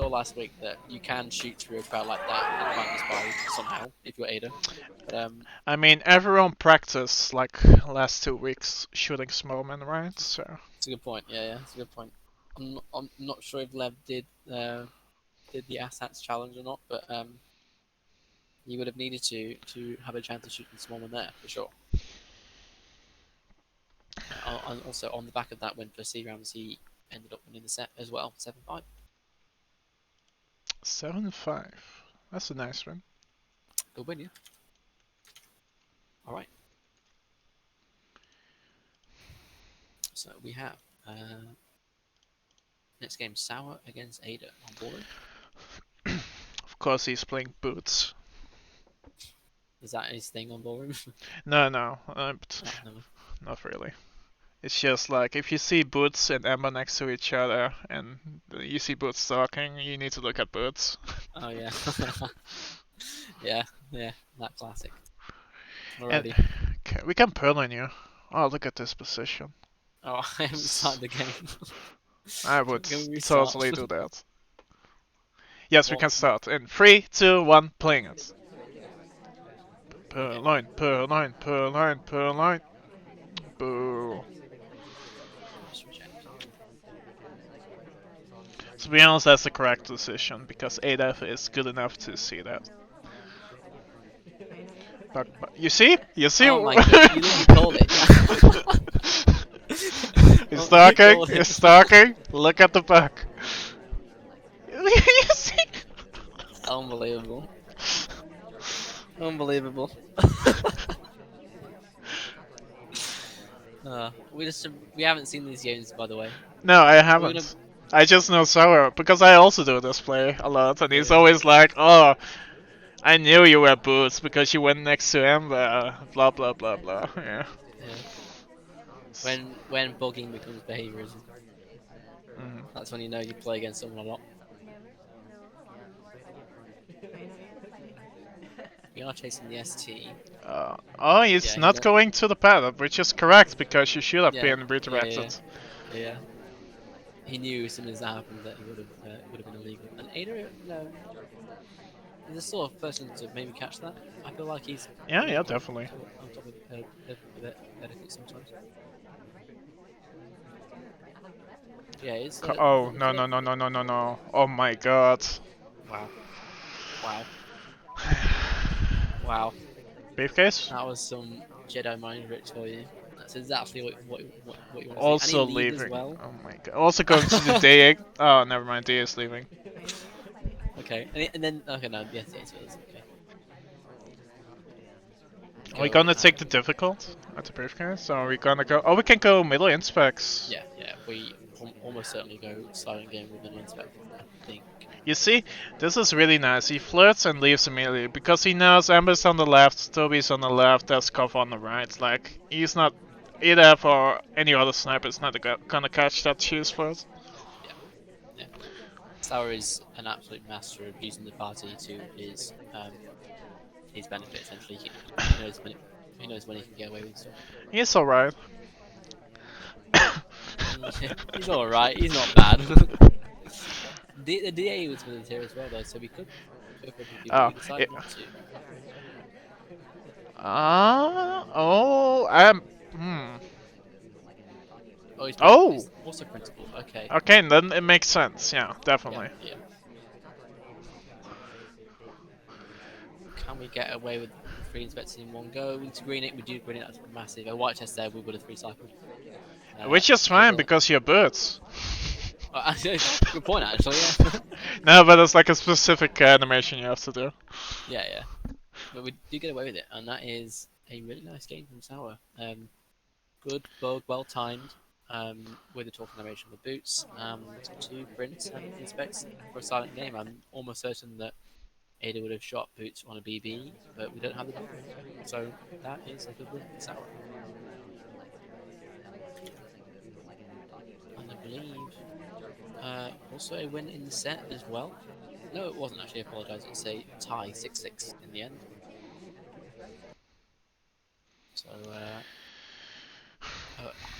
last week that you can shoot through a crowd like that and find the spy somehow if you're Ada. But I mean, everyone practiced like last 2 weeks shooting Smallman, right? So it's a good point. Yeah, it's a good point. I'm not sure if Lev did the Assats challenge or not, but he would have needed to have a chance of shooting Smallman there for sure. And also on the back of that win for C-Rams, he ended up winning the set as well, 7-5. 7-5. That's a nice one. Good win, yeah. All right. So we have next game Sour against Ada on board. Of course, he's playing boots. Is that his thing on board? No, No. not really. It's just like if you see Boots and Emma next to each other, and you see Boots talking, you need to look at Boots. Oh yeah. yeah, that classic. And, Already. okay, we can pearl on you. Oh, look at this position. Oh, I haven't started the game. I would Can we restart? totally do that. Yes, we Well- can start. In 3, 2, 1, playing it. Per line, per line, per line, per line. Boo. To be honest, that's the correct decision, because ADF is good enough to see that. But you see? You see? Oh my god, you didn't call it. He's Oh, stalking, you called he's it. stalking. Look at the back. You see? Unbelievable. Unbelievable. We haven't seen these games, by the way. No, I We're haven't. gonna- I just know Sour, because I also do this play a lot, and he's Yeah. always like, oh, I knew you were Boots because you went next to him, blah blah blah blah. Yeah. Yeah. When bugging becomes behaviorism, Mhm. that's when you know you play against someone a lot. We are chasing the ST. Oh, he's Yeah, he not won't- going to the pad, which is correct because you should have Yeah, been yeah, redirected. Yeah. He knew as soon as that happened that he would have been illegal. And Ada, no, he's the sort of person to maybe catch that. I feel like he's Yeah, you know, yeah, on- definitely. on top of etiquette sometimes. Yeah, it's. Oh, no, no, no, no, no, no, no. Oh my god. Wow. Wow. Briefcase? That was some Jedi mind tricks for you. That's exactly what you want to Also see. And he lead leaving. as well. Oh my god. Also going to the day. Oh, never mind. Day is leaving. Okay, and then okay, no, yes, it is. Okay. Are we Go gonna take the difficult at the briefcase? Or are we gonna go? Oh, we can go middle inspects. Yeah, we almost certainly go silent game with an inspector, I think. You see, this is really nice. He flirts and leaves immediately because he knows Amber's on the left, Toby's on the left, there's Kov on the right. Like, he's not either for any other sniper's not gonna catch that cheese flirt. Yeah. Sour is an absolute master of using the party to his benefit. Essentially, he knows when he can get away with stuff. He's alright. He's all right. He's not bad. The DA was with us here as well, though, so we could go for people. Oh, We decided yeah. not to. Oh, he's also principal. Okay. Okay, then it makes sense. Yeah, definitely. Yeah. Can we get away with 3 inspectors in one go? Into green it, we do green it. That's massive. A white test there, we would have 3 cycled. Which is fine because you're birds. Good point, actually. Yeah. No, but it's like a specific animation you have to do. Yeah. But we do get away with it, and that is a really nice game from Sour. Good bug, well timed, with the talk animation with boots, and 2 prints and inspects for a silent game. I'm almost certain that Ada would have shot boots on a BB, but we don't have the bug. So that is a good win for Sour. And I believe also a win in the set as well. No, it wasn't actually. I apologise. It's a tie 6-6 in the end. So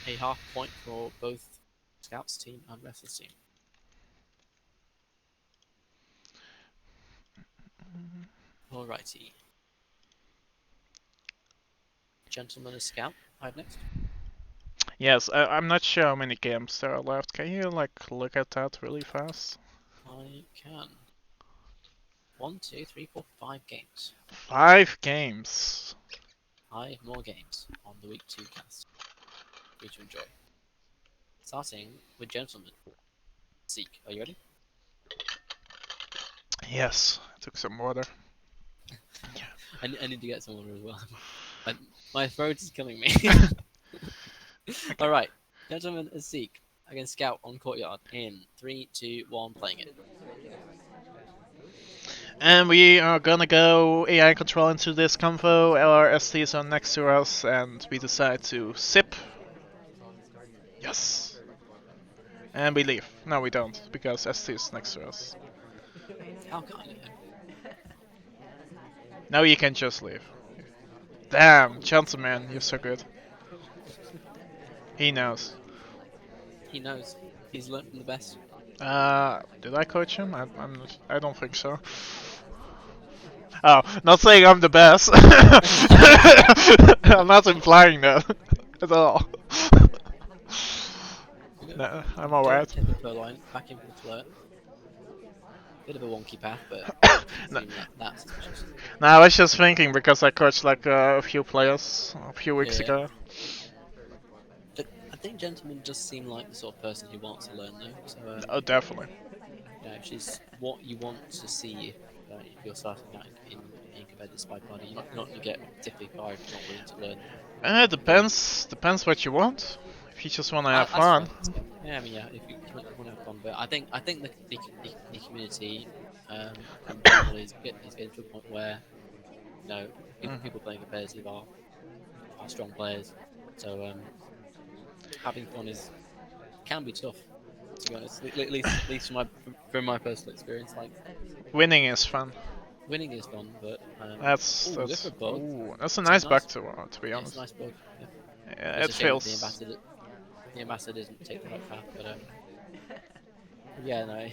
a half point for both Scouts team and Wrestlers team. Alrighty. Gentleman and Scout, I have next. Yes, I'm not sure how many games there are left. Can you like look at that really fast? I can. 1, 2, 3, 4, 5 games. 5 games. 5 more games on the week 2 cast for you to enjoy. Starting with Gentleman. Zeke, are you ready? Yes, I took some water. I need to get some water as well. My throat is killing me. Alright, Gentleman and Zeke against Scout on Courtyard in 3, 2, 1, playing it. And we are gonna go AI control into this convo. Our STs are next to us, and we decide to sip. Yes. And we leave. No, we don't, because ST is next to us. How kind of him. Now you can just leave. Damn, gentleman, you're so good. He knows. He knows. He's learned from the best. Did I coach him? I don't think so. Oh, not saying I'm the best. I'm not implying that at all. No, I'm alright. Take the Purloin back in for the flirt. Bit of a wonky path, but No. that's suspicious. No, I was just thinking because I coached like a few players a few weeks Yeah. ago. But I think Gentleman just seem like the sort of person who wants to learn, though. So, Oh, definitely. you know, she's what you want to see if you're starting out in competitive SpyParty. You're not going to get typically 5 not willing to learn. It depends what you want. If you just want to have That's fun. fair. Yeah, I mean, yeah, if you want to have fun, but I think the community in general is getting to a point where you know people playing competitive are strong players, so having fun can be tough. To be honest, at least from my personal experience, like Winning is fun. winning is fun, but That's ooh, look at bug. that's a It's nice a bug nice- to be Yeah, honest. it's a nice bug. Yeah. Yeah, It's it a shame that feels. the ambassador doesn't take the right path, but yeah, no,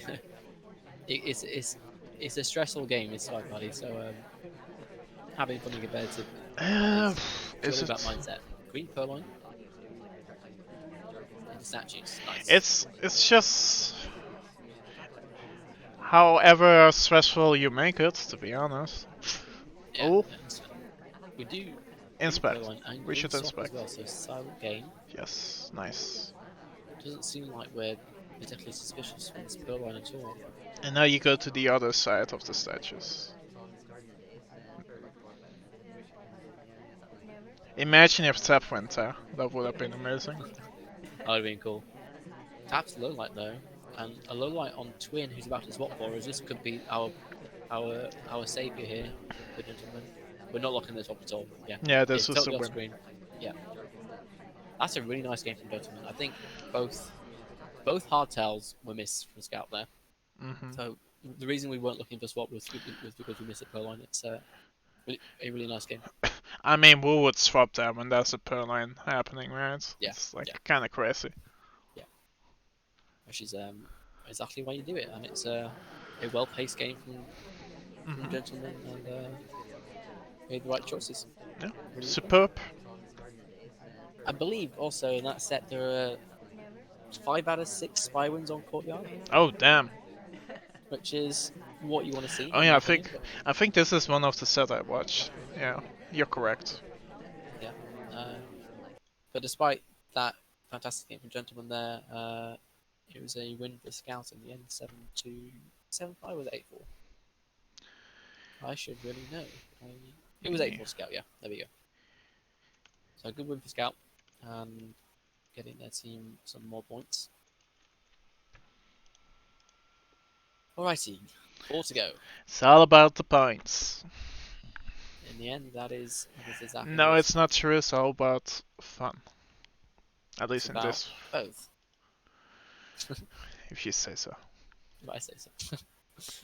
it's a stressful game. It's SpyParty, so having fun and competitive is Is purely about it? mindset. Green Purloin and the statues, nice. It's just. However stressful you make it, to be honest. Yeah, Oh, we do Green inspect. Purloin and We Green should Swap inspect. as well. So silent game. Yes, nice. Doesn't seem like we're particularly suspicious from this Purloin at all. And now you go to the other side of the statues. Imagine if Tap went there. That would have been amazing. That would have been cool. Tap's low light though, and a low light on Twin who's about to swap for us. This could be our savior here, the gentleman. We're not locking this up at all. Yeah. Yeah, this It's was totally the off win. screen. Yeah. That's a really nice game from Gentleman. I think both hardtails were missed from Scout there. So the reason we weren't looking for swap was because we missed the Purloin. It's a really nice game. I mean, who would swap there when there's a Purloin happening, right? Yeah, It's like yeah. kind of crazy. Which is exactly why you do it, and it's a well-paced game from Gentleman, and made the right choices. Yeah, Really. superb. I believe also in that set there are 5 out of 6 spy wins on Courtyard, Oh damn. which is what you want to see. Oh in yeah, my I opinion, think this is one of the set I watched. Yeah, you're correct. but, yeah. But despite that fantastic game from Gentleman there, It was a win for Scout in the end, 7-2, 7-5 was 8-4. I should really know. It was 8-4 Scout, yeah. There we go. So a good win for Scout. Getting their team some more points. Alrighty, 4 to go. It's all about the points. In the end, that is exactly No, what it's not true. It's all about fun. At it's least in about. this, Both, if you say so. if I say so.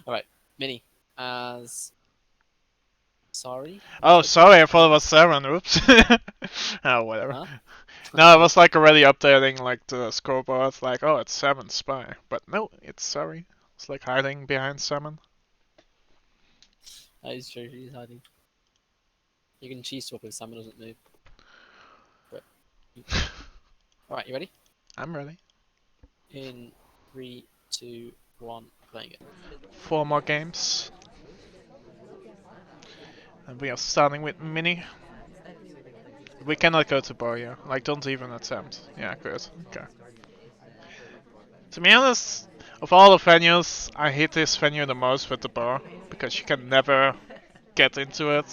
Alright, Mini, as... Sorry? Oh, sorry, I thought it was 7. Oops. Oh, whatever. Huh? No, it was like already updating like the scoreboard. Like, oh, it's 7 spy. But no, it's sorry. It's like hiding behind 7. That is true, he's hiding. You can cheese swap if Salmon doesn't move. But... Alright, you ready? I'm ready. In 3, 2, 1, playing it. 4 more games. And we are starting with Mini. We cannot go to Boria. Like, don't even attempt. Yeah, good. Okay. To be honest, of all the venues, I hate this venue the most with the bar. Because you can never get into it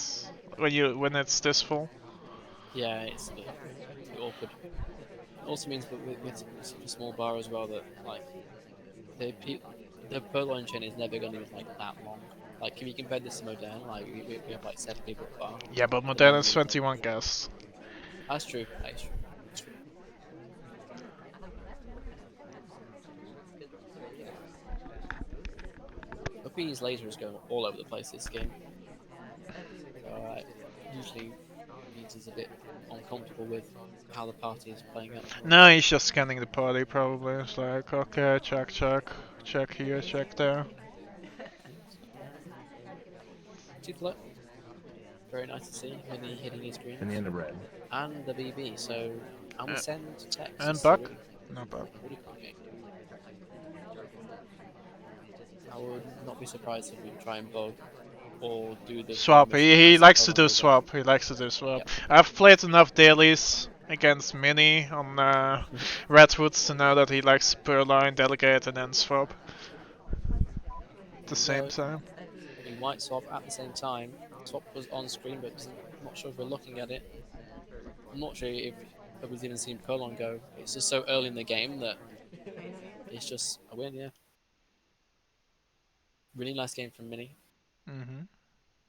when it's this full. Yeah, it's a bit awkward. It also means that with such a small bar as well that, like, the purloin chain is never going to be like that long. Like, if you compare this to Modern, like we have like 7 people at the bar. Yeah, but But Modern is normally, like, 21 guests. that's true. That is true. That's true. Opinions laser is going all over the place this game. So usually means he's a bit uncomfortable with how the party is playing out. No, he's just scanning the party probably. It's like, okay, check, check. Check here, check there. Two float. Very nice to see Mini hitting his green. Banana bread. And the BB, so and we Uh, send Texas. And So Buck? No Buck. really fun game. I would not be surprised if we try and bug or do the Swap. mission He as the likes to Pokemon do goes on. swap. He likes to do swap. Yep. I've played enough dailies against Mini on Redwoods to know that he likes Purloin, Delegate, and then swap at the same time. We might swap at the same time. Swap was on screen, but I'm not sure if we're looking at it. I'm not sure if we've even seen Purloin go. It's just so early in the game that it's just a win, yeah. Really nice game from Mini. Mm-hmm.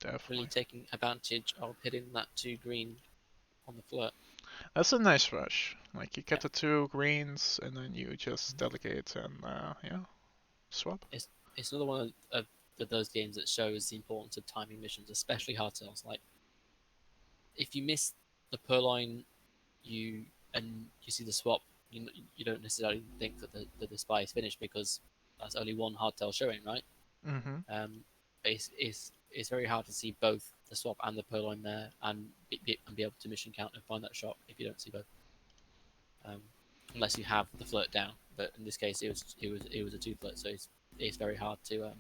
Definitely. Really taking advantage of hitting that 2 green on the flirt. That's a nice rush. Like, you get the 2 greens, and then you just delegate and, yeah, swap. It's another one of those games that shows the importance of timing missions, especially hard tells. Like, if you miss the Purloin, you see the swap, you don't necessarily think that the spy is finished because that's only one hardtail showing, right? Mm-hmm. It's very hard to see both the swap and the Purloin there and be able to mission count and find that shot if you don't see both. Unless you have the flirt down, but in this case it was a 2 flirt, so it's very hard to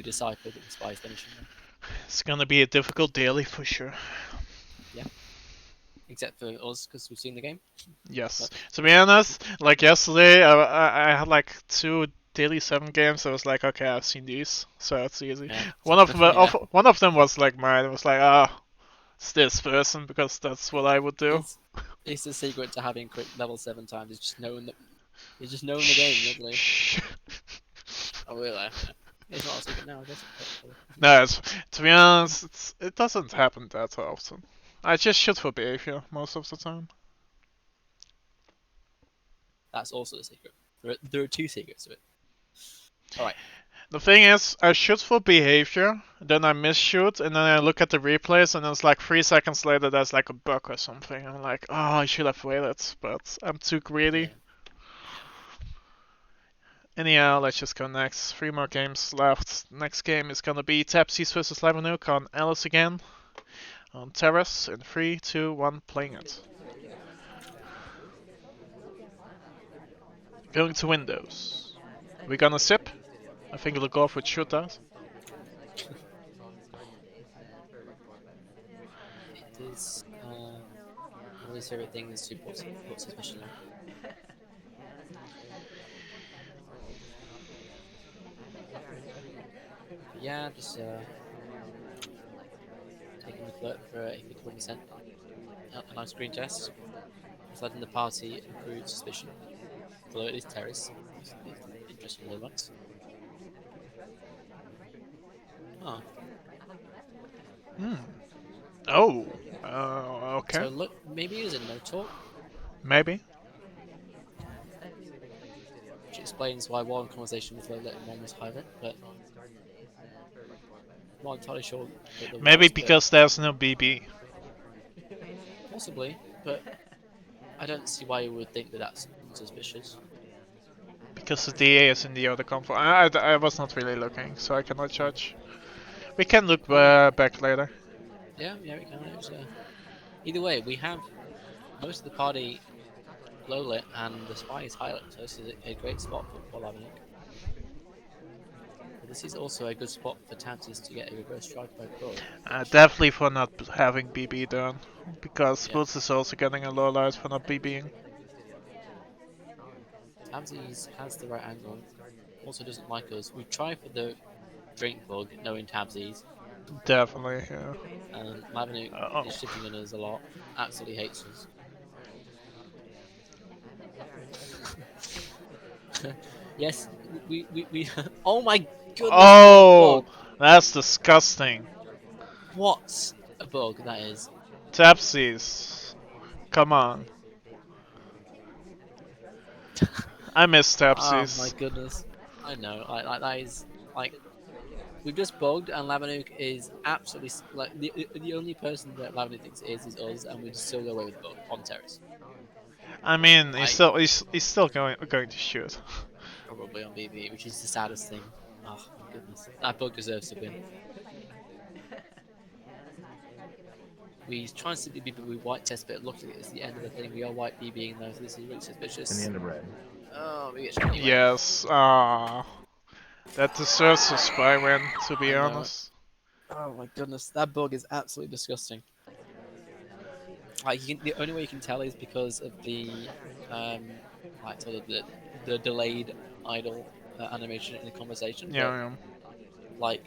decipher that the spy is finishing there. It's gonna be a difficult daily for sure. Yeah. Except for us, because we've seen the game. Yes. To be honest, like yesterday, I had like 2 daily 7 games. I was like, okay, I've seen these, so it's easy. Yeah. One of them, Yeah. one of them was like mine. It was like, it's this person because that's what I would do. It's the secret to having crit level 7 times. It's just knowing the game, literally. Oh, really? It's not a secret now, I guess. No, to be honest, it doesn't happen that often. I just shoot for behavior most of the time. That's also the secret. There are 2 secrets to it. Alright. The thing is, I shoot for behavior, then I miss-shoot, and then I look at the replays, and it's like 3 seconds later there's like a bug or something. I'm like, oh, I should have waited, but I'm too greedy. Yeah. Anyhow, let's just go next. 3 more games left. Next game is gonna be Tapsies vs Lebanon on Alice again. On Terrace in 3, 2, 1, playing it. Going to Windows. We gonna sip? I think it'll go off with shootout. It is one of his favorite things to put suspicion on. But yeah, just taking the flirt for a 51%. A nice green test. Just letting the party accrue suspicion. Although it is terrace. It's interesting little ones. Oh, Hmm. Oh. Okay. so look, maybe it is a no talk, Maybe. which explains why one conversation was low lit and one was high lit, but I'm not entirely sure the Maybe whys, but because there's no BB. possibly, but I don't see why you would think that that's suspicious. Because the DA is in the other convo. I was not really looking, so I cannot judge. We can look back later. Yeah, we can. Either way, we have most of the party low lit and the spy is high lit, so this is a great spot for Lavinik. But this is also a good spot for Tantis to get a reverse strike by Bug. Definitely for not having BB done. Because Yeah. Boots is also getting a low light for not BBing. Tabsies has the right angle, also doesn't like us. We try for the drink bug, knowing Tabsies, Definitely, yeah. and Lavinik Oh. is shitting on us a lot, absolutely hates us. Yes, we oh my goodness! Oh! Bug. That's disgusting. What a bug that is. Tapsies. Come on. I miss Oh my Tapsies. goodness. I know, like that is like we've just bugged, and Lavanuk is absolutely like the only person that Lavanuk thinks is us, and we just still go away with the bug on terrace. I mean, I he's still going to shoot. probably on BB, which is the saddest thing. Oh my goodness, that bug deserves to win. We try and simply BB with white test, but it looks like it's the end of the thing. We are white BBing though, so this is really suspicious. Banana bread. Oh, we get shot anyway. Yes. Ah. That deserves a spy win, to be I know. honest. Oh my goodness, that bug is absolutely disgusting. Like the only way you can tell is because of the like sort of the delayed idle animation in the conversation. But Yeah, like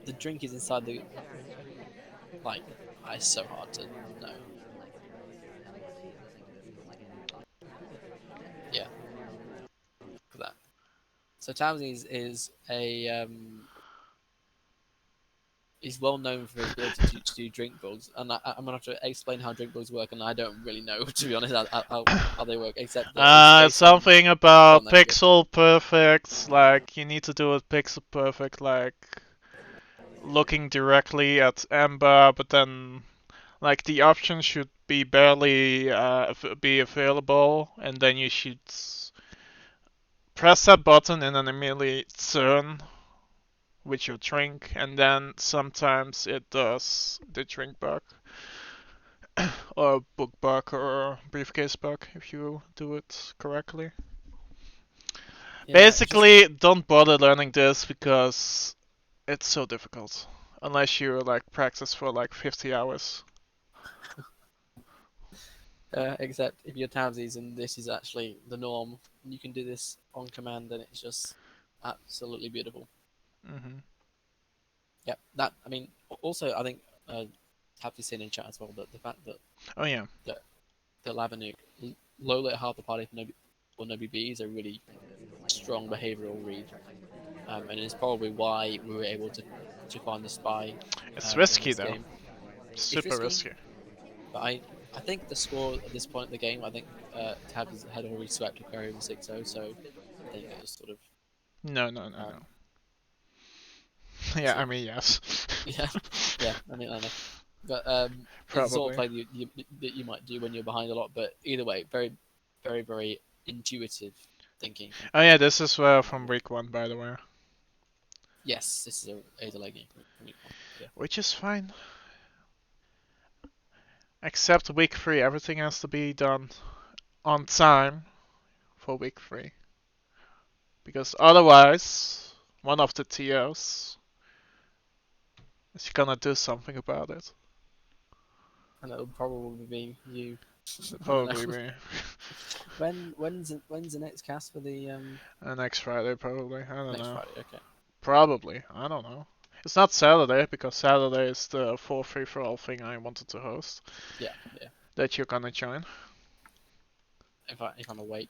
the drink is inside the like it's so hard to know. Yeah, for that. So Townsend is a he's well known for his ability to do drink bugs, and I'm gonna have to explain how drink bugs work, and I don't really know to be honest how they work, except that it's based on. something Go on about then, yeah. pixel perfect, like you need to do it pixel perfect, like looking directly at Ember, but then like the option should be barely be available, and then you should press that button and then immediately turn with your drink, and then sometimes it does the drink bug or book bug or briefcase bug if you do it correctly. Yeah, it's just Basically, don't bother learning this because it's so difficult. Unless you like practice for like 50 hours. except if you're Towsies and this is actually the norm, you can do this on command, and it's just absolutely beautiful. Hmm. Yeah, that I mean, also I think Tabsy's seen in chat as well that the fact that Oh yeah. the Lavanuk low lit half the party for no BB is a really strong behavioural read, and it's probably why we were able to find the spy. It's In risky this though. game. Super risky. But I think the score at this point in the game, I think Tabs had already swept Aquarium 6-0, so I think it was sort of No. um, Yeah, so- I mean yes. yeah. I know. But it's the sort of play that you might do when you're behind a lot. But either way, very, very, very intuitive thinking. Oh yeah, this is from week 1 by the way. Yes, this is a delay game. Yeah. Which is fine. Except week 3, everything has to be done on time for week 3. Because otherwise, one of the TOs is gonna do something about it. And it'll probably be you. I don't Probably know. me. When's the next cast for the Next Friday, probably. I don't next know. Friday? Okay. Probably. I don't know. It's not Saturday, because Saturday is the full free-for-all thing I wanted to host. Yeah. That you're gonna join. If I'm awake,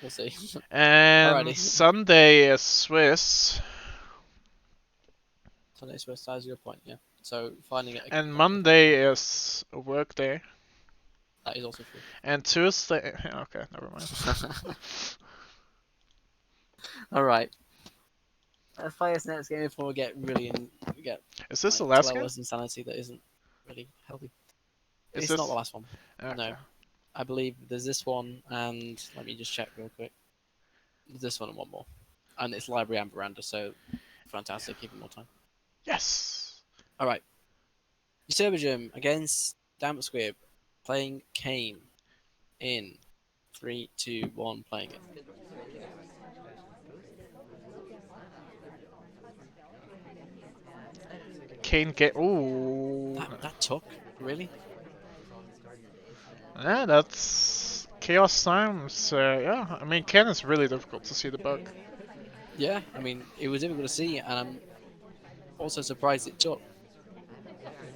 we'll see. And Alrighty. Sunday is Swiss. Sunday's first size, your point. Yeah. So finding it. And Monday is a work day. That is also true. And Tuesday... Okay, never mind. Alright. Let's play this next game before we get Is this the like, last 2 game? hours insanity that isn't really healthy. Is It's this... not the last one. Okay. No. I believe there's this one, and let me just check real quick. There's this one and one more. And it's Library and Veranda, so fantastic, even more time. Yes! Alright. Usurbium against Damp Squib, playing Kane in 3, 2, 1, playing it. Kane get... Ooh. That took, really? Yeah, that's... Chaos Times. Yeah, I mean, Kane is really difficult to see the bug. Yeah, I mean, it was difficult to see, and I'm also surprised it took.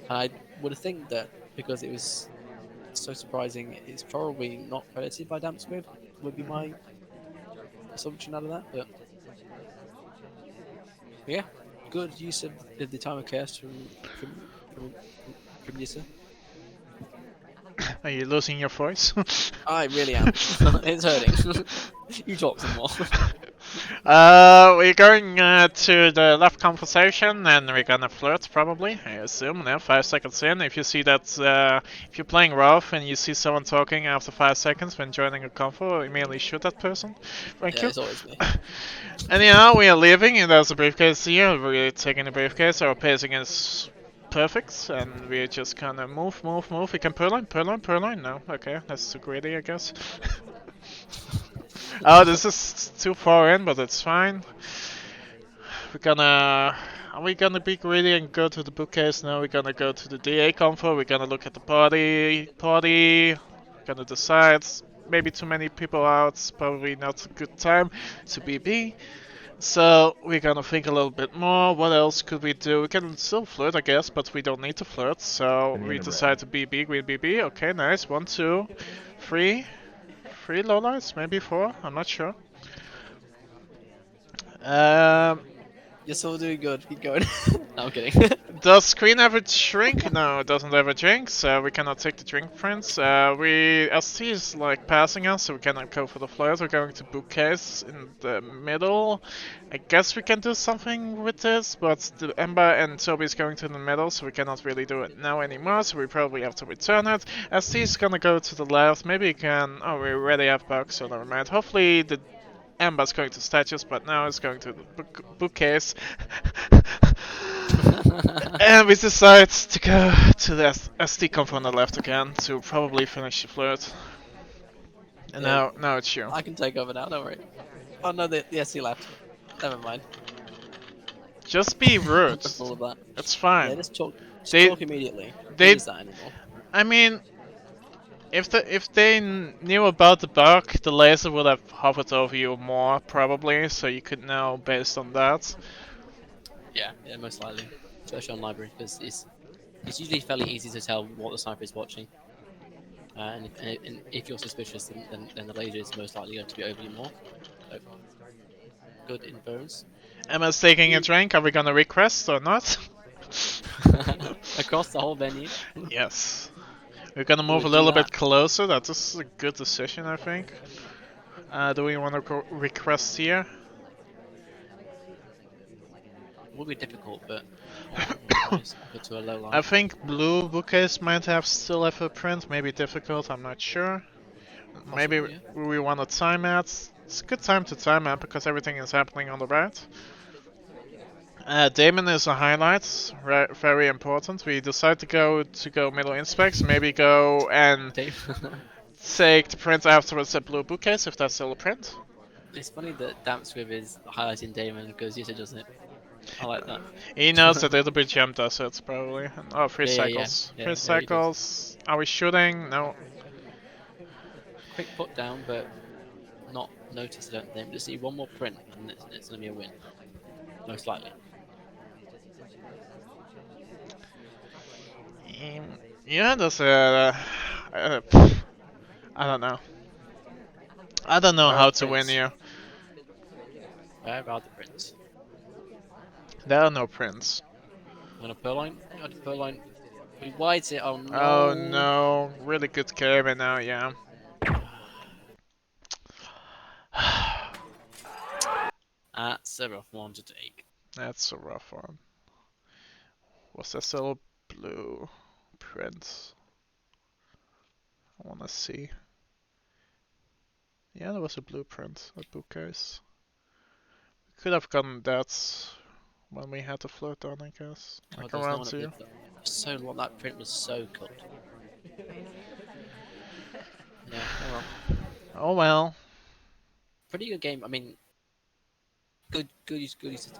And I would think that because it was so surprising, it's probably not credited by Damp Squib, would be my assumption out of that. But yeah, good use of the time of chaos from Yissa. Are you losing your voice? I really am. It's hurting. You talk some more. We're going to the left conversation, and we're gonna flirt probably. I assume. Now, 5 seconds in. If you see that, if you're playing rough and you see someone talking after 5 seconds when joining a convo, immediately shoot that person. Thank Yeah, you. it's always me. Anyhow, we are leaving, and there's a briefcase here. We're taking the briefcase. Our pacing is perfect, and we're just gonna move. We can purloin. No, okay, that's too greedy, I guess. Oh, this is too far in, but it's fine. Are we gonna be greedy and go to the bookcase? No, we're gonna go to the DA convo. We're gonna look at the party. We're gonna decide. Maybe too many people out. Probably not a good time to BB. So we're gonna think a little bit more. What else could we do? We can still flirt, I guess, but we don't need to flirt. So we decide to BB, green BB. Okay, nice. 1, 2, 3. 3 lowlights, maybe 4. I'm not sure. You're still doing good. Keep going. No, I'm kidding. Does screen ever shrink? No, it doesn't ever drink, so we cannot take the drink prints. ST is like passing us, so we cannot go for the flares. We're going to bookcase in the middle. I guess we can do something with this, but the Ember and Toby is going to the middle, so we cannot really do it now anymore, so we probably have to return it. ST is gonna go to the left. Maybe we can... Oh, we already have bugs, so never mind. Hopefully the Ember's going to statues, but now it's going to the bookcase. And we decide to go to the SD comp on the left again to probably finish the flirt. And Yeah. now it's you. I can take over now, don't worry. Oh no, the SC left. Never mind. Just be rude. All of that. It's fine. Yeah, just talk immediately. they- Don't use that anymore. I mean, if they knew about the bug, the laser would have hovered over you more probably, so you could know based on that. Yeah, most likely. Especially on library, because it's usually fairly easy to tell what the sniper is watching. And if you're suspicious, then the laser is most likely going to be over you more. So, good inference. Emma's taking a drink. Are we gonna request or not? Across the whole venue. Yes. We're gonna move a We'll little do that. bit closer. That is a good decision, I think. Do we want to request here? Will be difficult, but nice. Put to a low line. I think blue bookcase might have still have a print. Maybe difficult. I'm not sure. Maybe Possibly, yeah. we want to time out. It's a good time to time out because everything is happening on the right. Damon is a highlight, very important. We decide to go middle inspects, maybe go and Dave. take the print afterwards at blue bookcase if that's still a print. It's funny that Damp Squib is highlighting Damon because Yusha doesn't it. I like that. He knows that it'll be jump assets probably. Oh, 3 Yeah, cycles. yeah, 3 yeah, cycles. Are we shooting? No. quick put down, but not noticed. I don't think. Just see one more print, and it's going to be a win, most likely. Yeah, that's I don't know. I don't know Where are how the to win prints? here. Where are the prints? There are no prints. On a Purloin? On a Purloin. We wide it. Oh no. Oh no, really good carry now, yeah. That's a rough one to take. That's a rough one. Was there still blue prints? I wanna see. Yeah, there was a blueprint, a bookcase. We could have gotten that when we had the float on, I guess. Oh, Like there's no around one up here. here. So long. That print was so cool. Yeah. Oh well. Oh well. Pretty good game. I mean, good use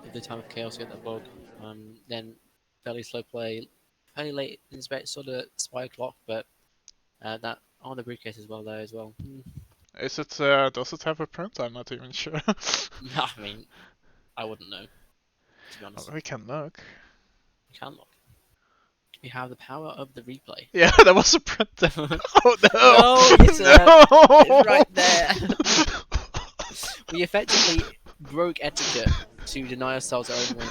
of the time of chaos to get that bug. Then fairly slow play, fairly late in sort of spy clock, but that on the briefcase as well there as well. Is it, does it have a print? I'm not even sure. I mean, I wouldn't know, to be honest. We can look. You can look. We have the power of the replay. Yeah, there was a print there. Oh no! No, it's, no! it's right there. We effectively broke etiquette to deny ourselves our own win.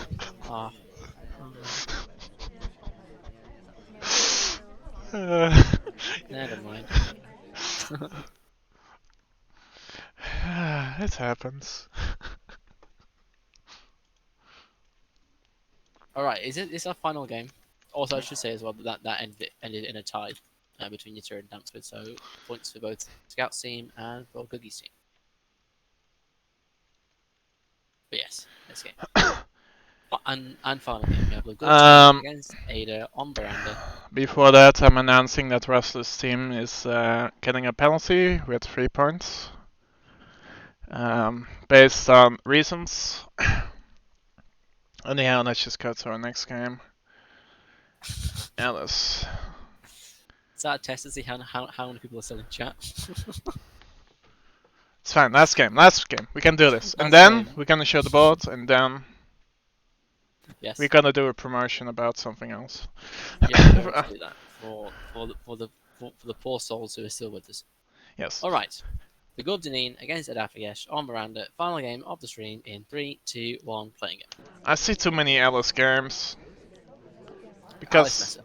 Ah. Never mind. It happens. Alright, it's our final game. Also, I should say as well that ended in a tie between Yitter and Dampsford, so points for both Scout's team and for Googie's team. But yes, let's game. And final game, we have Lagoon against Ada on Veranda. Before that, I'm announcing that Russell's team is getting a penalty with 3 points. Based on reasons. Anyhow, let's just go to our next game. Alice. Is that a test to see how many people are still in chat? It's fine, last game. We can do this. And Last then game. we're gonna show the board, and then Yes. we're gonna do a promotion about something else. Yeah, we're going to do that for the poor souls who are still with us. Yes. Alright. The Gubdanine against Adafagesh on Miranda. Final game of the stream in 3, 2, 1, playing it. I see too many Alice games. Alice Because Messer.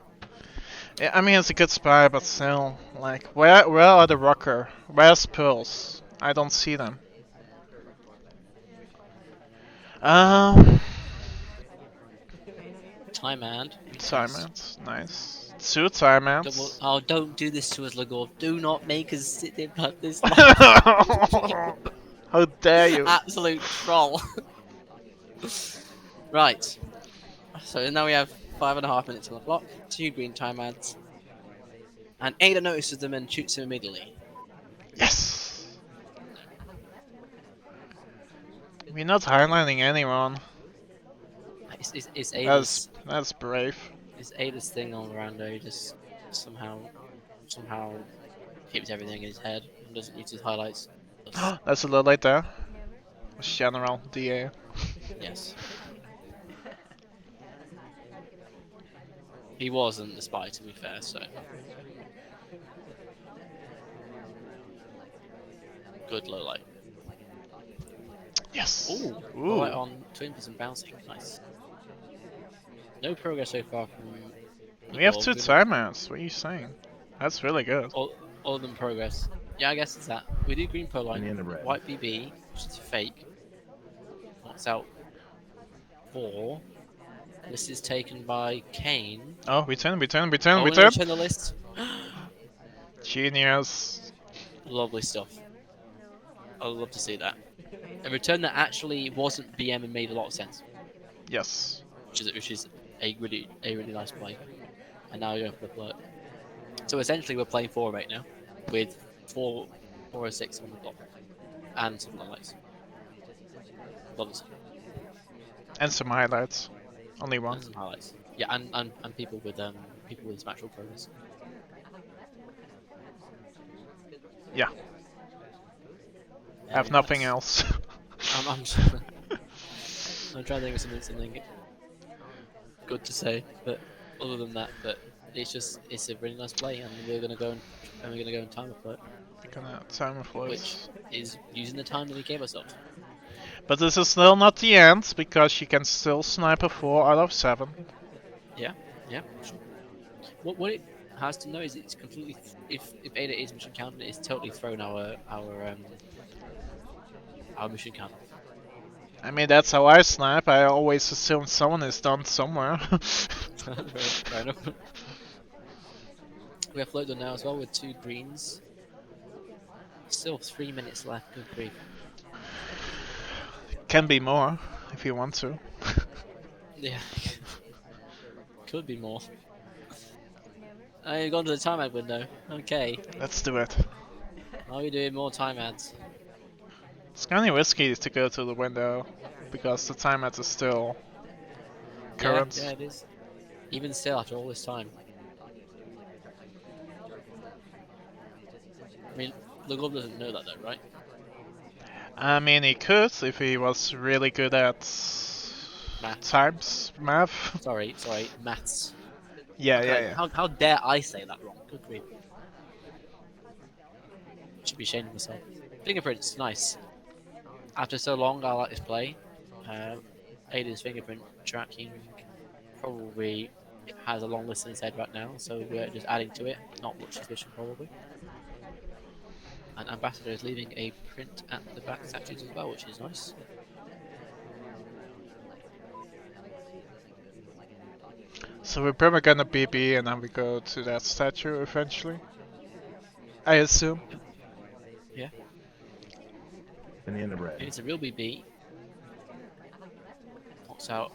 yeah, I mean it's a good spy, but still, like where are the rocker? Where's Pearls? I don't see them. Time hand. Timeouts, nice. 2 timeouts. Oh, don't do this to us, Lagor. Do not make us sit there like this. How dare you? Absolute troll. Right. So now we have 5.5 minutes on the clock. 2 green time ads. And Ada notices them and shoots him immediately. Yes! We're not highlighting anyone. It's Ada's. That's brave. It's Ada's thing on Miranda. He just somehow keeps everything in his head and doesn't use his highlights. That's a little late there. General DA. Yes. He wasn't the spy, to be fair, so. Good low light. Yes! Ooh, Ooh. light on twins and bouncing. Nice. No progress so far from. We have Nicole. 2 timeouts. What are you saying? That's really good. All of them progress. Yeah, I guess it's that. We do green pro line, Banana bread. white BB, which is fake. Knocks out 4. This is taken by Kane. Oh, we turn. Oh, we turn the list. Genius. Lovely stuff. I'd love to see that. A return that actually wasn't BM and made a lot of sense, Yes. which is a really nice play. And now we're going for the flirt. So essentially, we're playing 4 right now, with 4 or 6 on the clock, and some highlights. Love it. And some highlights. Only one. And some highlights. Yeah, and people with actual progress. Yeah. I have nothing else. I'm I'm trying to think of something good to say, but other than that, but it's a really nice play, and we're gonna go and timer for it, We're gonna time which floats. is using the time that we gave ourselves. But this is still not the end, because she can still snipe a 4 out of 7. Yeah, yeah. Sure. What it has to know is it's completely if Ada is mission counter, it's totally thrown our mission counter. I mean, that's how I snipe. I always assume someone is done somewhere. Fair enough. We have float done now as well with 2 greens. Still 3 minutes left. Good grief. Can be more, if you want to. Yeah. Could be more. You've gone to the time ad window. Okay. Let's do it. Are we doing more time ads? It's kind of risky to go to the window, because the time ad is still current. Yeah, it is. Even still, after all this time. I mean, the goal doesn't know that though, right? I mean, he could if he was really good at math. Sorry, maths. Yeah. How dare I say that wrong? Good grief. Should be ashamed of myself. Fingerprints, nice. After so long, I like this play. Ada's fingerprint tracking probably has a long list in his head right now, so we're just adding to it. Not much suspicion, probably. And Ambassador is leaving a print at the back statues as well, which is nice. So we're probably gonna BB and then we go to that statue eventually. I assume. Yeah. Banana bread. It's a real BB. Knocks out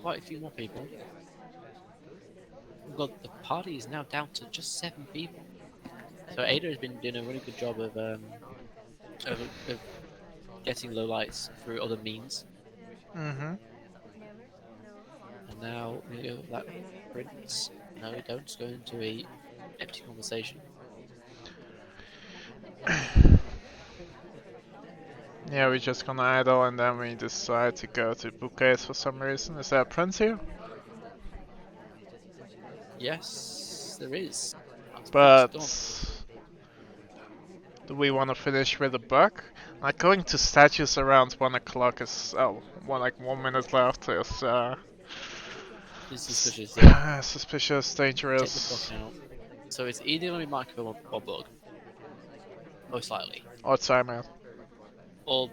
quite a few more people. We've got the party is now down to just 7 people. So Ada has been doing a really good job of getting low lights through other means. Mm-hmm. And now we go with that prince. No, we don't. Just go into a empty conversation. Yeah, we're just gonna idle and then we decide to go to bouquets for some reason. Is there a prince here? Yes, there is. But do we want to finish with a buck? Like going to statues around 1 o'clock is like 1 minute left is It's suspicious. Yeah. suspicious, Take the dangerous, block out. So it's either going to be Micro or Bug, most likely, or timeout, or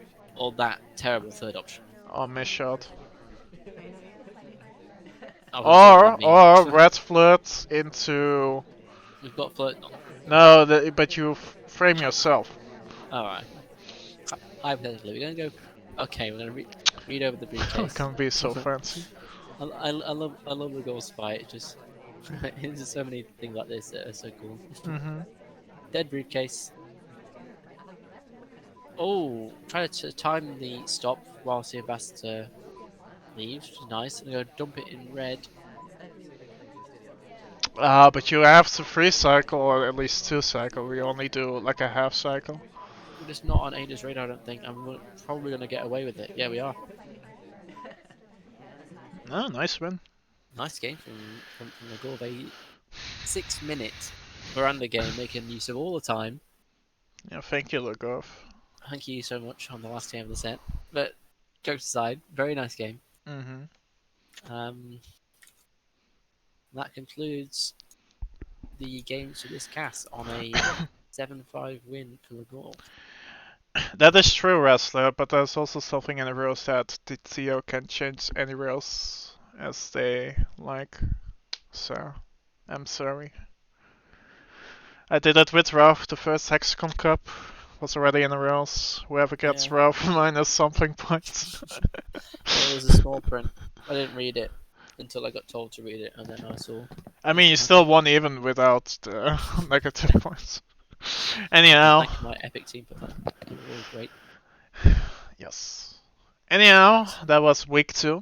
that terrible third option. or miss shot, Oh, or red flirt into. we've got flirt on. No, but you frame yourself. Alright. Hypothetically, we're gonna go. Okay, we're gonna read over the briefcase. Can't be so fancy. I love the goal spy. It just there's so many things like this that are so cool. Mm-hmm. Dead briefcase. Oh, try to time the stop whilst the ambassador leaves, which is nice. And go dump it in red. But you have to free cycle or at least 2 cycle. We only do like a half cycle. We're just not on Ada's radar, I don't think, and we're probably gonna get away with it. Yeah, we are. Oh, nice win. Nice game from the goal. A 6-minute veranda game, making use of all the time. Yeah, thank you, Lugov. Thank you so much on the last game of the set. But jokes aside, very nice game. Mm-hmm. That concludes the games for this cast on a 7-5 win for the goal. That is true, wrestler, but there's also something in the rules that the TO can change any rules as they like. So, I'm sorry. I did it with Ralph, the first Hexagon Cup was already in the rules. Whoever gets Ralph minus something points. It was a small print. I didn't read it until I got told to read it, and then I saw. I mean, you still won even without the negative points. Anyhow. Thank you, my epic team for that. They were all great. Yes. Anyhow, that was week 2.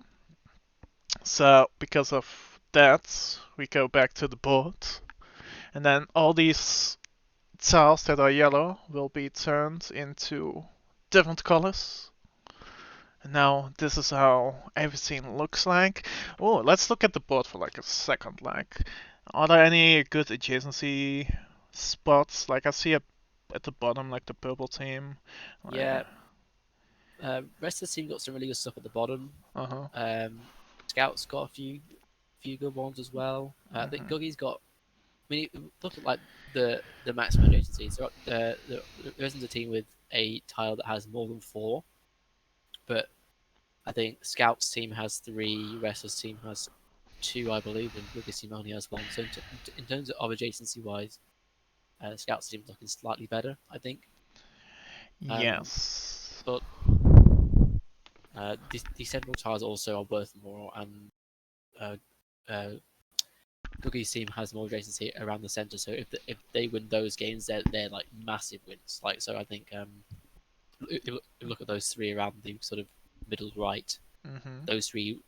So, because of that, we go back to the board. And then all these tiles that are yellow will be turned into different colors. And now this is how everything looks like. Oh, let's look at the board for like a second. Like, are there any good adjacency spots? Like I see at the bottom, like the purple team. Yeah. Rest of the team got some really good stuff at the bottom. Uh-huh. Scouts got a few good ones as well. I think Googie's got. I mean, look at like the maximum adjacencies. So, there isn't a team with a tile that has more than 4, but I think Scouts team has 3, Wrestlers team has 2, I believe, and Googie's team only has 1. So in terms of adjacency wise, Scouts team looking slightly better, I think. Yes. But these central tiles also are worth more, and Googie's team has more adjacency around the center. So if they win those games, they're like massive wins. Like so, I think if you look at those 3 around the sort of middle right, those three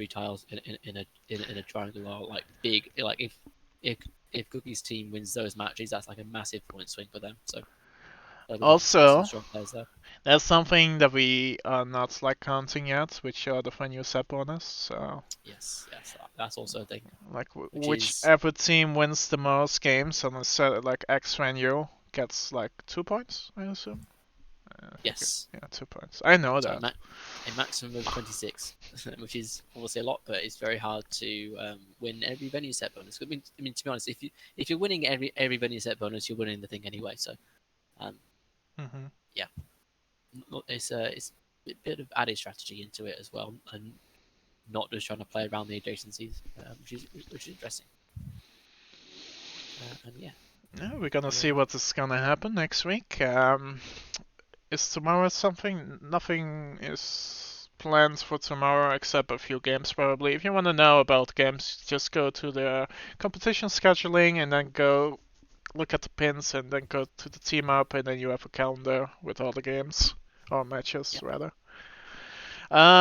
tiles in a triangle are like big. Like if Googie's team wins those matches, that's like a massive point swing for them. So Also, some strong players there. there's something that we are not like counting yet, which are the new set bonus. So Yes, that's also a thing. like Which whichever team wins the most games on a set like X venue gets like 2 points, I assume. Yes. Yeah, 2 points. I know So that. a maximum of 26, which is obviously a lot, but it's very hard to win every venue set bonus. I mean, to be honest, if you're winning every venue set bonus, you're winning the thing anyway. So, yeah, it's a bit of added strategy into it as well, and not just trying to play around the adjacencies, which is interesting. And yeah. Yeah, we're gonna see what is gonna happen next week. Is tomorrow something? Nothing is planned for tomorrow except a few games probably. If you want to know about games, just go to the competition scheduling and then go look at the pins and then go to the team up and then you have a calendar with all the games or matches rather.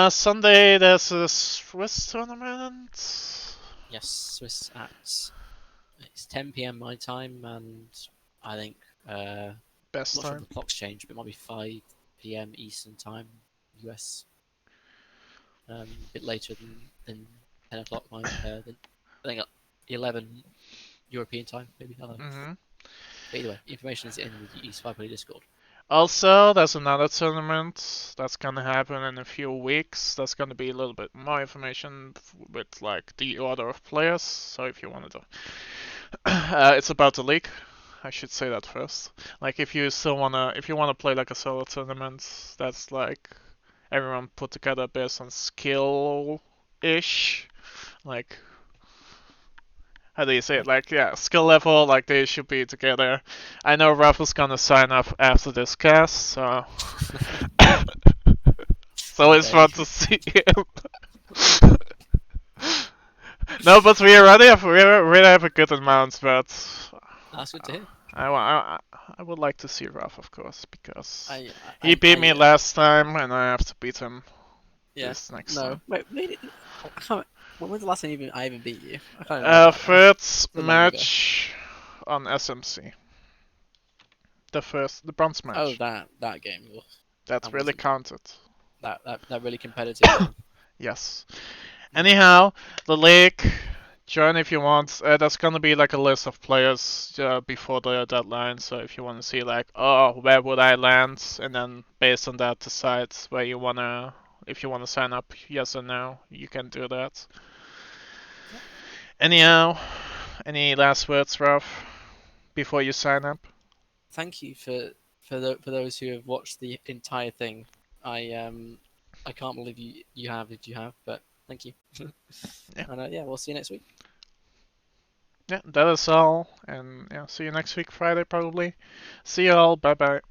Sunday there's a Swiss tournament. Yes, Swiss at it's 10 p.m. my time, and I think Best I'm not sure time. if the clocks change, but it might be 5 p.m. Eastern time, US. A bit later than 10 o'clock my I think 11 European time, maybe. I don't know. But either way, information is in the SpyParty Discord. Also, there's another tournament that's gonna happen in a few weeks. That's gonna be a little bit more information with like the order of players. So if you wanted to, it's about the league. I should say that first. Like if you wanna play like a solo tournament, that's like everyone put together based on skill-ish. Like how do you say it? Like yeah, skill level. Like they should be together. I know Rafa's gonna sign up after this cast, so so it's fun to see him. No, but we already have a good amount, but That's good to hear. I would like to see Raf, of course, because he beat me I last time, and I have to beat him this next time. Wait, I can't. When was the last time I even beat you? I can't remember. First match on SMC. The bronze match. Oh, that game. Ugh. That really counted. That really competitive. Yes. Anyhow, the league. Join if you want. There's gonna be like a list of players before the deadline. So if you want to see like, oh, where would I land, and then based on that decide where you wanna, if you wanna sign up, yes or no, you can do that. Anyhow, any last words, Ralph, before you sign up? Thank you for those who have watched the entire thing. I can't believe you have if you have, but thank you. Yeah. And we'll see you next week. Yeah, that is all, and yeah, see you next week Friday probably. See you all. Bye bye.